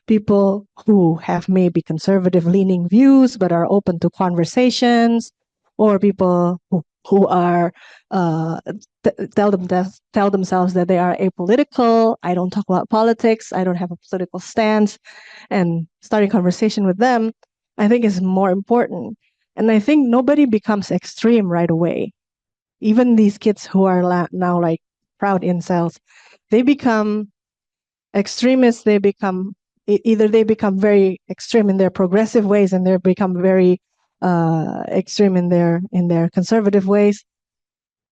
people who have maybe conservative leaning views but are open to conversations, or people who are tell themselves that they are apolitical. I don't talk about politics. I don't have a political stance, and starting conversation with them, I think, is more important. And I think nobody becomes extreme right away. Even these kids who are now like proud incels, they become extremists. They become either they become very extreme in their progressive ways, and they become very extreme in their conservative ways.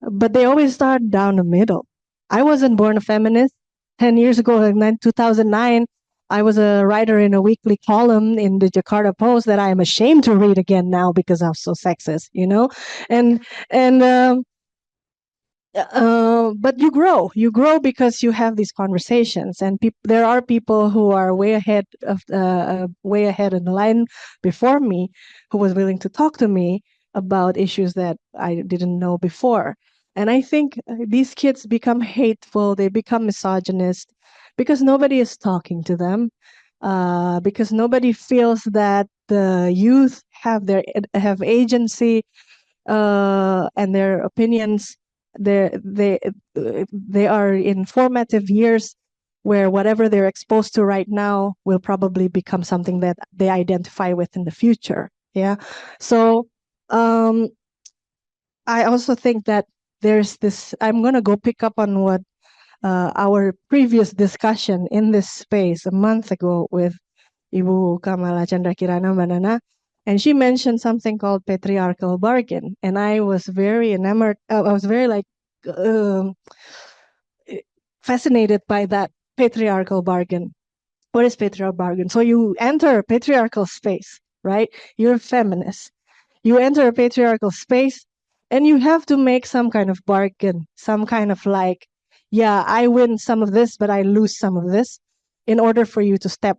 But they always start down the middle. I wasn't born a feminist. 10 years ago, in 2009, I was a writer in a weekly column in the Jakarta Post that I am ashamed to read again now because I'm so sexist, you know? But you grow because you have these conversations, and there are people who are way ahead in the line before me, who was willing to talk to me about issues that I didn't know before. And I think these kids become hateful, they become misogynist because nobody is talking to them, because nobody feels that the youth have agency, and their opinions. They are in formative years where whatever they're exposed to right now will probably become something that they identify with in the future. Yeah. So I also think that there's this, I'm going to go pick up on what our previous discussion in this space a month ago with Ibu Kamala Chandra Kirana Manana, and she mentioned something called patriarchal bargain, and I was very enamored. I was very like fascinated by that patriarchal bargain. What is patriarchal bargain? So you enter a patriarchal space, right? You're a feminist. You enter a patriarchal space, and you have to make some kind of bargain, some kind of like, yeah, I win some of this, but I lose some of this, in order for you to step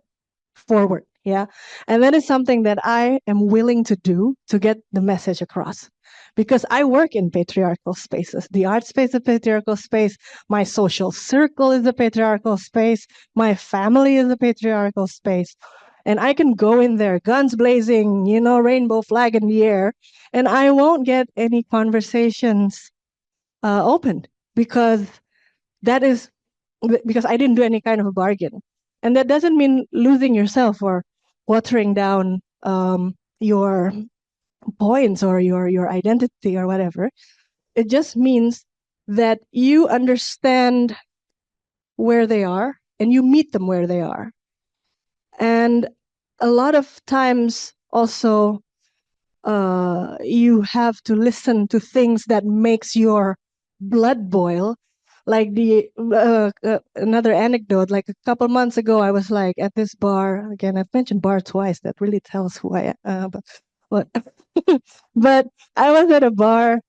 forward. Yeah. And that is something that I am willing to do to get the message across. Because I work in patriarchal spaces. The art space is a patriarchal space. My social circle is a patriarchal space. My family is a patriarchal space. And I can go in there, guns blazing, rainbow flag in the air, and I won't get any conversations opened because I didn't do any kind of a bargain. And that doesn't mean losing yourself or watering down your points or your identity or whatever. It just means that you understand where they are and you meet them where they are. And a lot of times also you have to listen to things that makes your blood boil. Like another anecdote, like a couple months ago, I was like at this bar. Again, I've mentioned bar twice. That really tells who I am. But I was at a bar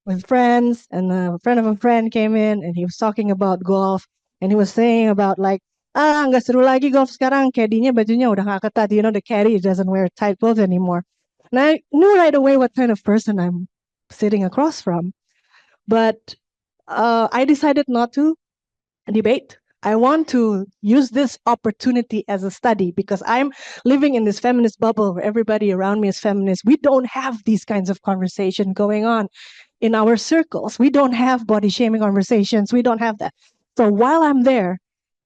with friends, and a friend of a friend came in, and he was talking about golf, and he was saying about like, nggak seru lagi golf sekarang, caddy-nya bajunya udah nggak ketat, the caddy doesn't wear tight clothes anymore. And I knew right away what kind of person I'm sitting across from, but I decided not to debate. I want to use this opportunity as a study because I'm living in this feminist bubble where everybody around me is feminist. We don't have these kinds of conversation going on in our circles. We don't have body shaming conversations. We don't have that. So while I'm there,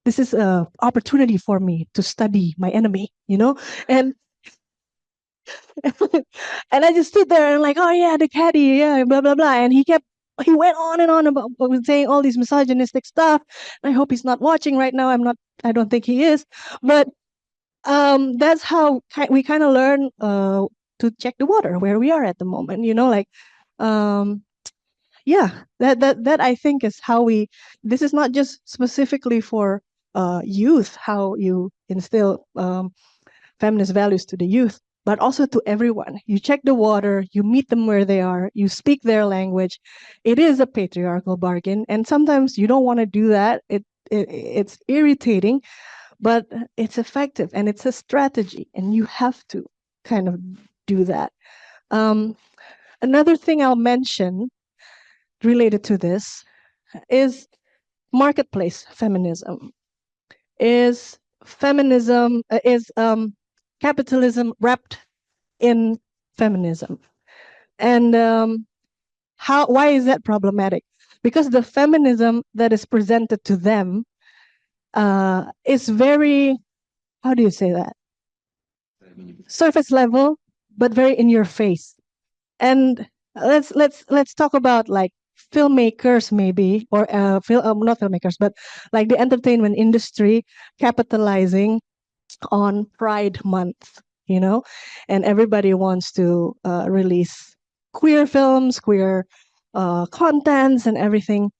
this is an opportunity for me to study my enemy, and and I just stood there and like, oh yeah, the caddy, yeah, blah blah blah, and he went on and on about saying all these misogynistic stuff. I hope he's not watching right now. I don't think he is, but that's how we kind of learn to check the water where we are at the moment. Like, yeah, that I think is how this is not just specifically for youth, how you instill feminist values to the youth, but also to everyone. You check the water, you meet them where they are, you speak their language. It is a patriarchal bargain, and sometimes you don't want to do that. It's irritating, but it's effective and it's a strategy, and you have to kind of do that. Another thing I'll mention related to this is marketplace feminism. Is capitalism wrapped in feminism? And why is that problematic? Because the feminism that is presented to them is very, how do you say that? Surface level, but very in your face. And let's talk about like filmmakers maybe, or not filmmakers, but like the entertainment industry capitalizing on Pride Month, and everybody wants to release queer films, queer contents and everything.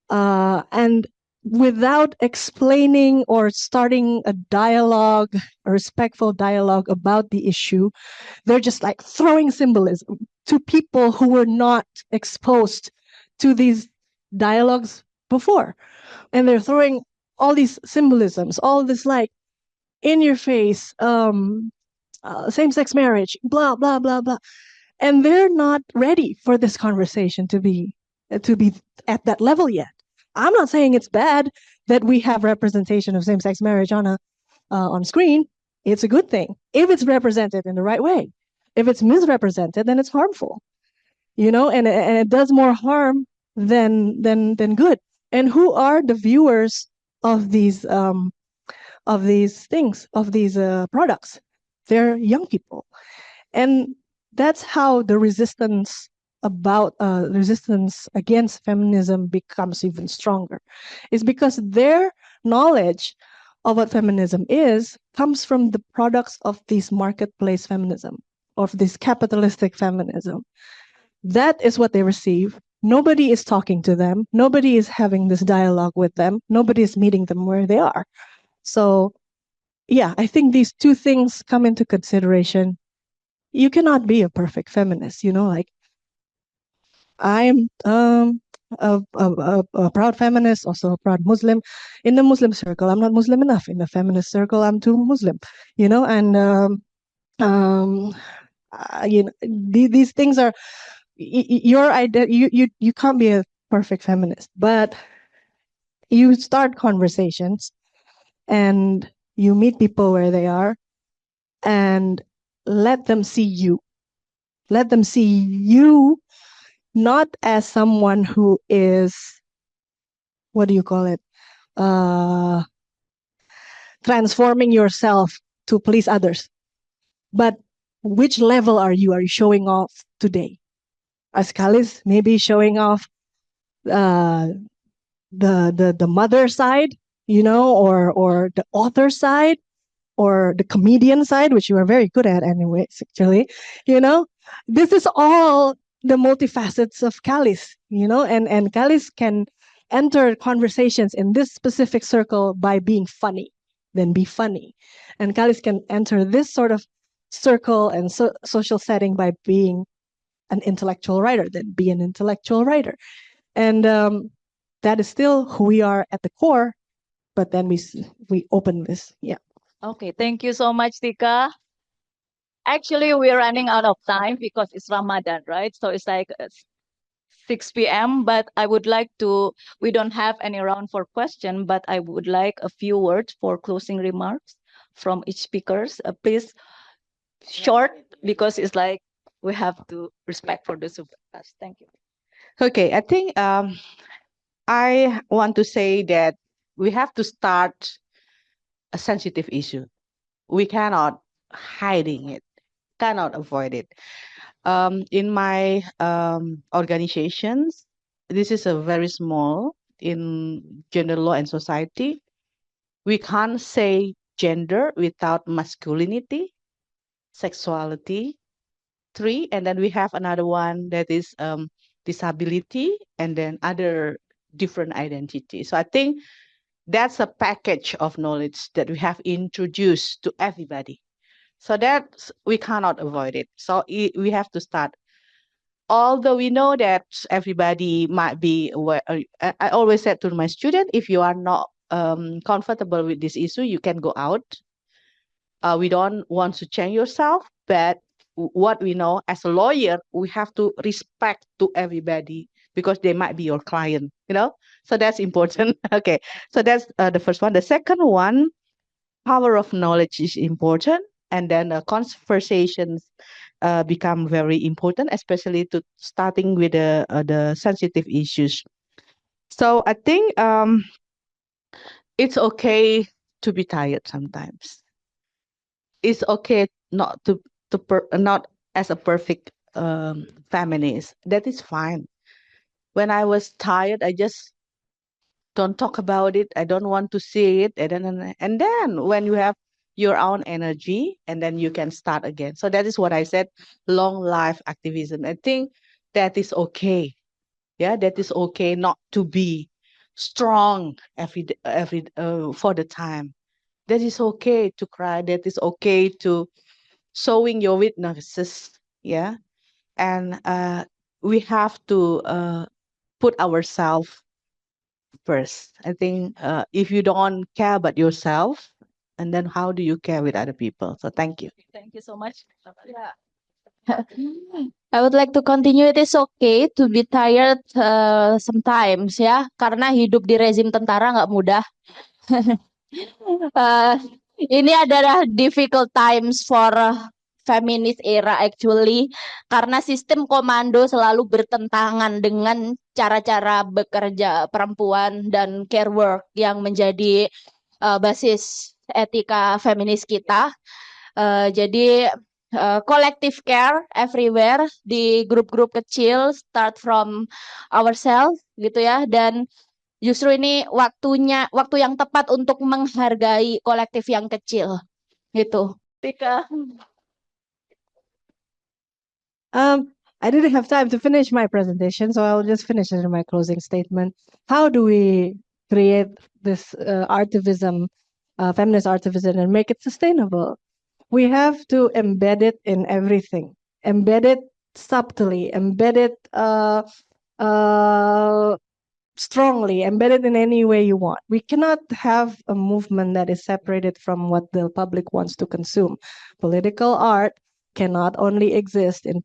And without explaining or starting a dialogue, a respectful dialogue about the issue, they're just like throwing symbolism to people who were not exposed to these dialogues before. And they're throwing all these symbolisms, all this like in your face, same-sex marriage, blah, blah, blah, blah. And they're not ready for this conversation to be at that level yet. I'm not saying it's bad that we have representation of same-sex marriage on screen. It's a good thing if it's represented in the right way. If it's misrepresented, then it's harmful, and it does more harm than good. And who are the viewers of these things, of these products? They're young people, and that's how the resistance against feminism becomes even stronger. Is because their knowledge of what feminism is comes from the products of this marketplace feminism, of this capitalistic feminism. That is what they receive. Nobody is talking to them. Nobody is having this dialogue with them. Nobody is meeting them where they are. So, yeah, I think these two things come into consideration. You cannot be a perfect feminist, like I'm a proud feminist, also a proud Muslim. In the Muslim circle, I'm not Muslim enough. In the feminist circle, I'm too Muslim, and these things are your idea. You can't be a perfect feminist, but you start conversations and you meet people where they are and let them see you. Let them see you not as someone who is, what do you call it? Transforming yourself to please others. But which level are you? Are you showing off today? As Kalis, maybe showing off the mother side, or the author side, or the comedian side, which you are very good at anyway, actually. This is all the multifacets of Kalis, and Kalis can enter conversations in this specific circle by being funny, then be funny. And Kalis can enter this sort of circle and social setting by being an intellectual writer, then be an intellectual writer. And that is still who we are at the core, but then we open this. Yeah. Okay, thank you so much, Tika. Actually, we're running out of time because it's Ramadan, right? So it's like 6 p.m. But I would like to, we don't have any round for question, but I would like a few words for closing remarks from each speakers. Please, short, because it's like we have to respect for the superclass. Thank you. Okay, I think I want to say that we have to start a sensitive issue. We cannot hiding it, cannot avoid it. In my organizations, this is a very small in gender law and society. We can't say gender without masculinity, sexuality, three, and then we have another one that is disability, and then other different identities. So I think that's a package of knowledge that we have introduced to everybody. So that we cannot avoid it. So we have to start. Although we know that everybody might be aware, I always said to my student, if you are not comfortable with this issue, you can go out. We don't want to change yourself, but what we know as a lawyer, we have to respect to everybody because they might be your client, So that's important. Okay, so that's the first one. The second one, power of knowledge is important, and then conversations become very important, especially to starting with the sensitive issues. So I think it's okay to be tired sometimes. It's okay not not as a perfect feminist. That is fine. When I was tired, I just don't talk about it. I don't want to see it. And then when you have your own energy, and then you can start again. So that is what I said, long life activism. I think that is okay. Yeah, that is okay not to be strong every for the time. That is okay to cry. That is okay to showing your weaknesses. Yeah, and we have to put ourselves first. I think if you don't care about yourself, and then how do you care with other people? So thank you. Thank you so much. Yeah. I would like to continue. It is okay to be tired sometimes ya, karena hidup di rezim tentara nggak mudah. Ini adalah difficult times for feminist era actually, karena sistem komando selalu bertentangan dengan cara-cara bekerja perempuan dan care work yang menjadi basis etika feminis kita. Jadi collective care everywhere di grup-grup kecil, start from ourselves gitu ya, dan Justru ini waktu yang tepat untuk menghargai kolektif yang kecil gitu. Tika. I didn't have time to finish my presentation, so I'll just finish it in my closing statement. How do we create this artivism, feminist artivism, and make it sustainable? We have to embed it in everything, embed it subtly, embed it strongly, embed it in any way you want. We cannot have a movement that is separated from what the public wants to consume. Political art cannot only exist in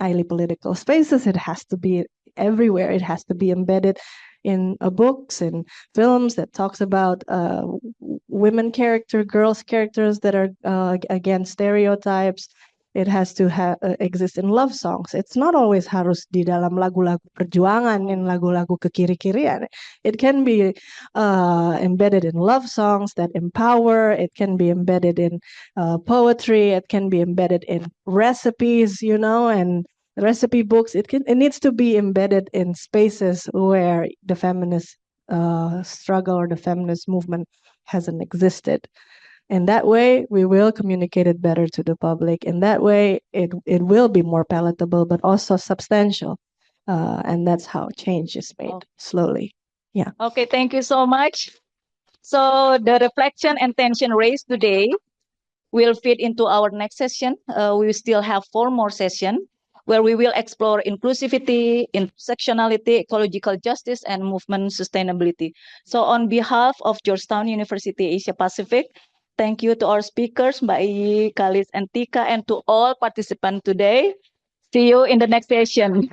highly political spaces. It has to be everywhere. It has to be embedded in books and films that talks about women girls characters that are against stereotypes. It has to exist in love songs. It's not always harus di dalam lagu-lagu perjuangan, in lagu-lagu ke kiri-kirian. It can be embedded in love songs that empower. It can be embedded in poetry. It can be embedded in recipes, and recipe books. It needs to be embedded in spaces where the feminist struggle or the feminist movement hasn't existed. And that way, we will communicate it better to the public. And that way, it will be more palatable, but also substantial. And that's how change is made slowly. Yeah. Okay, thank you so much. So the reflection and tension raised today will fit into our next session. We still have 4 more sessions where we will explore inclusivity, intersectionality, ecological justice, and movement sustainability. So on behalf of Georgetown University Asia Pacific, thank you to our speakers, Mbak Iyi, Kalis, and Tika, and to all participants today. See you in the next session.